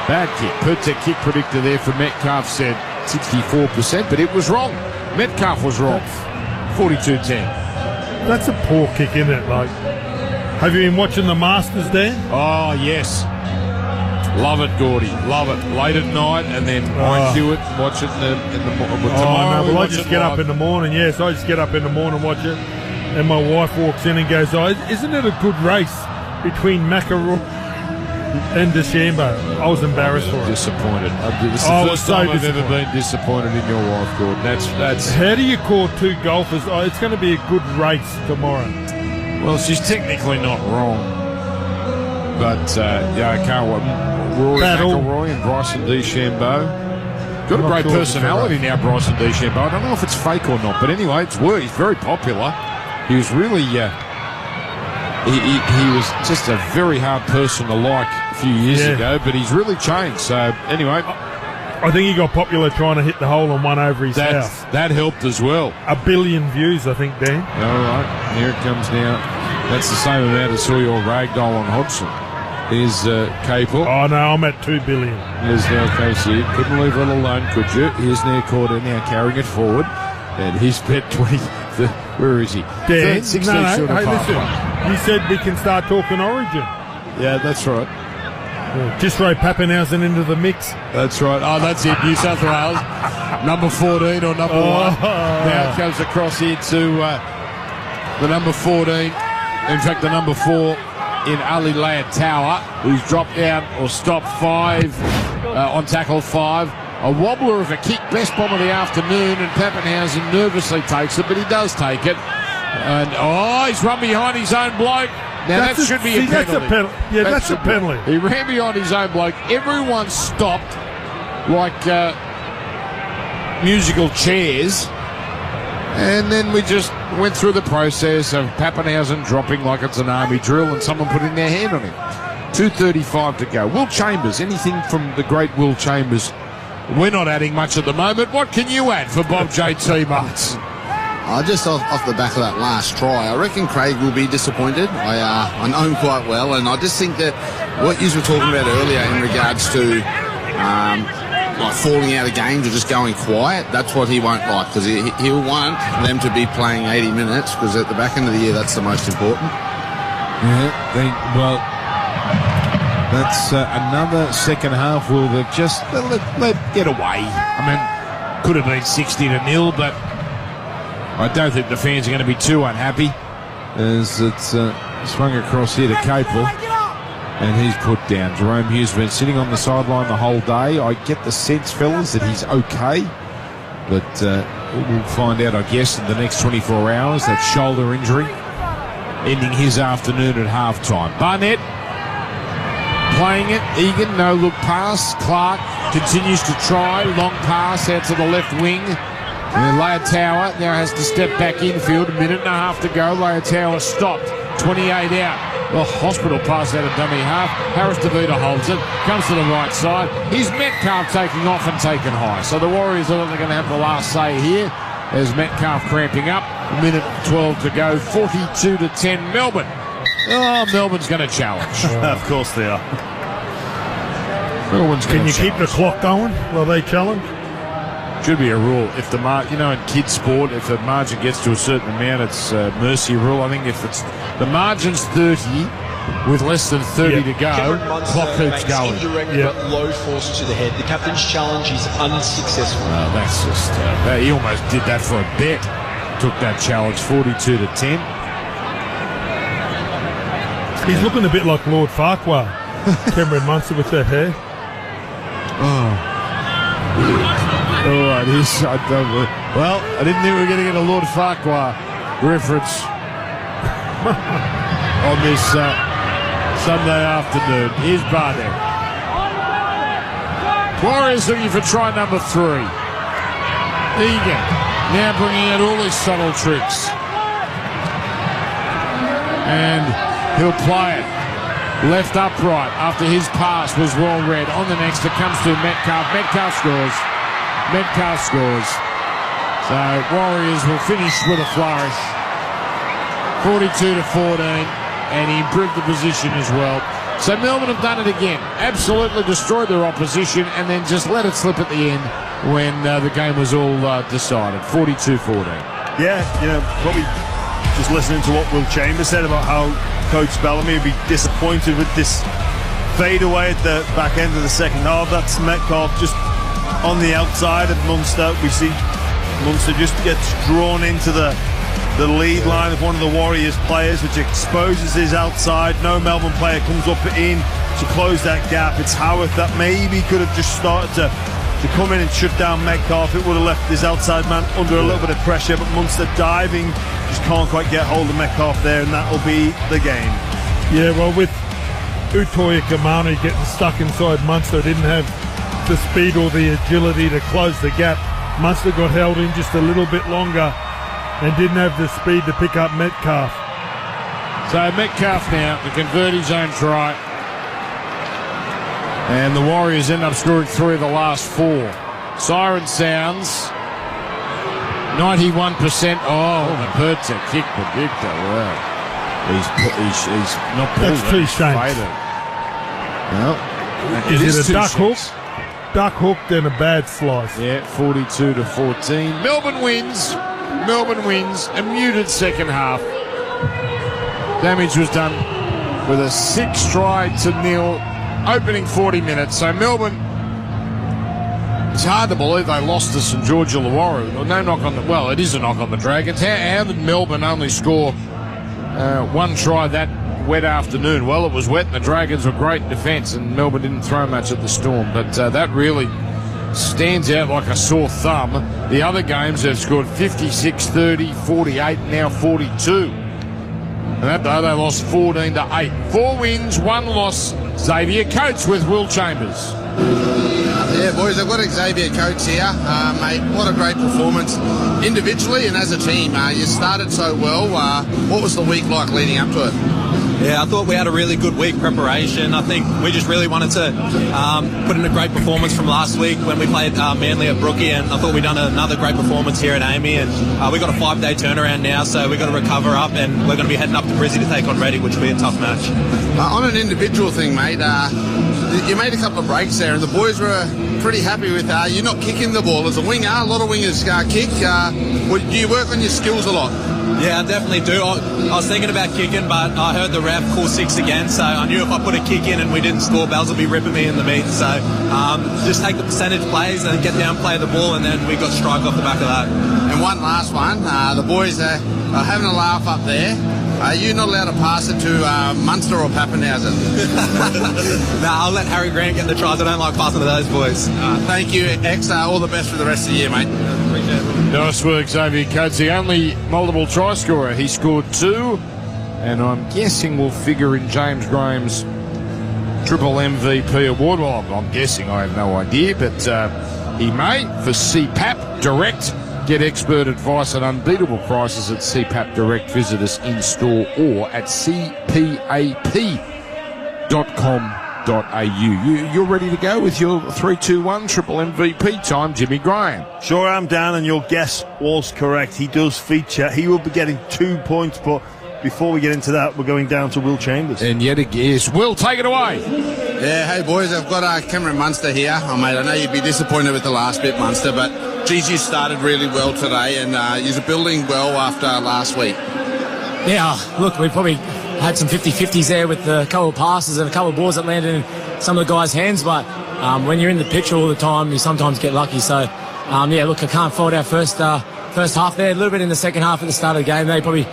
Bad kick. Pertek kick predictor there for Metcalf said 64%, but it was wrong. Metcalf was wrong. 42-10.
That's a poor kick, isn't it? Like, have you been watching the Masters, Dan?
Oh, yes. Love it, Gordy. Love it. Late at night, and then IQ it and watch it in the morning.
No, well, I just get up in the morning. Yes, I just get up in the morning and watch it. And my wife walks in and goes, "Oh, isn't it a good race between McElroy and DeChambeau?" I was embarrassed for it.
Disappointed. This is the first time I've ever been disappointed in your wife, Gordon. That's.
How do you call two golfers? Oh, it's going to be a good race tomorrow.
Well, she's technically not wrong, but I can't. Rory McIlroy and Bryson DeChambeau. Got a great personality now, Bryson DeChambeau. I don't know if it's fake or not, but anyway, it's worked. He's very popular. He was really. He was just a very hard person to like a few years ago, but he's really changed. So anyway,
I think he got popular trying to hit the hole in one over his house.
That helped as well.
1 billion views, I think, Dan.
All right, here it comes now. That's the same amount as saw your ragdoll on Hodgson. Here's Capel.
Oh no, I'm at 2 billion.
Here's now Casey. Couldn't leave it alone, could you? Here's now Corder now carrying it forward, and he's bet 20. Where is he?
Dan,
16
no,
short of
hey, listen. You said we can start talking Origin.
Yeah, that's right.
Yeah, just throw Pappenhausen into the mix.
That's right. Oh, that's it. New South Wales. Number 14 or number 1. Now it comes across here to the number 14. In fact, the number 4 in Ali Tower, who's dropped down or stopped 5 on tackle 5. A wobbler of a kick, best bomb of the afternoon, and Pappenhausen nervously takes it, but he does take it. And he's run behind his own bloke. Now that should be a penalty.
That's a penalty. Yeah, that's a penalty.
He ran behind his own bloke. Everyone stopped like musical chairs. And then we just went through the process of Pappenhausen dropping like it's an army drill and someone putting their hand on him. 2:35 to go. Will Chambers, anything from the great Will Chambers? We're not adding much at the moment. What can you add for Bob JT Marks?
Just off the back of that last try, I reckon Craig will be disappointed. I know him quite well, and I just think that what you were talking about earlier in regards to like falling out of games or just going quiet, that's what he won't like, because he'll want them to be playing 80 minutes, because at the back end of the year, that's the most important.
Yeah, that's another second half where they've just let get away. I mean, could have been 60-0, but I don't think the fans are going to be too unhappy as it's swung across here to Capel, and he's put down. Jerome Hughes has been sitting on the sideline the whole day. I get the sense, fellas, that he's okay, but we'll find out, I guess, in the next 24 hours. That shoulder injury ending his afternoon at halftime. Barnett playing it. Egan, no look pass. Clark continues to try. Long pass out to the left wing. And Tower now has to step back infield. 1.5 minutes to go. Tower stopped. 28 out. Well, Hospital pass out of dummy half. Harris DeVita holds it. Comes to the right side. Here's Metcalf taking off and taken high. So the Warriors are going to have the last say here as Metcalf cramping up. 1 minute 12 to go. 42-10 Melbourne. Oh, Melbourne's going to challenge.
Of course they are.
Melbourne's going to challenge.
Can you keep the clock going while they challenge?
Should be a rule. If the in kids sport, if the margin gets to a certain amount, it's a mercy rule. I think if it's the margin's 30 with less than 30 to go. Clock keeps going.
Indirect but low force to the head. The captain's challenge is unsuccessful.
Well, that's just... he almost did that for a bet. Took that challenge 42 to 10.
He's looking a bit like Lord Farquhar. Cameron Munster with that hair.
All right, well, I didn't think we were going to get a Lord Farquhar reference on this Sunday afternoon. Here's Barnett. Warriors looking for try number 3. Egan now bringing out all his subtle tricks. And he'll play it. Left upright after his pass was well read. On the next, it comes to Metcalf. Metcalf scores. Metcalf scores. So Warriors will finish with a flourish. 42 to 14, and he improved the position as well. So Melbourne have done it again. Absolutely destroyed their opposition and then just let it slip at the end when the game was all decided. 42-14.
Yeah, probably just listening to what Will Chambers said about how Coach Bellamy would be disappointed with this fade away at the back end of the second half. That's Metcalf just on the outside of Munster. We see Munster just gets drawn into the lead line of one of the Warriors players, which exposes his outside. No Melbourne player comes up in to close that gap. It's Howarth that maybe could have just started to come in and shut down Metcalf. It would have left his outside man under a little bit of pressure, but Munster diving just can't quite get hold of Metcalf there, and that will be the game.
Yeah, well, with Utoya Kamani getting stuck inside Munster, didn't have the speed or the agility to close the gap. Munster got held in just a little bit longer and didn't have the speed to pick up Metcalf.
So Metcalf now to convert his own try. And the Warriors end up scoring 3 of the last 4. Siren sounds. 91%. Oh, the Pertzer kick predictor. Wow. He's not pulled.
That's too strange.
No.
Is it a duck hook? Duck hook, then a bad slice.
Yeah, 42 to 14. Melbourne wins. Melbourne wins. A muted second half. Damage was done with a 6-0 opening 40 minutes. So Melbourne, it's hard to believe they lost to St George Illawarra. No knock on the... Well, it is a knock on the Dragons. How did Melbourne only score one try that wet afternoon? Well, it was wet and the Dragons were great in defence and Melbourne didn't throw much at the Storm. But that really stands out like a sore thumb. The other games have scored 56, 30, 48, now 42. And that day they lost 14 to 8. 4 wins, 1 loss. Xavier Coates with Will Chambers.
Yeah, boys, I've got Xavier Coates here. Mate, what a great performance individually and as a team. You started so well. What was the week like leading up to it?
Yeah, I thought we had a really good week preparation. I think we just really wanted to put in a great performance from last week when we played Manly at Brookie, and I thought we'd done another great performance here at Amy, and we got a 5-day turnaround now, so we've got to recover up, and we're going to be heading up to Brizzy to take on Reddy, which will be a tough match.
On an individual thing, mate, you made a couple of breaks there, and the boys were pretty happy with you not kicking the ball as a winger. A lot of wingers kick. Do you work on your skills a lot?
Yeah, I definitely do. I was thinking about kicking, but I heard the ref call 6 again, so I knew if I put a kick in and we didn't score, Bells would be ripping me in the meat. So just take the percentage plays and get down, play the ball, and then we got strike off the back of that.
And one last one. The boys are having a laugh up there. Are you not allowed to pass it to Munster or Pappenhausen?
I'll let Harry Grant get the tries. I don't like passing to those boys.
Thank you, X. All the best for the rest of the year, mate.
Appreciate it.
Nice work, Xavier Coates. The only multiple try scorer. He scored 2, and I'm guessing will figure in James Graham's triple MVP award. Well, I'm guessing. I have no idea, but he may for CPAP Direct. Get expert advice at unbeatable prices at CPAP Direct. Visit us in store or at cpap.com.au. You're ready to go with your 3-2-1 triple MVP time, Jimmy Graham.
Sure am, Dan, and your guess was correct. He does feature. He will be getting 2 points, but before we get into that, we're going down to Will Chambers.
And yet again, yes, Will, take it away.
Yeah, hey boys, I've got Cameron Munster here. Mate, I know you'd be disappointed with the last bit, Munster, but geez, you started really well today, and you're building well after last week.
Yeah, look, we probably had some 50-50s there with a couple of passes and a couple of balls that landed in some of the guys' hands. But when you're in the picture all the time, you sometimes get lucky. So, I can't fault our first half there. A little bit in the second half at the start of the game. They probably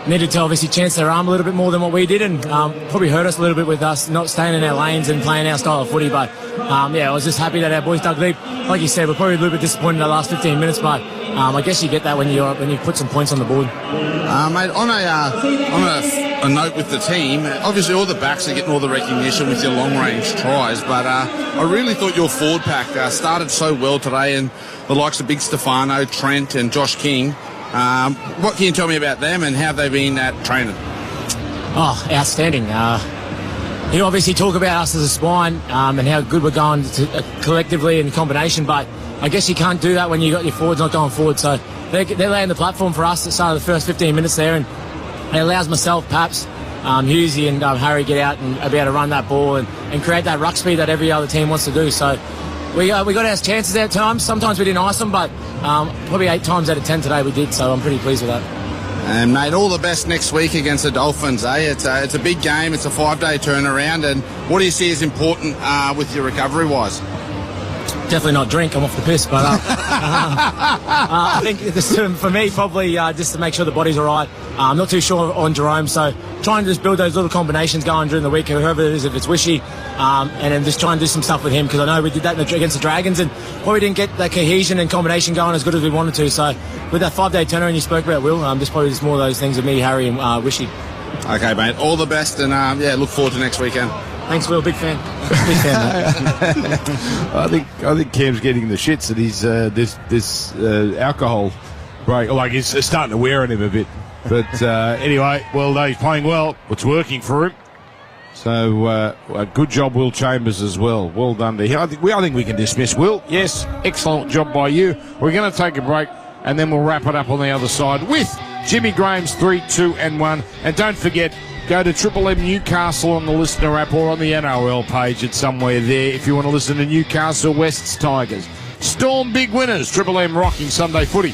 needed to obviously chance their arm a little bit more than what we did, and probably hurt us a little bit with us not staying in our lanes and playing our style of footy. But I was just happy that our boys dug deep. Like you said, we're probably a little bit disappointed in the last 15 minutes, but I guess you get that when you put some points on the board.
Mate, on a note with the team, obviously all the backs are getting all the recognition with your long-range tries, but I really thought your forward pack started so well today, and the likes of Big Stefano, Trent and Josh King. What can you tell me about them and how they've been at training?
Oh, outstanding. You obviously talk about us as a spine and how good we're going collectively in combination, but I guess you can't do that when you got your forwards not going forward. So they're laying the platform for us at the start of the first 15 minutes there, and it allows myself, Paps, Hughesy and Harry get out and be able to run that ball and create that ruck speed that every other team wants to do. So we got our chances at times. Sometimes we didn't ice them, but probably 8 times out of 10 today we did, so I'm pretty pleased with that.
And, mate, all the best next week against the Dolphins, eh? It's a big game. It's a 5-day turnaround. And what do you see as important with your recovery-wise?
Definitely not drink. I'm off the piss. But I think for me, probably just to make sure the body's all right. I'm not too sure on Jerome, so trying to just build those little combinations going during the week, whoever it is, if it's Wishy, and then just try and do some stuff with him, because I know we did that against the Dragons and probably didn't get that cohesion and combination going as good as we wanted to. So with that 5-day turnaround you spoke about, Will, there's probably just more of those things with me, Harry and Wishy.
Okay, mate. All the best, and look forward to next weekend.
Thanks, Will. Big fan. Big fan, mate.
I think Cam's getting the shits that he's this alcohol break. Like, he's starting to wear on him a bit. But anyway, well, he's playing well. It's working for him. So a good job, Will Chambers, as well. Well done to him. I think we can dismiss Will. Yes, excellent job by you. We're going to take a break, and then we'll wrap it up on the other side with Jimmy Graham's 3, 2 and 1. And don't forget, go to Triple M Newcastle on the Listener app or on the NRL page. It's somewhere there if you want to listen to Newcastle West's Tigers. Storm big winners. Triple M rocking Sunday footy.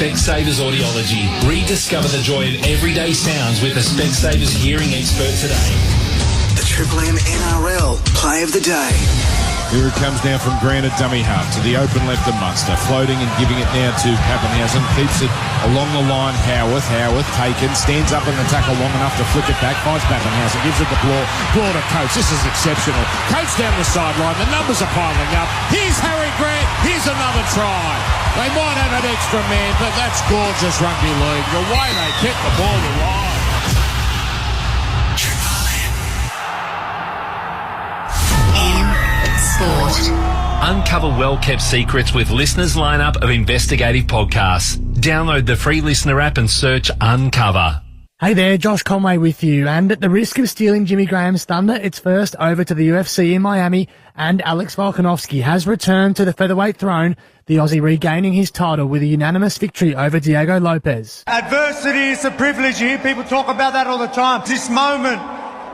Specsavers Audiology. Rediscover the joy of everyday sounds with the Specsavers hearing expert today.
The Triple M NRL Play of the Day.
Here it comes now from Granite dummy half to the open left of Munster, floating and giving it now to Pappenhausen, keeps it along the line. Howarth taken, stands up in the tackle long enough to flick it back, finds Pappenhausen, gives it the Bloor to Coates. This is exceptional. Coates down the sideline, the numbers are piling up. Here's Harry Grant, here's another try. They might have an extra man, but that's gorgeous rugby league. The way they kick the ball alive.
Uncover well-kept secrets with Listener's lineup of investigative podcasts. Download the free Listener app and search Uncover.
Hey there, Josh Conway with you, and at the risk of stealing Jimmy Graham's thunder, it's first over to the UFC in Miami, and Alex Volkanovski has returned to the featherweight throne, the Aussie regaining his title with a unanimous victory over Diego Lopez.
Adversity is a privilege. You hear people talk about that all the time. This moment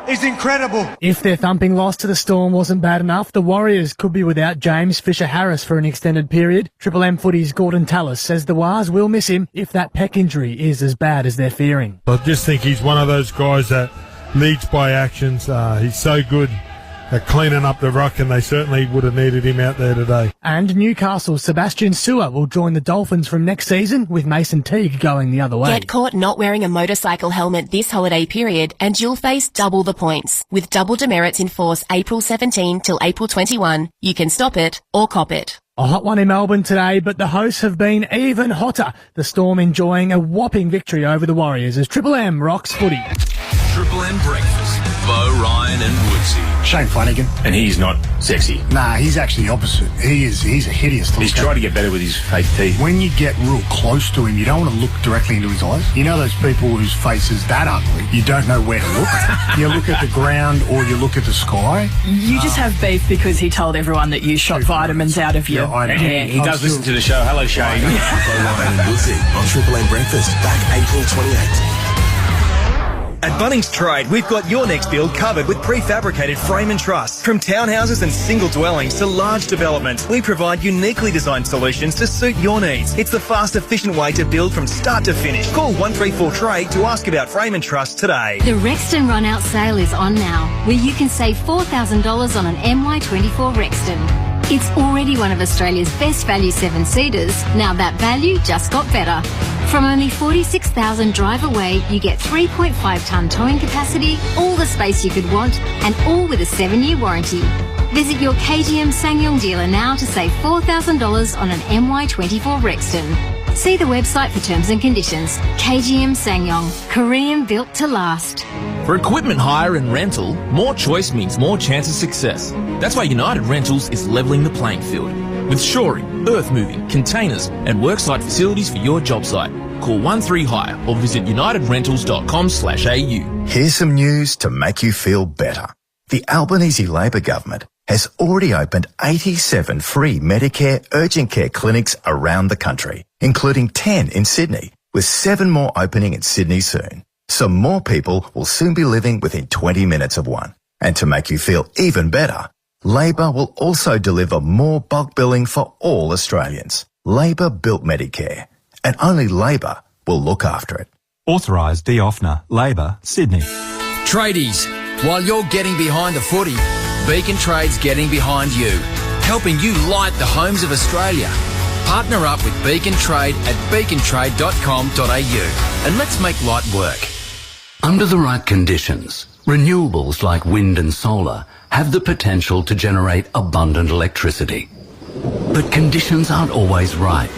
is incredible.
If their thumping loss to the Storm wasn't bad enough, the Warriors could be without James Fisher-Harris for an extended period. Triple M Footy's Gordon Tallis says the Wars will miss him if that pec injury is as bad as they're fearing.
I just think he's one of those guys that leads by actions. He's so good at cleaning up the ruck, and they certainly would have needed him out there today.
And Newcastle's Sebastian Sewer will join the Dolphins from next season, with Mason Teague going the other way.
Get caught not wearing a motorcycle helmet this holiday period and you'll face double the points. With double demerits in force April 17 till April 21, you can stop it or cop it.
A hot one in Melbourne today, but the hosts have been even hotter. The Storm enjoying a whopping victory over the Warriors as Triple M rocks footy.
Triple M Breakfast. Bo, Ryan and Woodsy.
Shane Flanagan.
And he's not sexy.
Nah, he's actually the opposite. He's a hideous to
He's
look at.
trying to get better with his fake teeth.
When you get real close to him, you don't want to look directly into his eyes. You know those people whose face is that ugly, you don't know where to look. You look at the ground or you look at the sky.
You just have beef because he told everyone that you shot vitamins out of your hair.
He does listen to the show. Hello, Shane.
Ryan and Woodsy on Triple M Breakfast, back April 28th.
At Bunnings Trade, we've got your next build covered with prefabricated frame and truss. From townhouses and single dwellings to large developments, we provide uniquely designed solutions to suit your needs. It's the fast, efficient way to build from start to finish. Call 134 Trade to ask about frame and truss today.
The Rexton Run-Out sale is on now, where you can save $4,000 on an MY24 Rexton. It's already one of Australia's best value 7-seaters. Now that value just got better. From only 46,000 drive away, you get 3.5 tonne towing capacity, all the space you could want, and all with a 7-year warranty. Visit your KGM SsangYong dealer now to save $4,000 on an MY24 Rexton. See the website for terms and conditions. KGM SsangYong, Korean built to last.
For equipment hire and rental, more choice means more chance of success. That's why United Rentals is levelling the playing field. With shoring, earth moving, containers and worksite facilities for your job site. Call 13-HIRE or visit unitedrentals.com/au.
Here's some news to make you feel better. The Albanese Labor government has already opened 87 free Medicare urgent care clinics around the country, including 10 in Sydney, with 7 more opening in Sydney soon. So more people will soon be living within 20 minutes of one. And to make you feel even better, Labor will also deliver more bulk billing for all Australians. Labor built Medicare, and only Labor will look after it.
Authorised D. Offner, Labor, Sydney.
Tradies, while you're getting behind the footy, Beacon Trade's getting behind you, helping you light the homes of Australia. Partner up with Beacon Trade at beacontrade.com.au and let's make light work.
Under the right conditions, renewables like wind and solar have the potential to generate abundant electricity. But conditions aren't always right.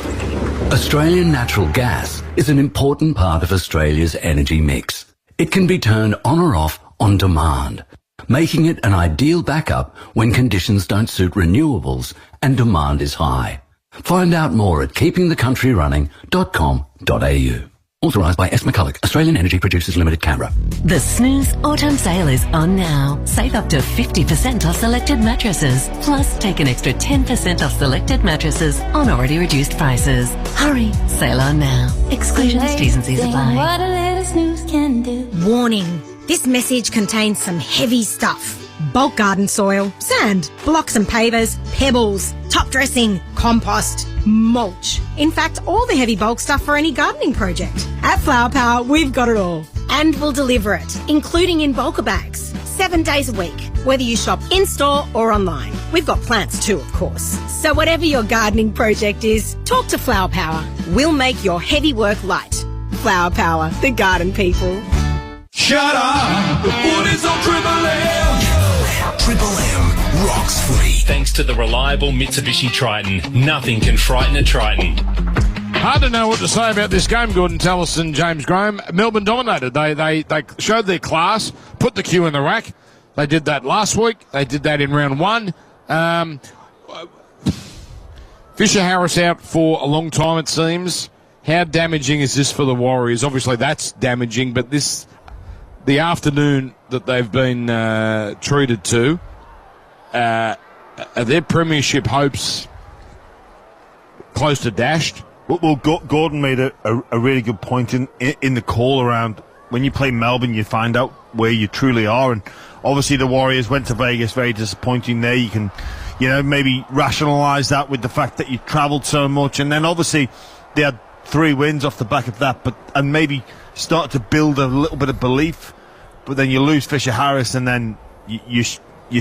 Australian natural gas is an important part of Australia's energy mix. It can be turned on or off on demand, making it an ideal backup when conditions don't suit renewables and demand is high. Find out more at keepingthecountryRunning.com.au. Authorised by S. McCulloch, Australian Energy Producers Limited, Canberra.
The Snooze Autumn Sale is on now. Save up to 50% off selected mattresses. Plus, take an extra 10% off selected mattresses on already reduced prices. Hurry, sale on now. Exclusions, T's and C's apply.
What a little snooze can do. Warning, this message contains some heavy stuff. Bulk garden soil, sand, blocks and pavers, pebbles, top dressing, compost, mulch. In fact, all the heavy bulk stuff for any gardening project. At Flower Power, we've got it all. And we'll deliver it, including in bulker bags, 7 days a week, whether you shop in-store or online. We've got plants too, of course. So whatever your gardening project is, talk to Flower Power. We'll make your heavy work light. Flower Power, the garden people.
Shut up! The footy's on Triple M!
Triple M rocks footy.
Thanks to the reliable Mitsubishi Triton, nothing can frighten a Triton.
Hard to know what to say about this game, Gordon Tallis and James Graham. Melbourne dominated. They showed their class, put the cue in the rack. They did that last week. They did that in round 1. Fisher Harris out for a long time, it seems. How damaging is this for the Warriors? Obviously, that's damaging, but the afternoon that they've been treated to, are their premiership hopes close to dashed?
Well, Gordon made a really good point in the call around when you play Melbourne, you find out where you truly are. And obviously the Warriors went to Vegas, very disappointing there. You can, maybe rationalise that with the fact that you travelled so much. And then obviously they had 3 wins off the back of that, and maybe start to build a little bit of belief. But then you lose Fisher Harris, and then you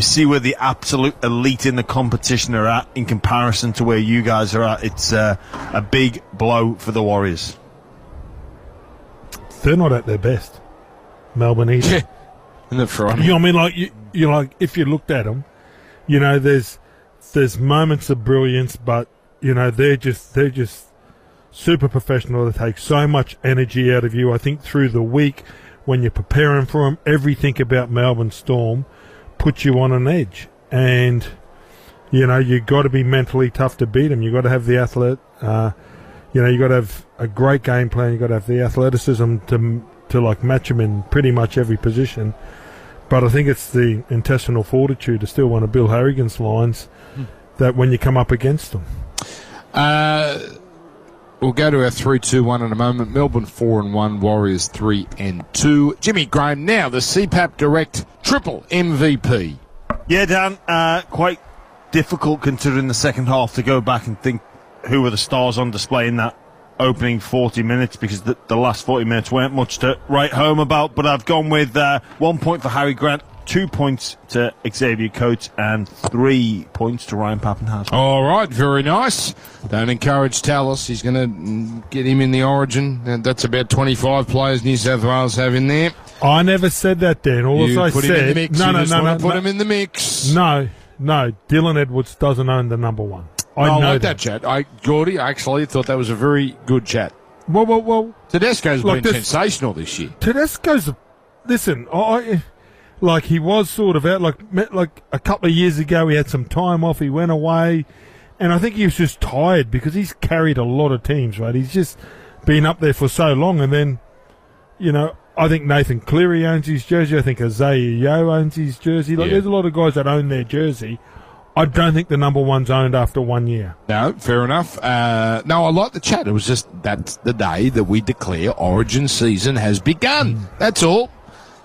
see where the absolute elite in the competition are at in comparison to where you guys are at. It's a big blow for the Warriors.
They're not at their best, Melbourne either.
In the front.
You like if you looked at them, there's moments of brilliance, but they're just super professional. They take so much energy out of you. I think through the week when you're preparing for them, everything about Melbourne Storm puts you on an edge, and you've got to be mentally tough to beat them. You've got to have the athlete. You've got to have a great game plan. You've got to have the athleticism to match them in pretty much every position. But I think it's the intestinal fortitude to still one of Bill Harrigan's lines that when you come up against them.
We'll go to our 3-2-1 in a moment. Melbourne 4-1, Warriors 3-2. Jimmy Graham, now the CPAP Direct triple MVP.
Yeah, Dan, quite difficult considering the second half to go back and think who were the stars on display in that opening 40 minutes, because the last 40 minutes weren't much to write home about. But I've gone with 1 point for Harry Grant, 2 points to Xavier Coates, and 3 points to Ryan Pappenhausen.
All right, very nice. Don't encourage Tallis. He's going to get him in the Origin. And that's about 25 players New South Wales have in there.
I never said that, Dan. All I
put
said,
him in the mix. No. Put him in the mix.
No. Dylan Edwards doesn't own the number one. I
like that chat. Gordy, I actually thought that was a very good chat.
Well.
Tedesco's been sensational this year.
Tedesco's, listen, he was sort of out, like a couple of years ago, he had some time off, he went away, and I think he was just tired because he's carried a lot of teams, right? He's just been up there for so long, and then, I think Nathan Cleary owns his jersey, I think Isaiah Yeo owns his jersey. There's a lot of guys that own their jersey. I don't think the number one's owned after 1 year.
No, fair enough. No, I like the chat. It was just that's the day that we declare Origin season has begun. That's all.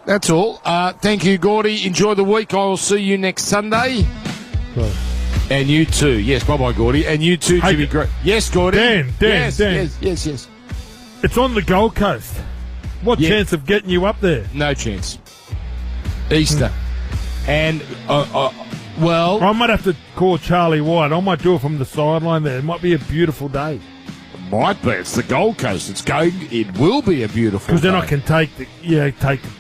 Thank you, Gordy. Enjoy the week. I will see you next Sunday.
Right.
And you too. Yes, bye-bye, Gordy. And you too, Jimmy. Yes, Gordy.
Dan.
Yes.
It's on the Gold Coast. What chance of getting you up there?
No chance. Easter. And... well,
I might have to call Charlie White. I might do it from the sideline there. It might be a beautiful day.
Might be. It's the Gold Coast. It will be a beautiful day.
Because then I can take the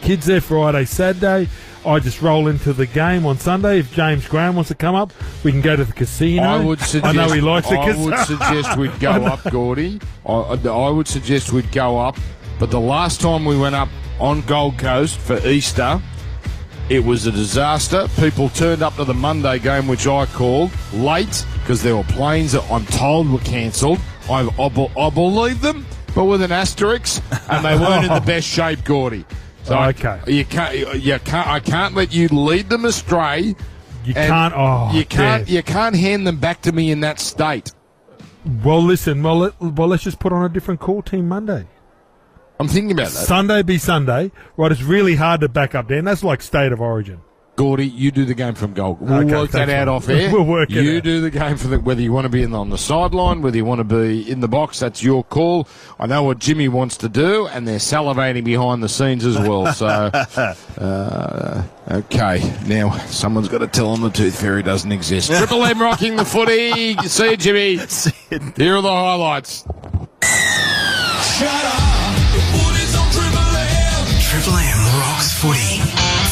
kids there Friday, Saturday. I just roll into the game on Sunday. If James Graham wants to come up, we can go to the casino.
I know
he likes the casino.
I would suggest we'd go up, Gordy. I would suggest we'd go up. But the last time we went up on Gold Coast for Easter, it was a disaster. People turned up to the Monday game, which I called, late because there were planes that I'm told were cancelled. I believe them, but with an asterisk, and they weren't in the best shape, Gordy. So
okay.
I can't let you lead them astray.
You can't
hand them back to me in that state.
Well, listen. Well, let's just put on a different call team Monday.
I'm thinking about that.
Sunday be Sunday. Right, it's really hard to back up, Dan. That's like State of Origin.
Gordy, you do the game from goal. We'll work that out off air.
We'll work it out.
You do the game whether you want to be on the sideline, whether you want to be in the box, that's your call. I know what Jimmy wants to do, and they're salivating behind the scenes as well. So, okay. Now, someone's got to tell them the Tooth Fairy doesn't exist. Triple M rocking the footy. See you, Jimmy. Here are the highlights.
Shut up.
Triple M rocks footy.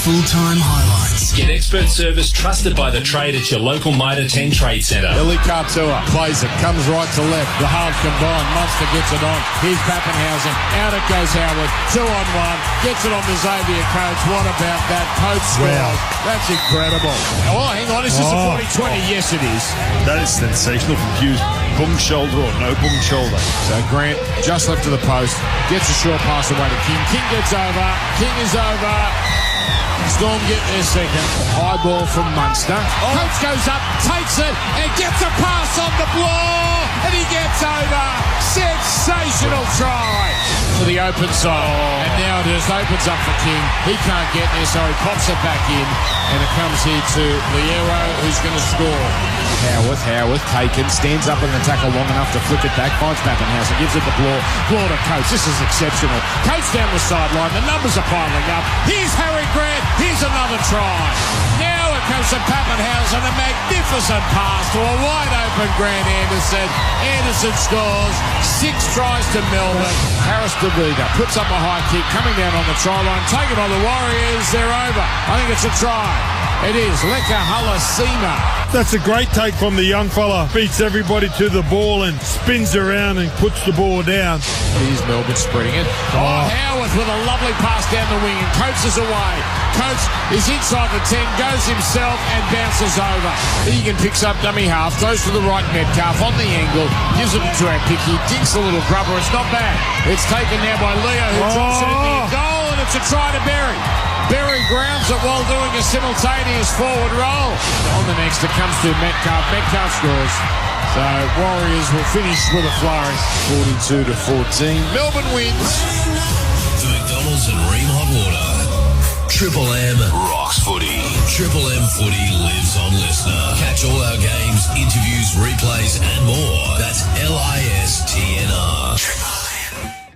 Full-time highlights.
Get expert service trusted by the trade at your local Mitre 10 Trade Centre.
Billy Cartua plays it, comes right to left. The halves combine. Munster gets it on. Here's Pappenhausen. Out it goes Howard. 2-on-1. Gets it on to Xavier Coates. What about that? Coates scores. That's incredible. Oh, hang on. Is this a 40-20? Yes, it is.
That is sensational from Hughes. Bung shoulder or no bung shoulder.
So Grant just left to the post. Gets a short pass away to King. King gets over. King is over. Storm get their second. High ball from Munster. Coates goes up, takes it, and gets a pass on the blow, and he gets over. Sensational try for the open side. And now it just opens up for King. He can't get there, so he pops it back in, and it comes here to Liero, who's going to score. Howarth taken, stands up in the tackle long enough to flick it back, finds Pappenhausen, gives it the blow to Coates. This is exceptional. Coates down the sideline, the numbers are piling up. Here's Harry Grant, here's another try. Now it comes to Pappenhausen, a magnificent pass to a wide open Grant Anderson. Anderson scores, 6 tries to Melbourne. Harris DeVita puts up a high kick, coming down on the try line, taken by the Warriors, they're over. I think it's a try. It is Leka Halasima.
That's a great take from the young fella. Beats everybody to the ball and spins around and puts the ball down.
Here's Melbourne spreading it. Howarth with a lovely pass down the wing, and Coates is away. Coates is inside the 10, goes himself and bounces over. Egan picks up dummy half, goes to the right Metcalf on the angle, gives it to Picky, dinks a little grubber. It's not bad. It's taken now by Leo, who drops it in the goal, and it's a try to Berry. Berry grounds it while doing a simultaneous forward roll. On the next, it comes to Metcalf. Metcalf scores. So Warriors will finish with a flourish, 42-14. Melbourne wins.
The McDonald's and Ream Hot Water. Triple M rocks footy. Triple M footy lives on Listener. Catch all our games, interviews, replays and more. That's